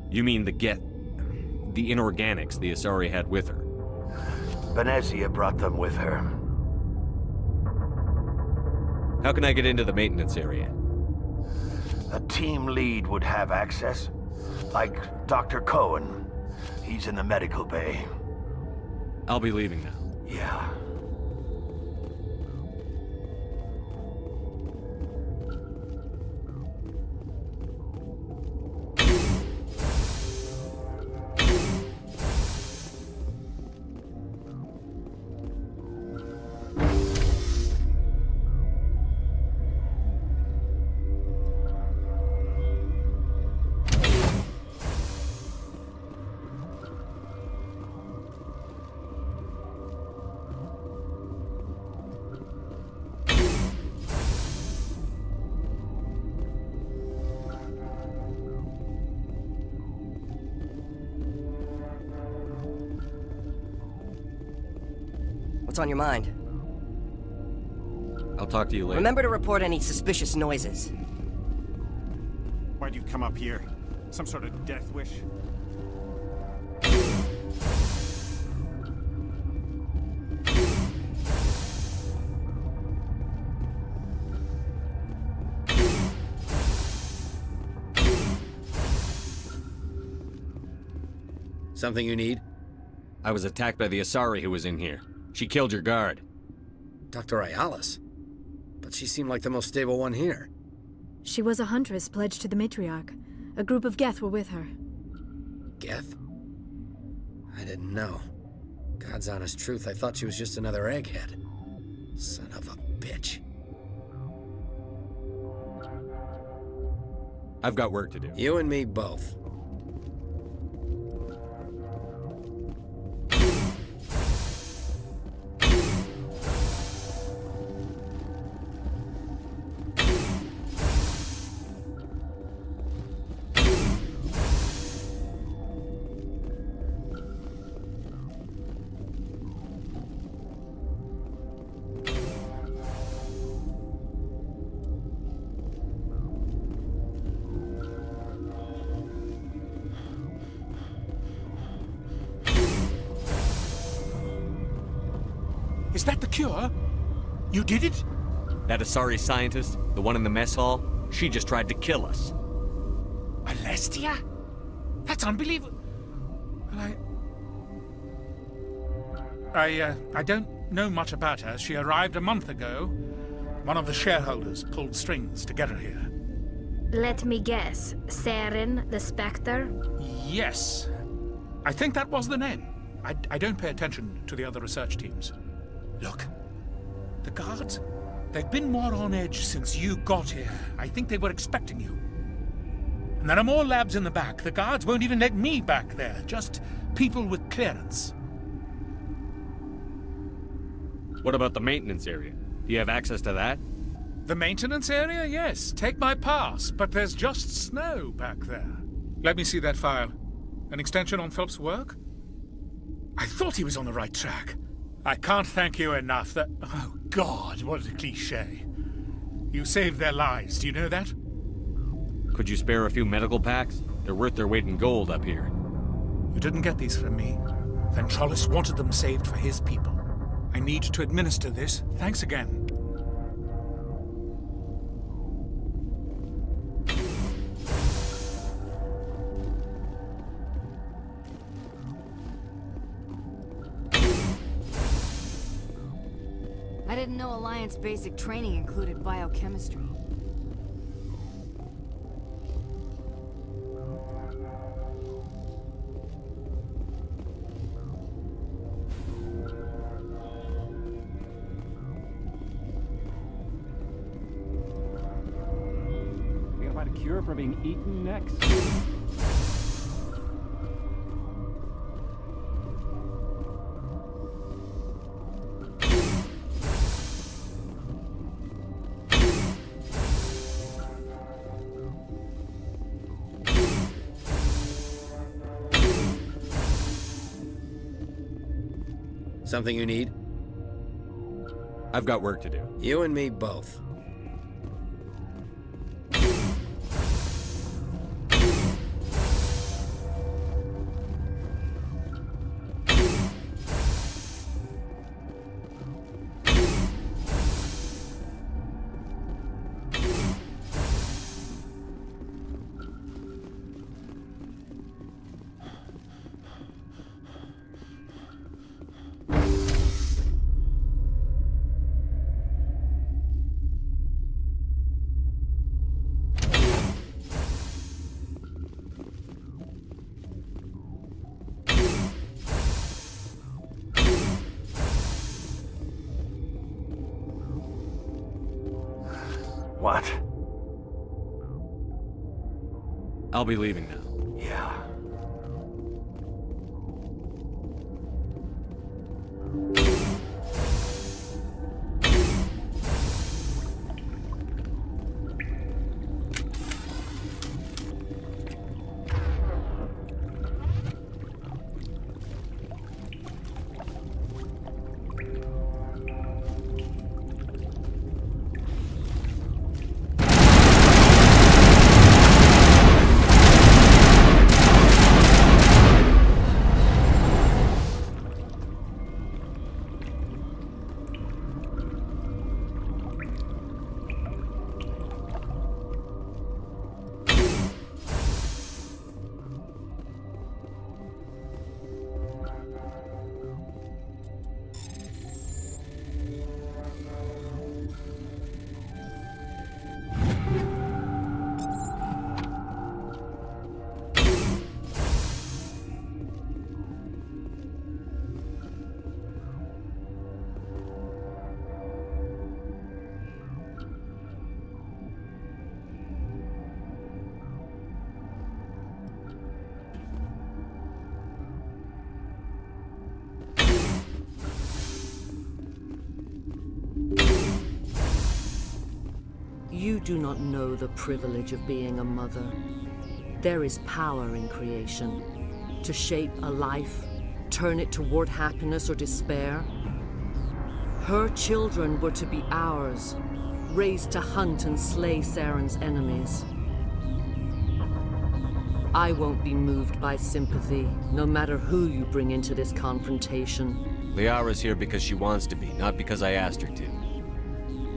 You mean the inorganics the Asari had with her? Venezia brought them with her. How can I get into the maintenance area? A team lead would have access. Like Dr. Cohen. He's in the medical bay. I'll be leaving now. Yeah. What's on your mind? I'll talk to you later. Remember to report any suspicious noises. Why'd you come up here? Some sort of death wish? Something you need? I was attacked by the Asari who was in here. She killed your guard. Dr. Ayalis? But she seemed like the most stable one here. She was a huntress pledged to the matriarch. A group of Geth were with her. Geth? I didn't know. God's honest truth, I thought she was just another egghead. Son of a bitch. I've got work to do. You and me both. Is that the cure? You did it? That Asari scientist, the one in the mess hall, she just tried to kill us. Alestia? That's unbelievable. Well, I don't know much about her. She arrived a month ago. One of the shareholders pulled strings to get her here. Let me guess. Saren, the Spectre? Yes. I think that was the name. I don't pay attention to the other research teams. Look, the guards, they've been more on edge since you got here. I think they were expecting you. And there are more labs in the back. The guards won't even let me back there, just people with clearance. What about the maintenance area? Do you have access to that? The maintenance area? Yes. Take my pass, but there's just snow back there. Let me see that file. An extension on Phelps' work? I thought he was on the right track. I can't thank you enough that... Oh, God, what a cliché. You saved their lives, do you know that? Could you spare a few medical packs? They're worth their weight in gold up here. You didn't get these from me. Ventralis wanted them saved for his people. I need to administer this. Thanks again. I didn't know Alliance basic training included biochemistry. We gotta find a cure for being eaten next. Something you need? I've got work to do. You and me both. What? I'll be leaving now. Yeah. You do not know the privilege of being a mother. There is power in creation. To shape a life, turn it toward happiness or despair. Her children were to be ours, raised to hunt and slay Saren's enemies. I won't be moved by sympathy, no matter who you bring into this confrontation. Liara's here because she wants to be, not because I asked her to.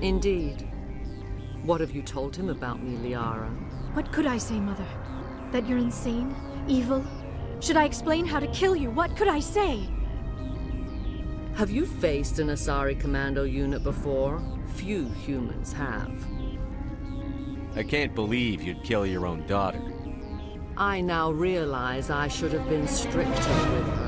Indeed. What have you told him about me, Liara? What could I say, Mother? That you're insane? Evil? Should I explain how to kill you? What could I say? Have you faced an Asari commando unit before? Few humans have. I can't believe you'd kill your own daughter. I now realize I should have been stricter with her.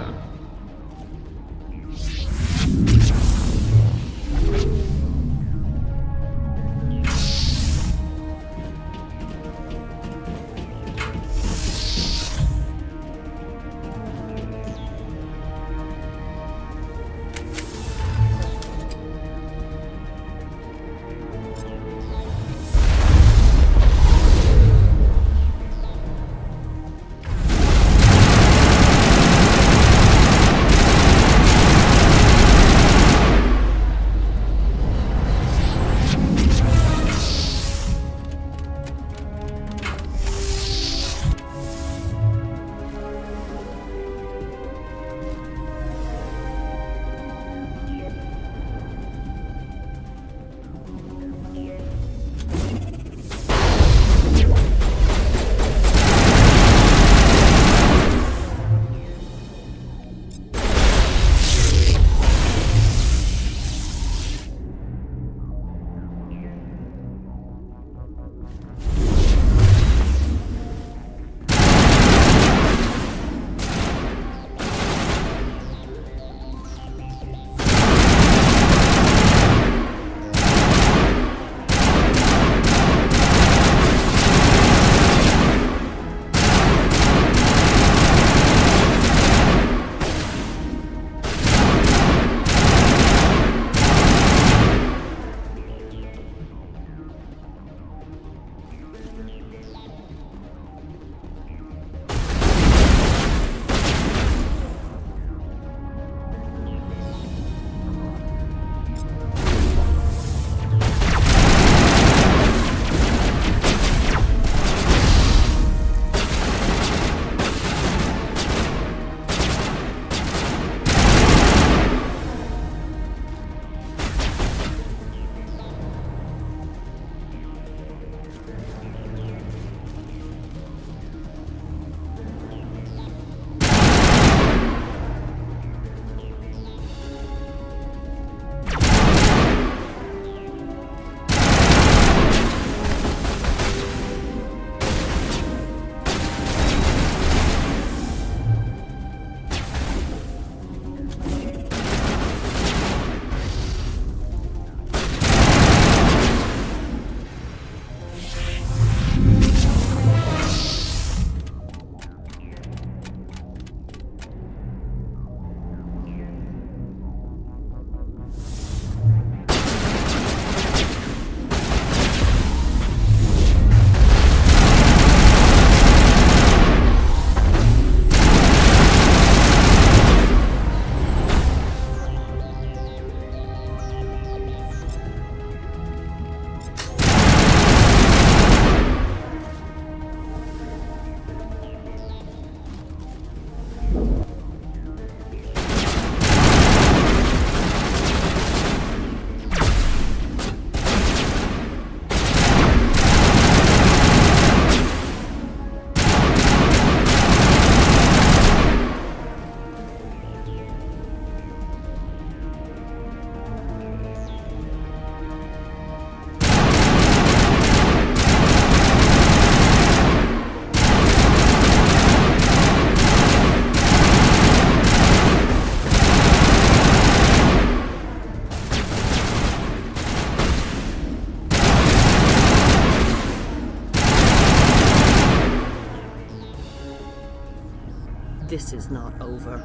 This is not over.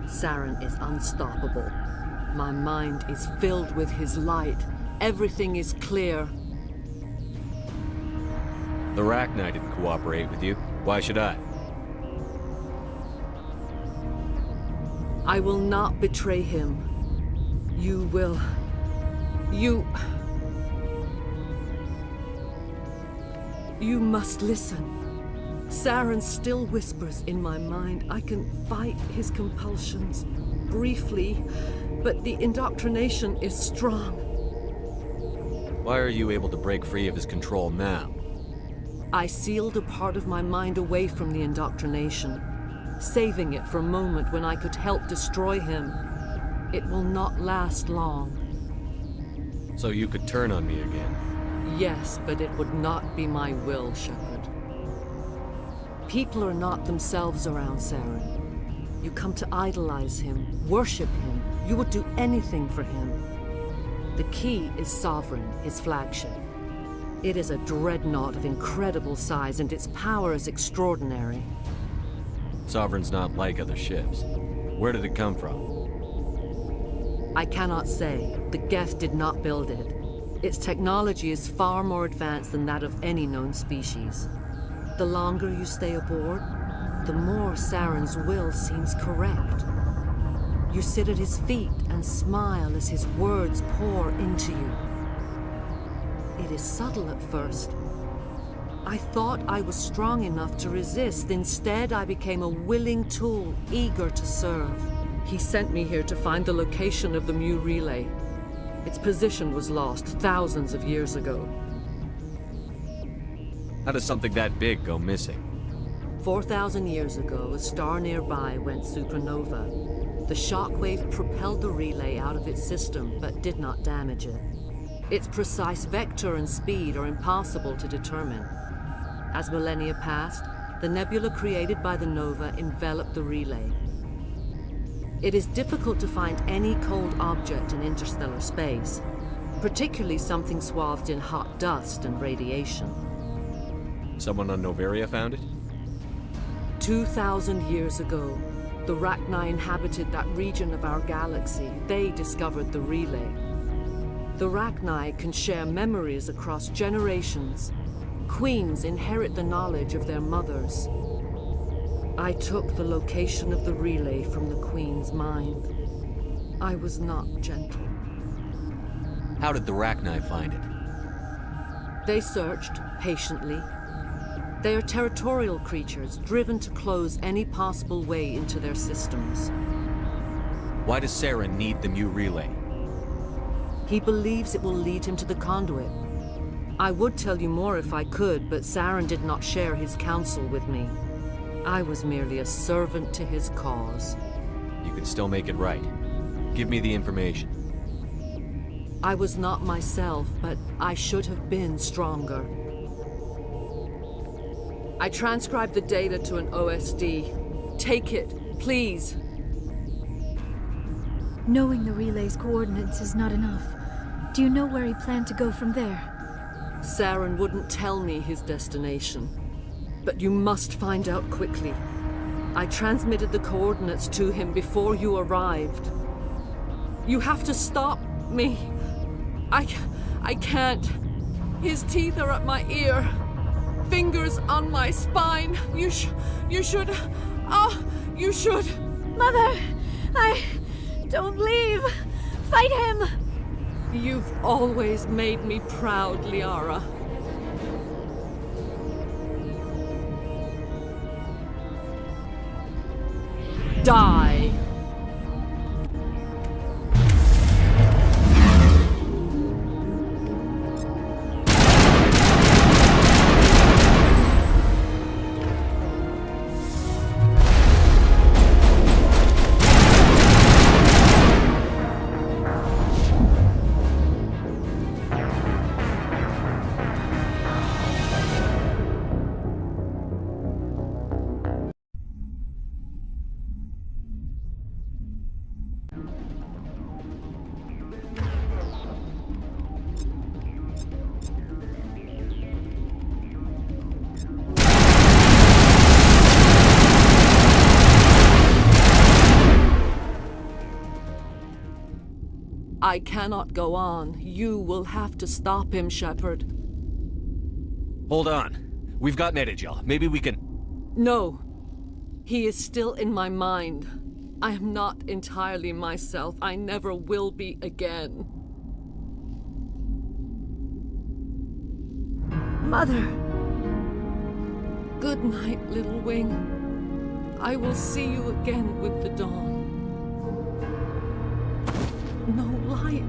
Saren is unstoppable. My mind is filled with his light. Everything is clear. The Rachni didn't cooperate with you. Why should I? I will not betray him. You will. You must listen. Saren still whispers in my mind. I can fight his compulsions, briefly, but the indoctrination is strong. Why are you able to break free of his control now? I sealed a part of my mind away from the indoctrination, saving it for a moment when I could help destroy him. It will not last long. So you could turn on me again? Yes, but it would not be my will, Shepard. People are not themselves around Saren. You come to idolize him, worship him. You would do anything for him. The key is Sovereign, his flagship. It is a dreadnought of incredible size, and its power is extraordinary. Sovereign's not like other ships. Where did it come from? I cannot say. The Geth did not build it. Its technology is far more advanced than that of any known species. The longer you stay aboard, the more Saren's will seems correct. You sit at his feet and smile as his words pour into you. It is subtle at first. I thought I was strong enough to resist. Instead, I became a willing tool, eager to serve. He sent me here to find the location of the Mu relay. Its position was lost thousands of years ago. How does something that big go missing? 4,000 years ago, a star nearby went supernova. The shockwave propelled the relay out of its system, but did not damage it. Its precise vector and speed are impossible to determine. As millennia passed, the nebula created by the nova enveloped the relay. It is difficult to find any cold object in interstellar space, particularly something swathed in hot dust and radiation. Someone on Noveria found it? 2,000 years ago, the Rachni inhabited that region of our galaxy. They discovered the relay. The Rachni can share memories across generations. Queens inherit the knowledge of their mothers. I took the location of the relay from the Queen's mind. I was not gentle. How did the Rachni find it? They searched, patiently. They are territorial creatures, driven to close any possible way into their systems. Why does Saren need the Mu relay? He believes it will lead him to the conduit. I would tell you more if I could, but Saren did not share his counsel with me. I was merely a servant to his cause. You can still make it right. Give me the information. I was not myself, but I should have been stronger. I transcribed the data to an OSD. Take it, please. Knowing the relay's coordinates is not enough. Do you know where he planned to go from there? Saren wouldn't tell me his destination. But you must find out quickly. I transmitted the coordinates to him before you arrived. You have to stop me. I can't. His teeth are at my ear. Fingers on my spine. You should. You should. Mother! Don't leave! Fight him! You've always made me proud, Liara. Die! I cannot go on. You will have to stop him, Shepard. Hold on. We've got Medigel. Maybe we can... No. He is still in my mind. I am not entirely myself. I never will be again. Mother! Good night, little wing. I will see you again with the dawn. No light.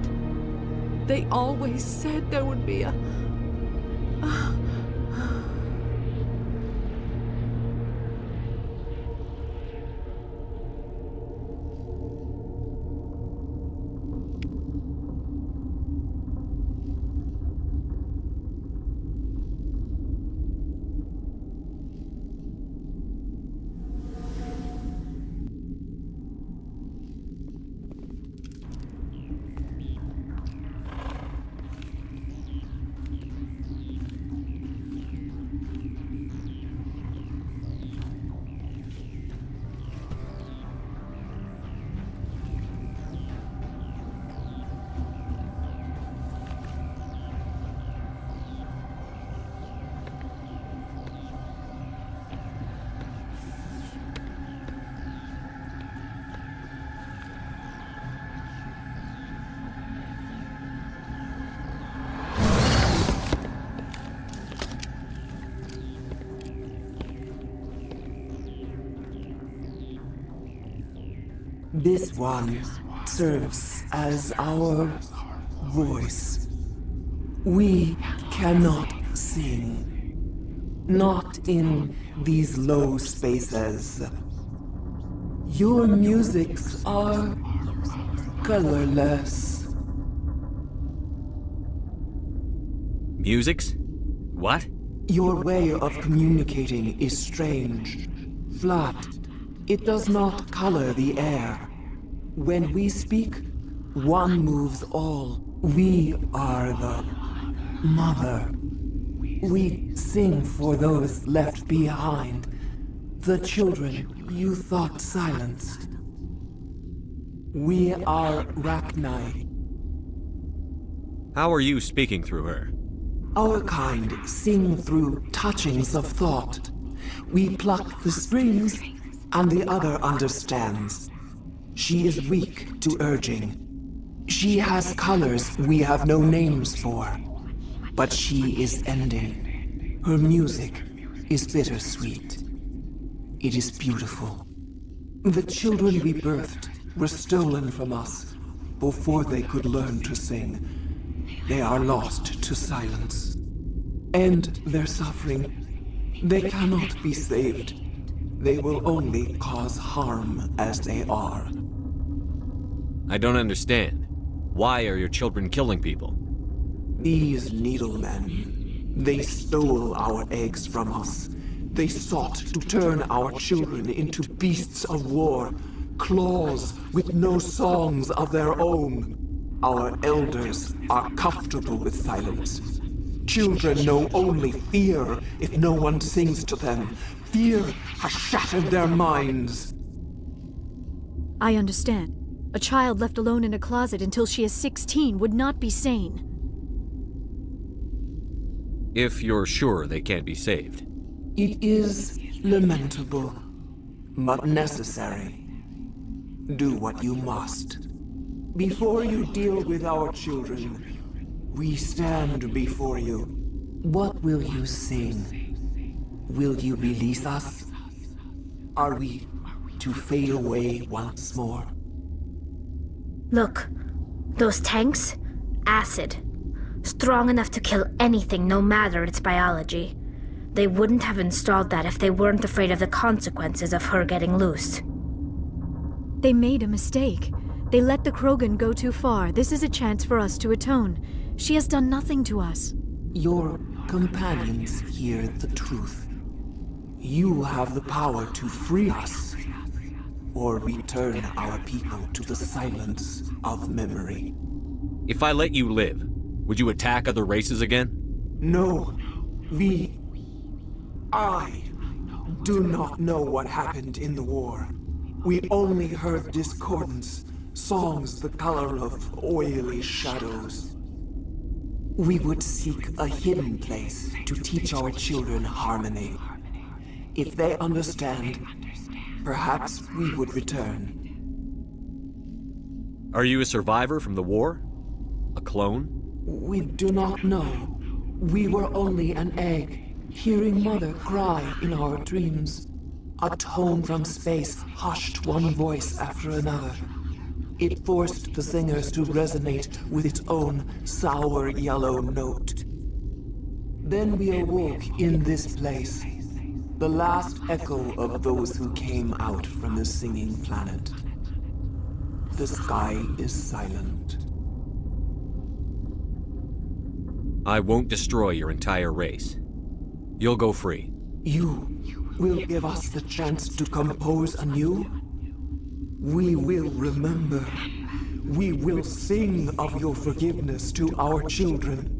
They always said there would be a... This one serves as our voice. We cannot sing. Not in these low spaces. Your musics are colorless. Musics? What? Your way of communicating is strange. Flat. It does not color the air. When we speak, one moves all. We are the mother. We sing for those left behind. The children you thought silenced. We are Rachni. How are you speaking through her? Our kind sing through touchings of thought. We pluck the strings, and the other understands. She is weak to urging. She has colors we have no names for. But she is ending. Her music is bittersweet. It is beautiful. The children we birthed were stolen from us before they could learn to sing. They are lost to silence. And their suffering, they cannot be saved. They will only cause harm as they are. I don't understand. Why are your children killing people? These needlemen, they stole our eggs from us. They sought to turn our children into beasts of war, claws with no songs of their own. Our elders are comfortable with silence. Children know only fear if no one sings to them. Fear has shattered their minds. I understand. A child left alone in a closet until she is 16 would not be sane. If you're sure they can't be saved. It is lamentable, but necessary. Do what you must. Before you deal with our children, we stand before you. What will you sing? Will you release us? Are we to fade away once more? Look, those tanks? Acid. Strong enough to kill anything, no matter its biology. They wouldn't have installed that if they weren't afraid of the consequences of her getting loose. They made a mistake. They let the Krogan go too far. This is a chance for us to atone. She has done nothing to us. Your companions hear the truth. You have the power to free us, or return our people to the silence of memory. If I let you live, would you attack other races again? No. I do not know what happened in the war. We only heard discordance, songs the color of oily shadows. We would seek a hidden place to teach our children harmony. If they understand, perhaps we would return. Are you a survivor from the war? A clone? We do not know. We were only an egg, hearing Mother cry in our dreams. A tone from space hushed one voice after another. It forced the singers to resonate with its own sour yellow note. Then we awoke in this place, the last echo of those who came out from the singing planet. The sky is silent. I won't destroy your entire race. You'll go free. You will give us the chance to compose anew? We will remember. We will sing of your forgiveness to our children.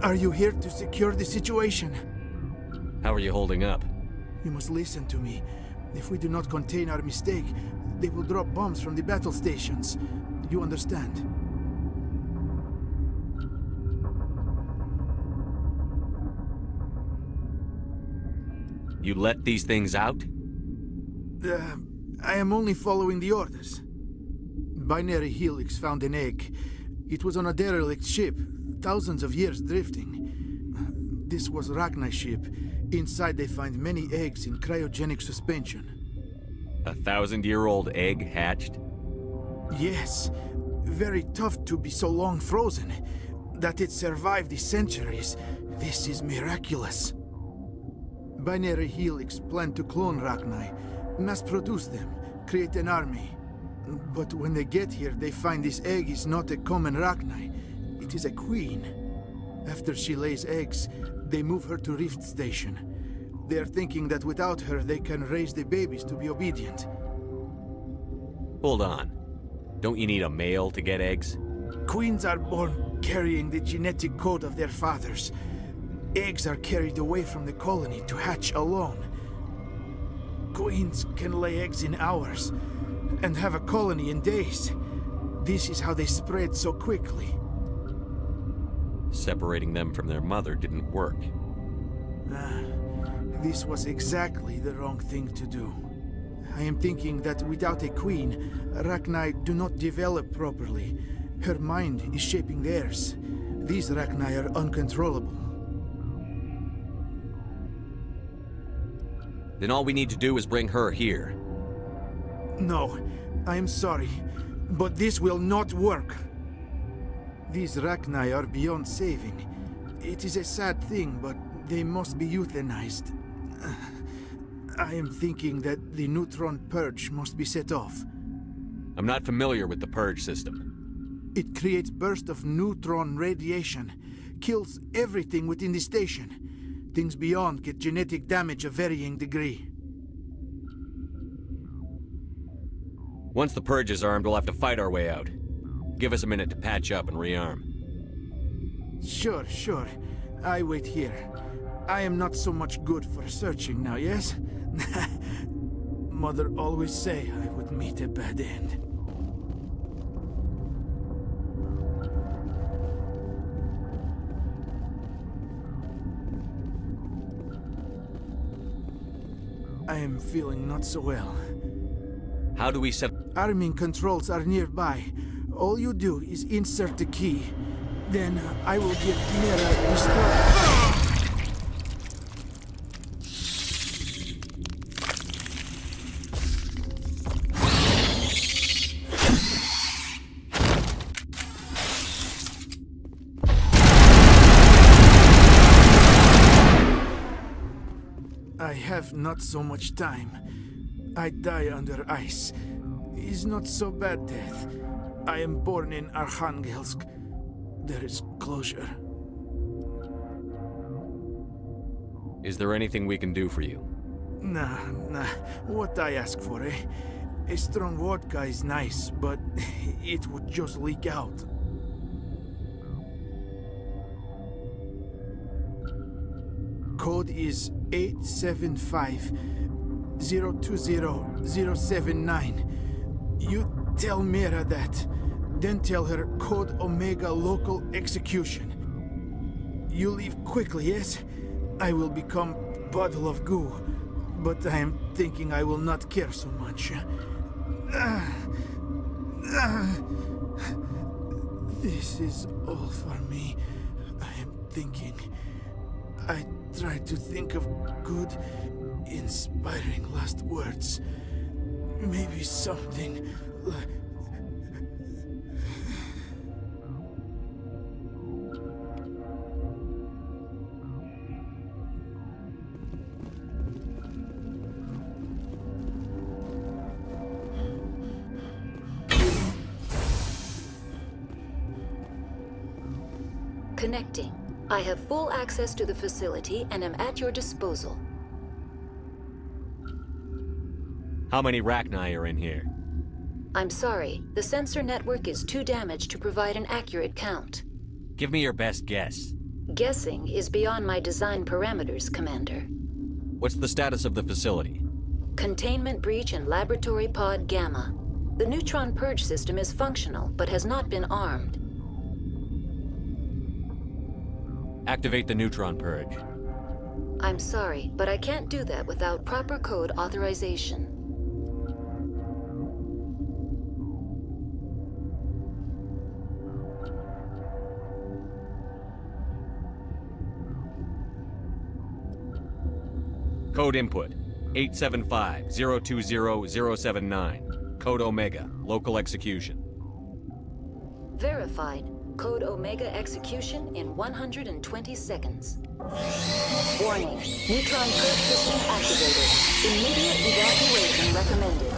Are you here to secure the situation? How are you holding up? You must listen to me. If we do not contain our mistake, they will drop bombs from the battle stations. You understand? You let these things out? I am only following the orders. Binary Helix found an egg. It was on a derelict ship, thousands of years drifting. This was Rachni's ship. Inside they find many eggs in cryogenic suspension. A 1,000-year-old egg hatched? Yes. Very tough to be so long frozen. That it survived the centuries. This is miraculous. Binary Helix planned to clone Rachni, mass-produce them, create an army. But when they get here, they find this egg is not a common Rachni. It is a queen. After she lays eggs, they move her to Rift Station. They are thinking that without her, they can raise the babies to be obedient. Hold on. Don't you need a male to get eggs? Queens are born carrying the genetic code of their fathers. Eggs are carried away from the colony to hatch alone. Queens can lay eggs in hours and have a colony in days. This is how they spread so quickly. Separating them from their mother didn't work. This was exactly the wrong thing to do. I am thinking that without a queen, Rachni do not develop properly. Her mind is shaping theirs. These Rachni are uncontrollable. Then all we need to do is bring her here. No, I am sorry, but this will not work. These Rachni are beyond saving. It is a sad thing, but they must be euthanized. I am thinking that the neutron purge must be set off. I'm not familiar with the purge system. It creates bursts of neutron radiation, kills everything within the station. Things beyond get genetic damage of varying degree. Once the purge is armed, we'll have to fight our way out. Give us a minute to patch up and rearm. Sure. I wait here. I am not so much good for searching now, yes? Mother always say I would meet a bad end. I am feeling not so well. How do we set... Arming controls are nearby. All you do is insert the key. Then I will give Mira the start. I have not so much time. I die under ice. Is not so bad death. I am born in Arkhangelsk. There is closure. Is there anything we can do for you? Nah. What I ask for, eh? A strong vodka is nice, but it would just leak out. Code is 875-020-079. You tell Mira that. Then tell her Code Omega local execution. You leave quickly, yes? I will become puddle of goo, but I am thinking I will not care so much. This is all for me. I am thinking. I try to think of good, inspiring last words. Maybe something like... Connecting. I have full access to the facility and am at your disposal. How many Rachni are in here? I'm sorry, the sensor network is too damaged to provide an accurate count. Give me your best guess. Guessing is beyond my design parameters, Commander. What's the status of the facility? Containment breach in Laboratory Pod Gamma. The neutron purge system is functional, but has not been armed. Activate the neutron purge. I'm sorry, but I can't do that without proper code authorization. Code input, 875-020-079. Code Omega, local execution. Verified. Code Omega execution in 120 seconds. Warning. Neutron purge system activated. Immediate evacuation recommended.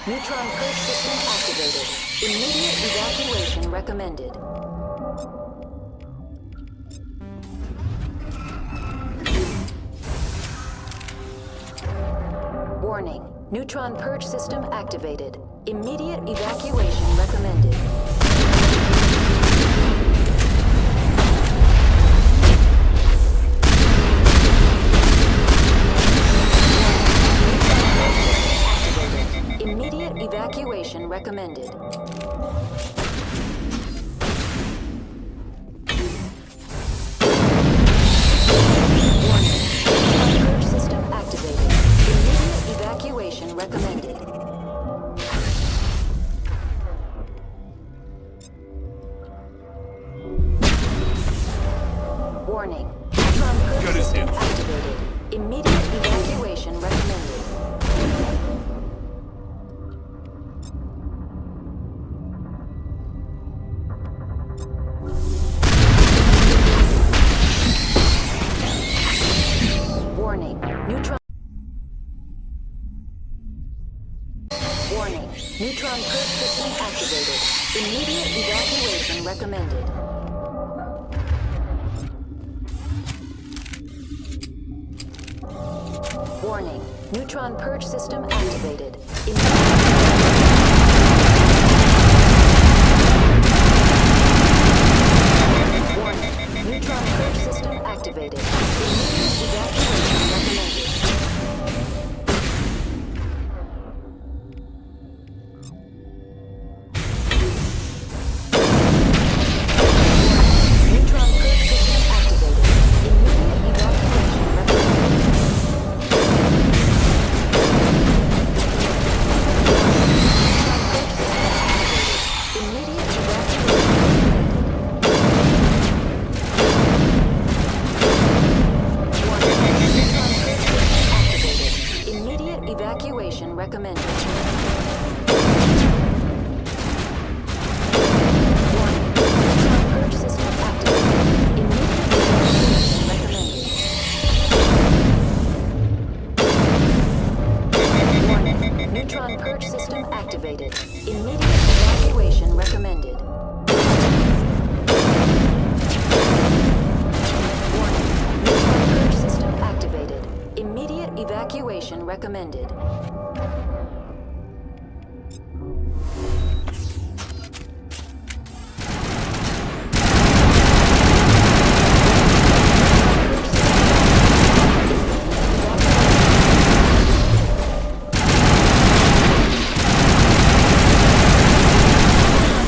Neutron purge system activated. Immediate evacuation recommended. Warning. Neutron purge system activated. Immediate evacuation recommended. Immediate evacuation recommended. Warning. Warning. Neutron purge system activated. Immediate evacuation recommended. Warning. Neutron purge system activated. Warning. Neutron purge system activated. Immediate evacuation recommended. Evacuation recommended. Warning. Neutron purge system activated. Immediate evacuation recommended. Warning. Neutron purge system activated. Immediate evacuation recommended. Warning. Neutron purge system activated. Immediate evacuation recommended.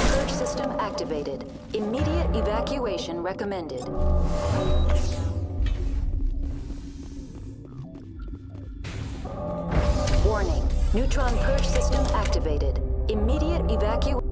Purge system activated. Immediate evacuation recommended. Warning. Neutron purge system activated. Immediate evacuation.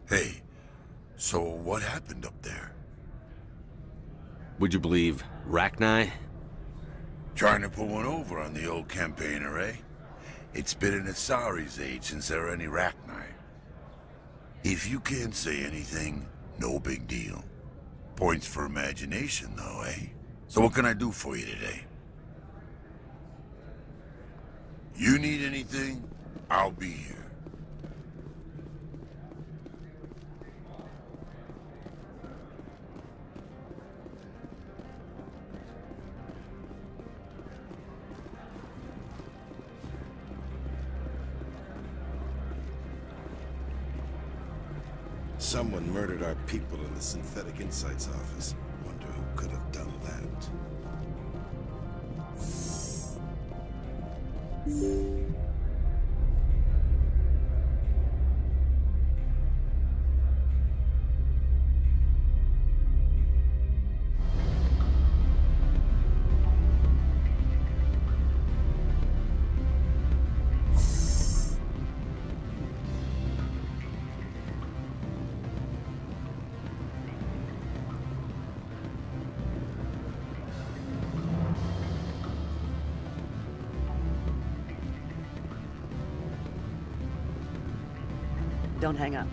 Hey, so what happened up there? Would you believe Rachni? Trying to put one over on the old campaigner, eh? It's been in Asari's age since there were any Rachni. If you can't say anything, no big deal. Points for imagination, though, eh? So what can I do for you today? You need anything, I'll be here. Someone murdered our people in the Synthetic Insights office. Wonder who could have done that. don't hang up.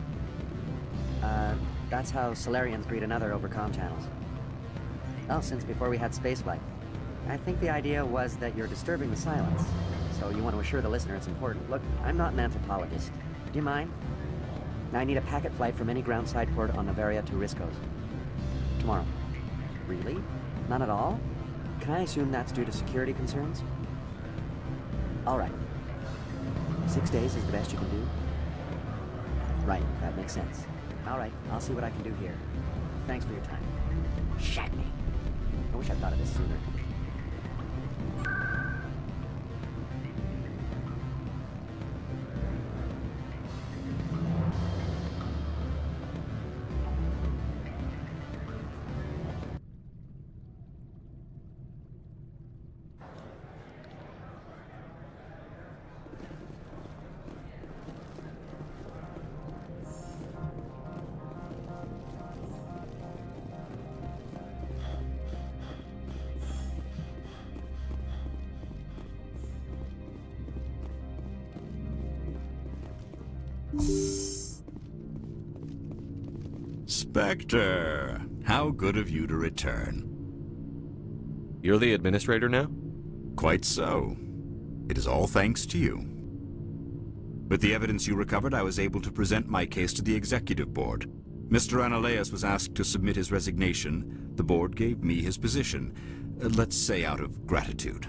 That's how Solarians greet another over comm channels. Well, since before we had spaceflight. I think the idea was that you're disturbing the silence, so you want to assure the listener it's important. Look, I'm not an anthropologist. Do you mind? I need a packet flight from any groundside port on Noveria to Riscos. Tomorrow. Really? None at all? Can I assume that's due to security concerns? All right. 6 days is the best you can do? Right, that makes sense. All right, I'll see what I can do here. Thanks for your time. Shag me. I wish I'd thought of this sooner. Spectre, how good of you to return. You're the administrator now? Quite so. It is all thanks to you. With the evidence you recovered, I was able to present my case to the executive board. Mr. Analaeus was asked to submit his resignation. The board gave me his position, let's say out of gratitude.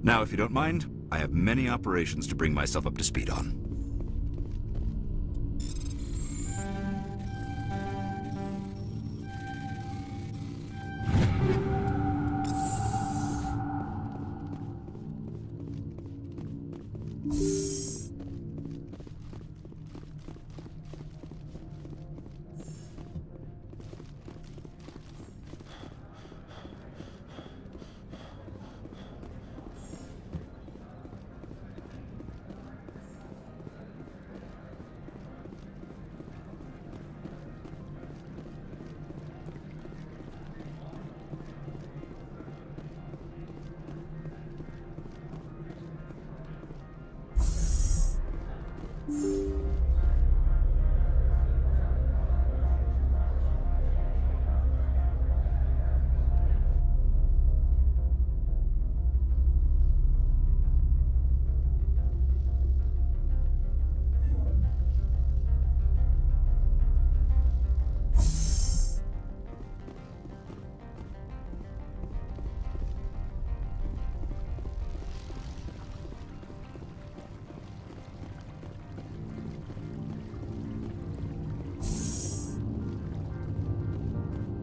Now, if you don't mind, I have many operations to bring myself up to speed on.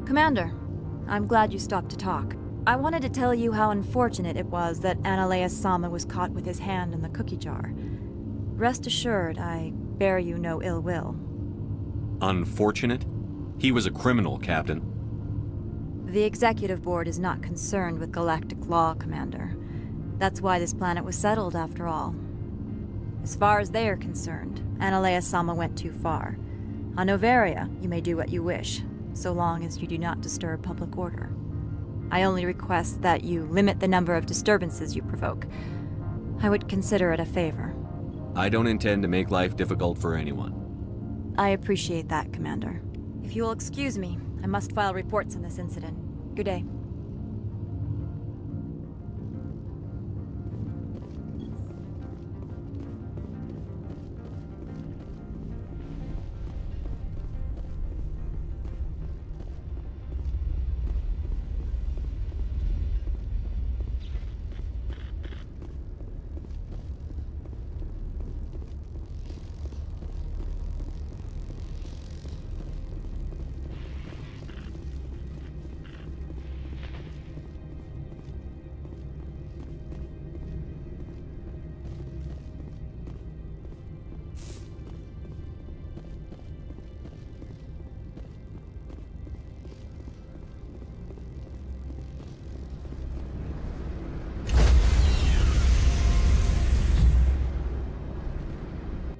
Commander, I'm glad you stopped to talk. I wanted to tell you how unfortunate it was that Analaeus Sama was caught with his hand in the cookie jar. Rest assured, I bear you no ill will. Unfortunate? He was a criminal, Captain. The Executive Board is not concerned with galactic law, Commander. That's why this planet was settled, after all. As far as they are concerned, Analaeus Sama went too far. On Noveria, you may do what you wish, so long as you do not disturb public order. I only request that you limit the number of disturbances you provoke. I would consider it a favor. I don't intend to make life difficult for anyone. I appreciate that, Commander. If you will excuse me, I must file reports on this incident. Good day.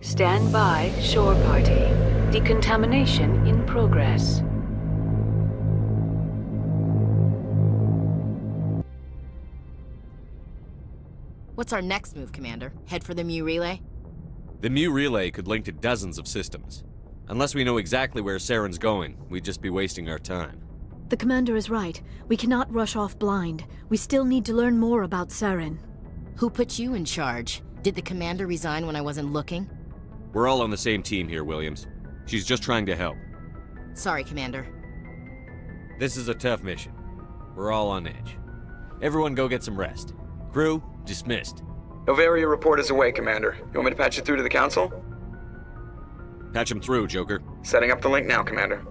Stand by, shore party. Decontamination in progress. What's our next move, Commander? Head for the Mu relay? The Mu relay could link to dozens of systems. Unless we know exactly where Saren's going, we'd just be wasting our time. The commander is right. We cannot rush off blind. We still need to learn more about Saren. Who put you in charge? Did the commander resign when I wasn't looking? We're all on the same team here, Williams. She's just trying to help. Sorry, Commander. This is a tough mission. We're all on edge. Everyone go get some rest. Crew, dismissed. Noveria report is away, Commander. You want me to patch it through to the Council? Patch him through, Joker. Setting up the link now, Commander.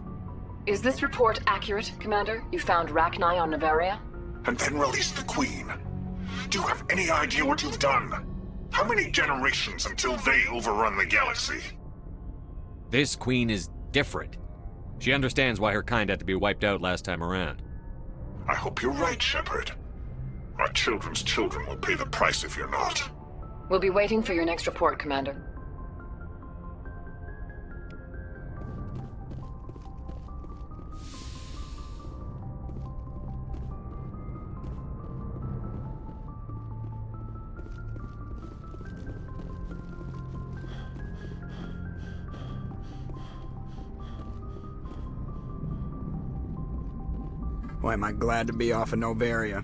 Is this report accurate, Commander? You found Rachni on Noveria? And then released the Queen. Do you have any idea what you've done? How many generations until they overrun the galaxy? This Queen is different. She understands why her kind had to be wiped out last time around. I hope you're right, Shepard. Our children's children will pay the price if you're not. We'll be waiting for your next report, Commander. Boy, am I glad to be off of Noveria.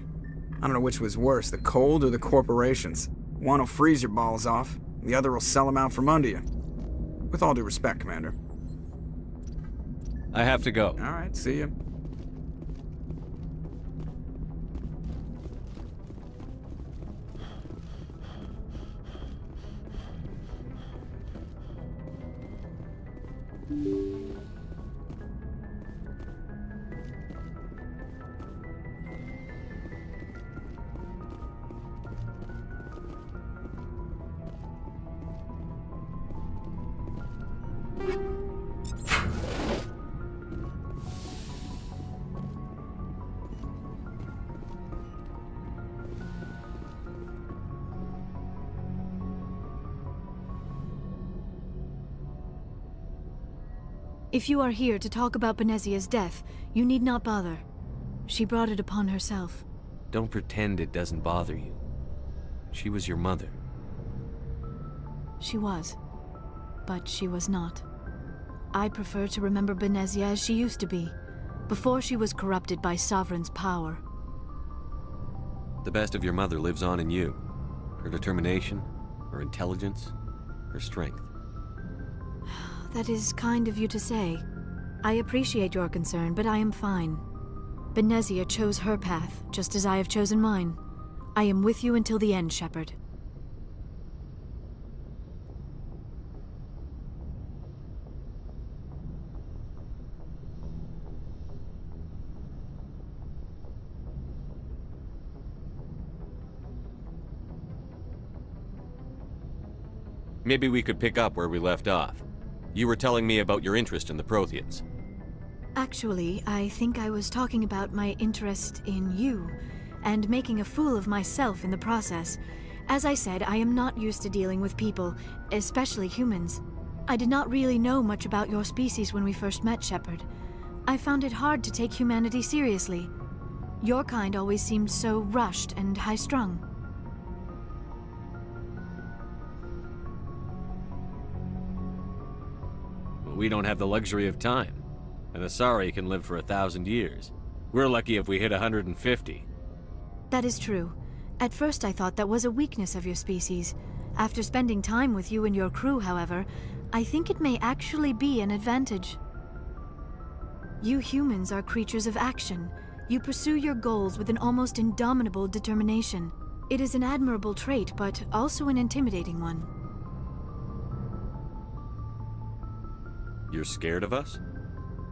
I don't know which was worse, the cold or the corporations. One will freeze your balls off, the other will sell them out from under you. With all due respect, Commander. I have to go. All right, see you. If you are here to talk about Benezia's death, you need not bother. She brought it upon herself. Don't pretend it doesn't bother you. She was your mother. She was. But she was not. I prefer to remember Benezia as she used to be, before she was corrupted by Sovereign's power. The best of your mother lives on in you. Her determination, her intelligence, her strength. That is kind of you to say. I appreciate your concern, but I am fine. Benezia chose her path, just as I have chosen mine. I am with you until the end, Shepard. Maybe we could pick up where we left off. You were telling me about your interest in the Protheans. Actually, I think I was talking about my interest in you, and making a fool of myself in the process. As I said, I am not used to dealing with people, especially humans. I did not really know much about your species when we first met, Shepard. I found it hard to take humanity seriously. Your kind always seemed so rushed and high-strung. We don't have the luxury of time. An Asari can live for 1,000 years. We're lucky if we hit 150. That is true. At first I thought that was a weakness of your species. After spending time with you and your crew, however, I think it may actually be an advantage. You humans are creatures of action. You pursue your goals with an almost indomitable determination. It is an admirable trait, but also an intimidating one. You're scared of us?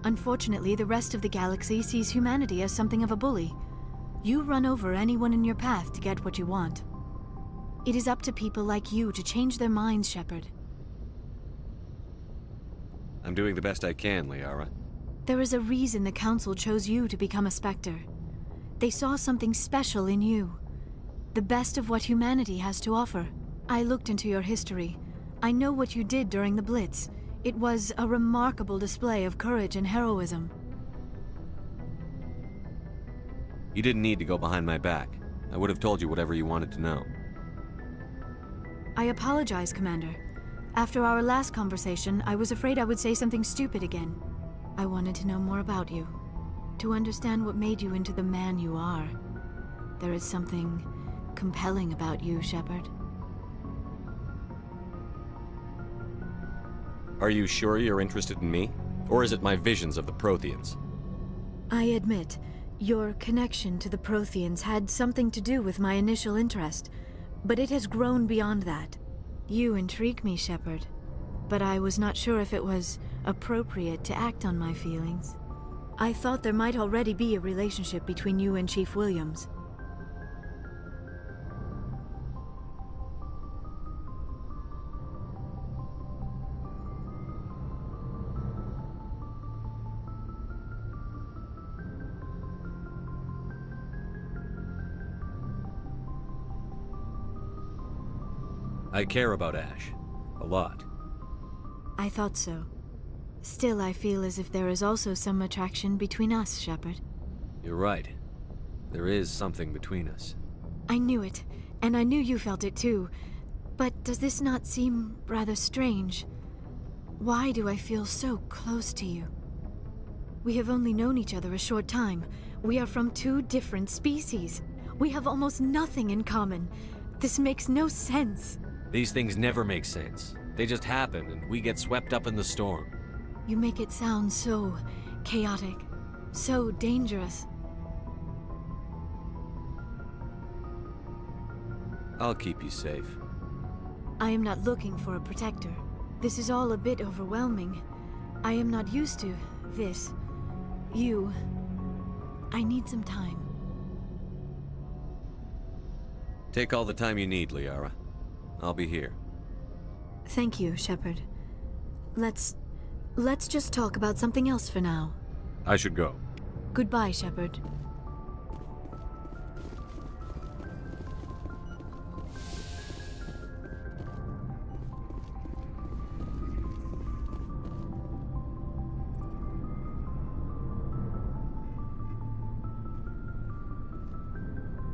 Unfortunately, the rest of the galaxy sees humanity as something of a bully. You run over anyone in your path to get what you want. It is up to people like you to change their minds, Shepard. I'm doing the best I can, Liara. There is a reason the Council chose you to become a Spectre. They saw something special in you. The best of what humanity has to offer. I looked into your history. I know what you did during the Blitz. It was a remarkable display of courage and heroism. You didn't need to go behind my back. I would have told you whatever you wanted to know. I apologize, Commander. After our last conversation, I was afraid I would say something stupid again. I wanted to know more about you, to understand what made you into the man you are. There is something compelling about you, Shepard. Are you sure you're interested in me? Or is it my visions of the Protheans? I admit, your connection to the Protheans had something to do with my initial interest, but it has grown beyond that. You intrigue me, Shepard, but I was not sure if it was appropriate to act on my feelings. I thought there might already be a relationship between you and Chief Williams. I care about Ash. A lot. I thought so. Still, I feel as if there is also some attraction between us, Shepard. You're right. There is something between us. I knew it, and I knew you felt it too. But does this not seem rather strange? Why do I feel so close to you? We have only known each other a short time. We are from two different species. We have almost nothing in common. This makes no sense. These things never make sense. They just happen, and we get swept up in the storm. You make it sound so chaotic, so dangerous. I'll keep you safe. I am not looking for a protector. This is all a bit overwhelming. I am not used to this. You. I need some time. Take all the time you need, Liara. I'll be here. Thank you, Shepard. Let's just talk about something else for now. I should go. Goodbye, Shepard.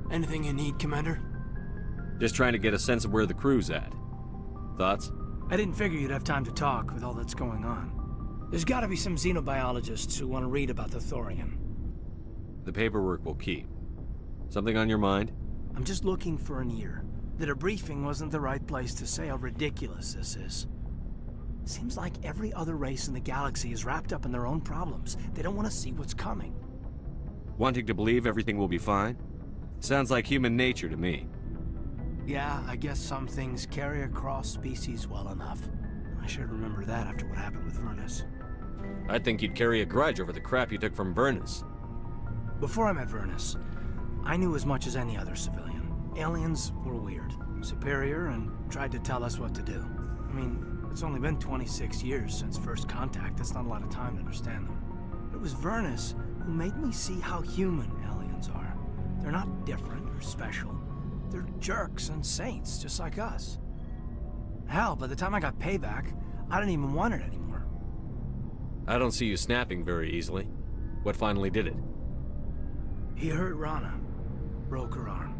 Anything you need, Commander? Just trying to get a sense of where the crew's at. Thoughts? I didn't figure you'd have time to talk with all that's going on. There's gotta be some xenobiologists who want to read about the Thorian. The paperwork will keep. Something on your mind? I'm just looking for an ear. The debriefing wasn't the right place to say how ridiculous this is. Seems like every other race in the galaxy is wrapped up in their own problems. They don't want to see what's coming. Wanting to believe everything will be fine? Sounds like human nature to me. Yeah, I guess some things carry across species well enough. I should remember that after what happened with Vernus. I think you'd carry a grudge over the crap you took from Vernus. Before I met Vernus, I knew as much as any other civilian. Aliens were weird, superior, and tried to tell us what to do. I mean, it's only been 26 years since first contact. That's not a lot of time to understand them. It was Vernus who made me see how human aliens are. They're not different or special. They're jerks and saints, just like us. Hell, by the time I got payback, I didn't even want it anymore. I don't see you snapping very easily. What finally did it? He hurt Rana. Broke her arm.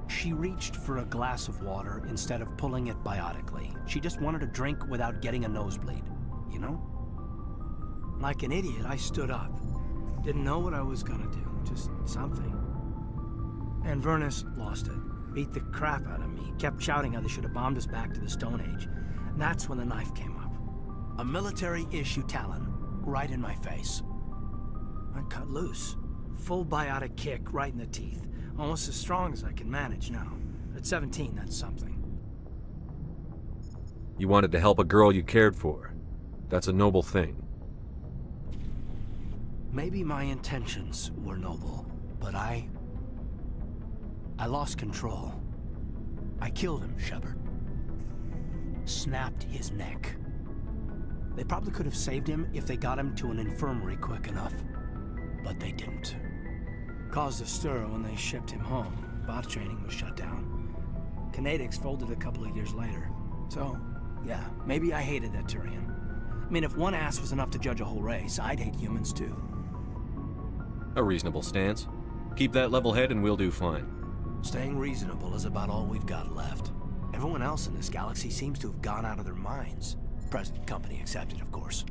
She reached for a glass of water instead of pulling it biotically. She just wanted a drink without getting a nosebleed, you know? Like an idiot, I stood up. Didn't know what I was gonna do, just something. And Vernus lost it. Beat the crap out of me. Kept shouting how they should have bombed us back to the Stone Age. And that's when the knife came up. A military-issue talon, right in my face. I cut loose. Full biotic kick right in the teeth. Almost as strong as I can manage now. At 17, that's something. You wanted to help a girl you cared for. That's a noble thing. Maybe my intentions were noble, but I lost control. I killed him, Shepard. Snapped his neck. They probably could have saved him if they got him to an infirmary quick enough. But they didn't. Caused a stir when they shipped him home. Bot training was shut down. Kinetics folded a couple of years later. So, yeah, maybe I hated that Turian. I mean, if one ass was enough to judge a whole race, I'd hate humans too. A reasonable stance. Keep that level head and we'll do fine. Staying reasonable is about all we've got left. Everyone else in this galaxy seems to have gone out of their minds. Present company accepted, of course.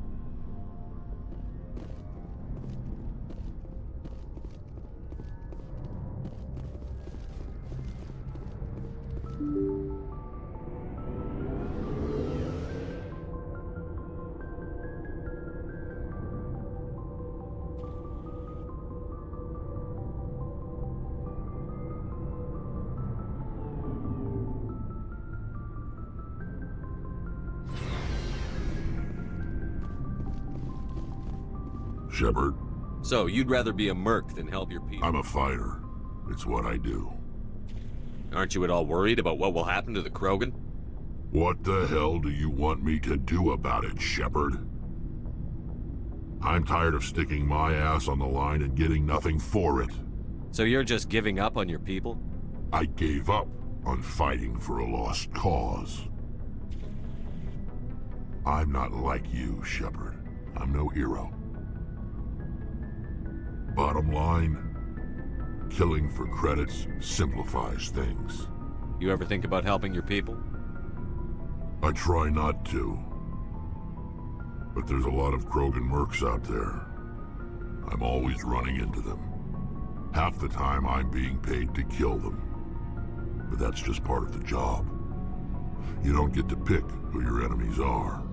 Shepard? So, you'd rather be a merc than help your people? I'm a fighter. It's what I do. Aren't you at all worried about what will happen to the Krogan? What the hell do you want me to do about it, Shepard? I'm tired of sticking my ass on the line and getting nothing for it. So you're just giving up on your people? I gave up on fighting for a lost cause. I'm not like you, Shepard. I'm no hero. Bottom line, killing for credits simplifies things. You ever think about helping your people? I try not to. But there's a lot of Krogan mercs out there. I'm always running into them. Half the time I'm being paid to kill them. But that's just part of the job. You don't get to pick who your enemies are.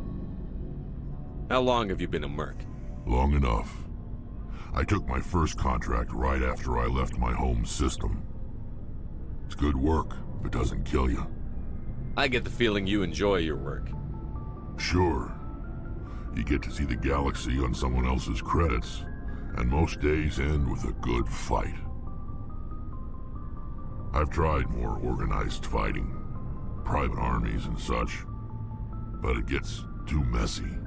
How long have you been a merc? Long enough. I took my first contract right after I left my home system. It's good work if it doesn't kill you. I get the feeling you enjoy your work. Sure. You get to see the galaxy on someone else's credits, and most days end with a good fight. I've tried more organized fighting, private armies and such, but it gets too messy.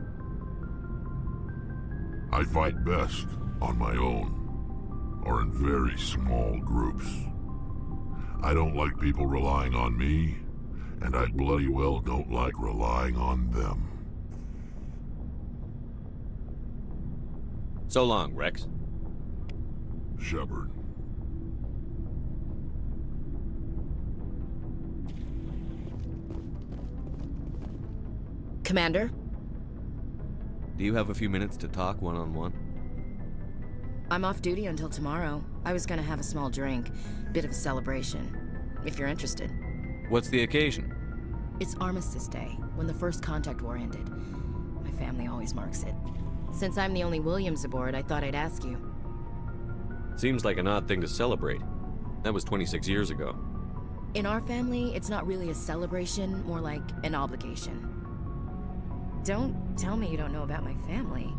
I fight best on my own, or in very small groups. I don't like people relying on me, and I bloody well don't like relying on them. So long, Rex. Shepard. Commander? Do you have a few minutes to talk one-on-one? I'm off duty until tomorrow. I was gonna have a small drink. Bit of a celebration. If you're interested. What's the occasion? It's Armistice Day, when the first contact war ended. My family always marks it. Since I'm the only Williams aboard, I thought I'd ask you. Seems like an odd thing to celebrate. That was 26 years ago. In our family, it's not really a celebration, more like an obligation. Don't tell me you don't know about my family.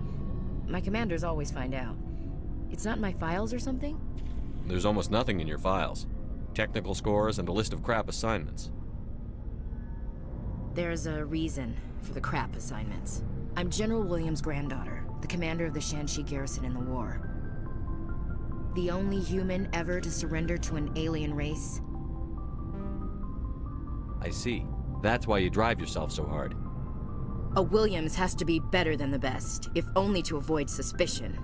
My commanders always find out. It's not in my files or something? There's almost nothing in your files. Technical scores and a list of crap assignments. There's a reason for the crap assignments. I'm General Williams' granddaughter, the commander of the Shanxi garrison in the war. The only human ever to surrender to an alien race. I see. That's why you drive yourself so hard. A Williams has to be better than the best, if only to avoid suspicion.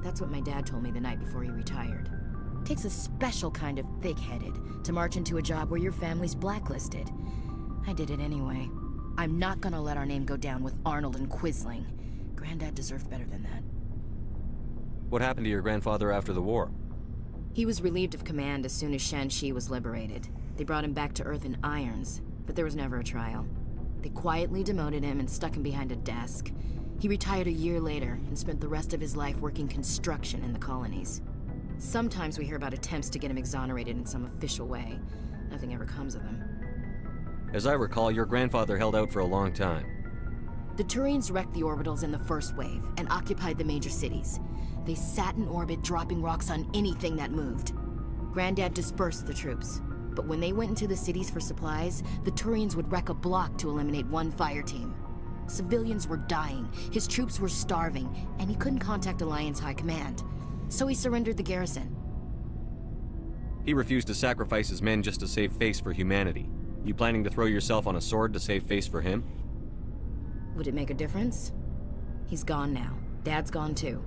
That's what my dad told me the night before he retired. Takes a special kind of thick-headed to march into a job where your family's blacklisted. I did it anyway. I'm not gonna let our name go down with Arnold and Quisling. Granddad deserved better than that. What happened to your grandfather after the war? He was relieved of command as soon as Shanxi was liberated. They brought him back to Earth in irons, but there was never a trial. They quietly demoted him and stuck him behind a desk. He retired a year later and spent the rest of his life working construction in the colonies. Sometimes we hear about attempts to get him exonerated in some official way. Nothing ever comes of him. As I recall, your grandfather held out for a long time. The Turians wrecked the orbitals in the first wave and occupied the major cities. They sat in orbit, dropping rocks on anything that moved. Granddad dispersed the troops, but when they went into the cities for supplies, the Turians would wreck a block to eliminate one fire team. Civilians were dying, his troops were starving, and he couldn't contact Alliance High Command. So he surrendered the garrison. He refused to sacrifice his men just to save face for humanity. You planning to throw yourself on a sword to save face for him? Would it make a difference? He's gone now. Dad's gone too.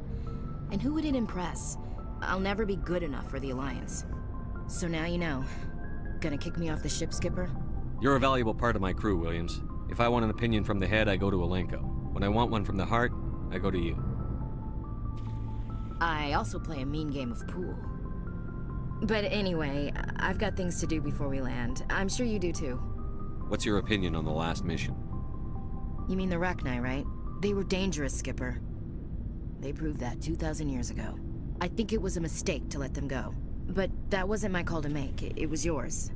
And who would it impress? I'll never be good enough for the Alliance. So now you know. Gonna kick me off the ship, Skipper? You're a valuable part of my crew, Williams. If I want an opinion from the head, I go to Alenko. When I want one from the heart, I go to you. I also play a mean game of pool. But anyway, I've got things to do before we land. I'm sure you do too. What's your opinion on the last mission? You mean the Rachni, right? They were dangerous, Skipper. They proved that 2,000 years ago. I think it was a mistake to let them go. But that wasn't my call to make. It was yours.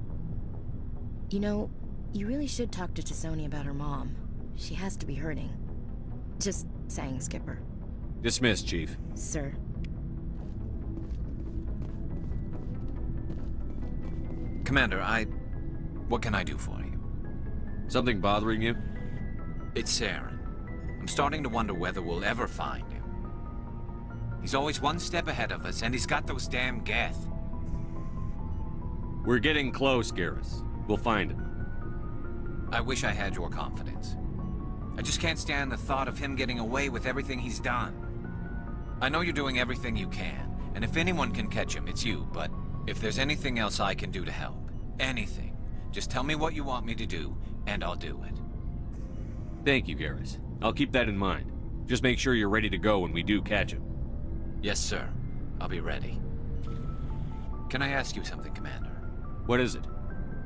You know, you really should talk to T'Soni about her mom. She has to be hurting. Just saying, Skipper. Dismissed, Chief. Sir. Commander, what can I do for you? Something bothering you? It's Saren. I'm starting to wonder whether we'll ever find him. He's always one step ahead of us, and he's got those damn Geth. We're getting close, Garrus. We'll find him. I wish I had your confidence. I just can't stand the thought of him getting away with everything he's done. I know you're doing everything you can, and if anyone can catch him, it's you, but if there's anything else I can do to help, anything, just tell me what you want me to do, and I'll do it. Thank you, Garrus. I'll keep that in mind. Just make sure you're ready to go when we do catch him. Yes, sir. I'll be ready. Can I ask you something, Commander? What is it?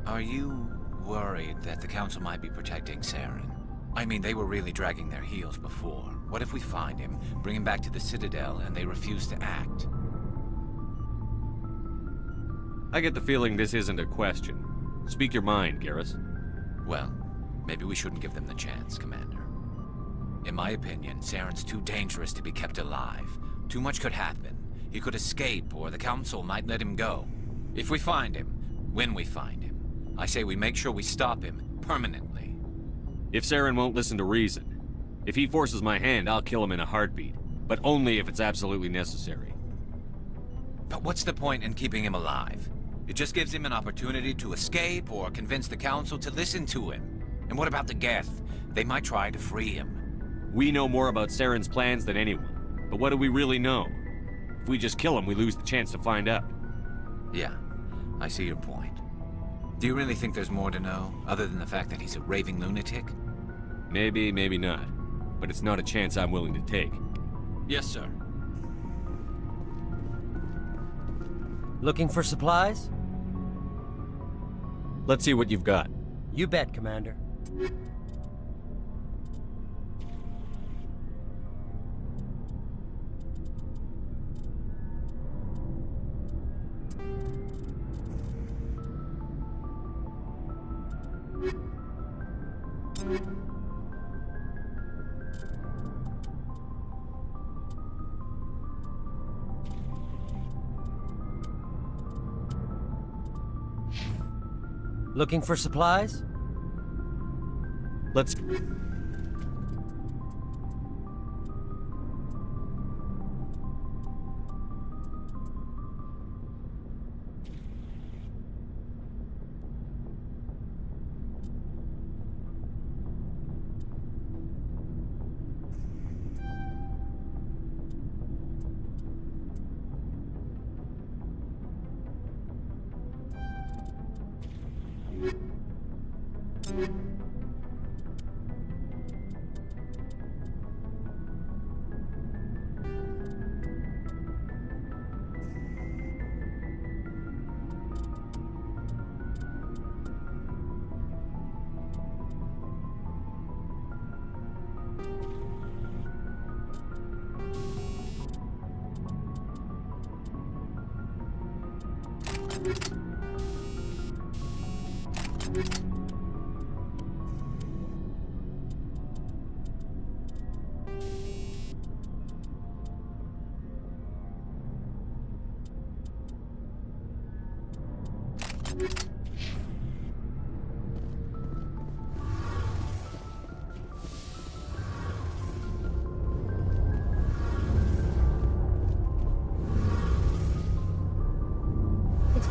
Are you worried that the Council might be protecting Saren? I mean, they were really dragging their heels before. What if we find him, bring him back to the Citadel, and they refuse to act? I get the feeling this isn't a question. Speak your mind, Garrus. Well, maybe we shouldn't give them the chance, Commander. In my opinion, Saren's too dangerous to be kept alive. Too much could happen. He could escape, or the Council might let him go. If we find him, when we find him, I say we make sure we stop him permanently. If Saren won't listen to reason, if he forces my hand, I'll kill him in a heartbeat. But only if it's absolutely necessary. But what's the point in keeping him alive? It just gives him an opportunity to escape or convince the Council to listen to him. And what about the Geth? They might try to free him. We know more about Saren's plans than anyone. But what do we really know? If we just kill him, we lose the chance to find out. Yeah, I see your point. Do you really think there's more to know, other than the fact that he's a raving lunatic? Maybe, maybe not. But it's not a chance I'm willing to take. Yes, sir. Looking for supplies? Let's see what you've got. You bet, Commander. Looking for supplies? Let's...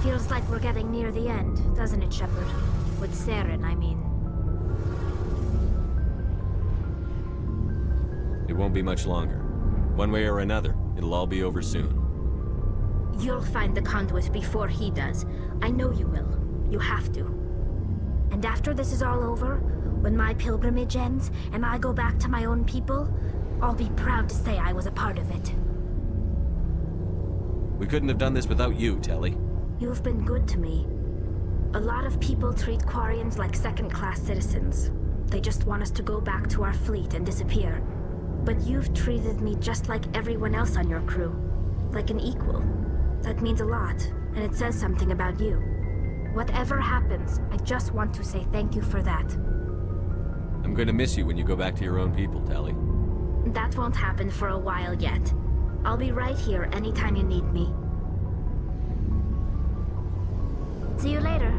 Feels like we're getting near the end, doesn't it, Shepard? With Saren, I mean. It won't be much longer. One way or another, it'll all be over soon. You'll find the conduit before he does. I know you will. You have to. And after this is all over, when my pilgrimage ends and I go back to my own people, I'll be proud to say I was a part of it. We couldn't have done this without you, Telly. You've been good to me. A lot of people treat Quarians like second-class citizens. They just want us to go back to our fleet and disappear. But you've treated me just like everyone else on your crew. Like an equal. That means a lot, and it says something about you. Whatever happens, I just want to say thank you for that. I'm going to miss you when you go back to your own people, Telly. That won't happen for a while yet. I'll be right here anytime you need me. See you later.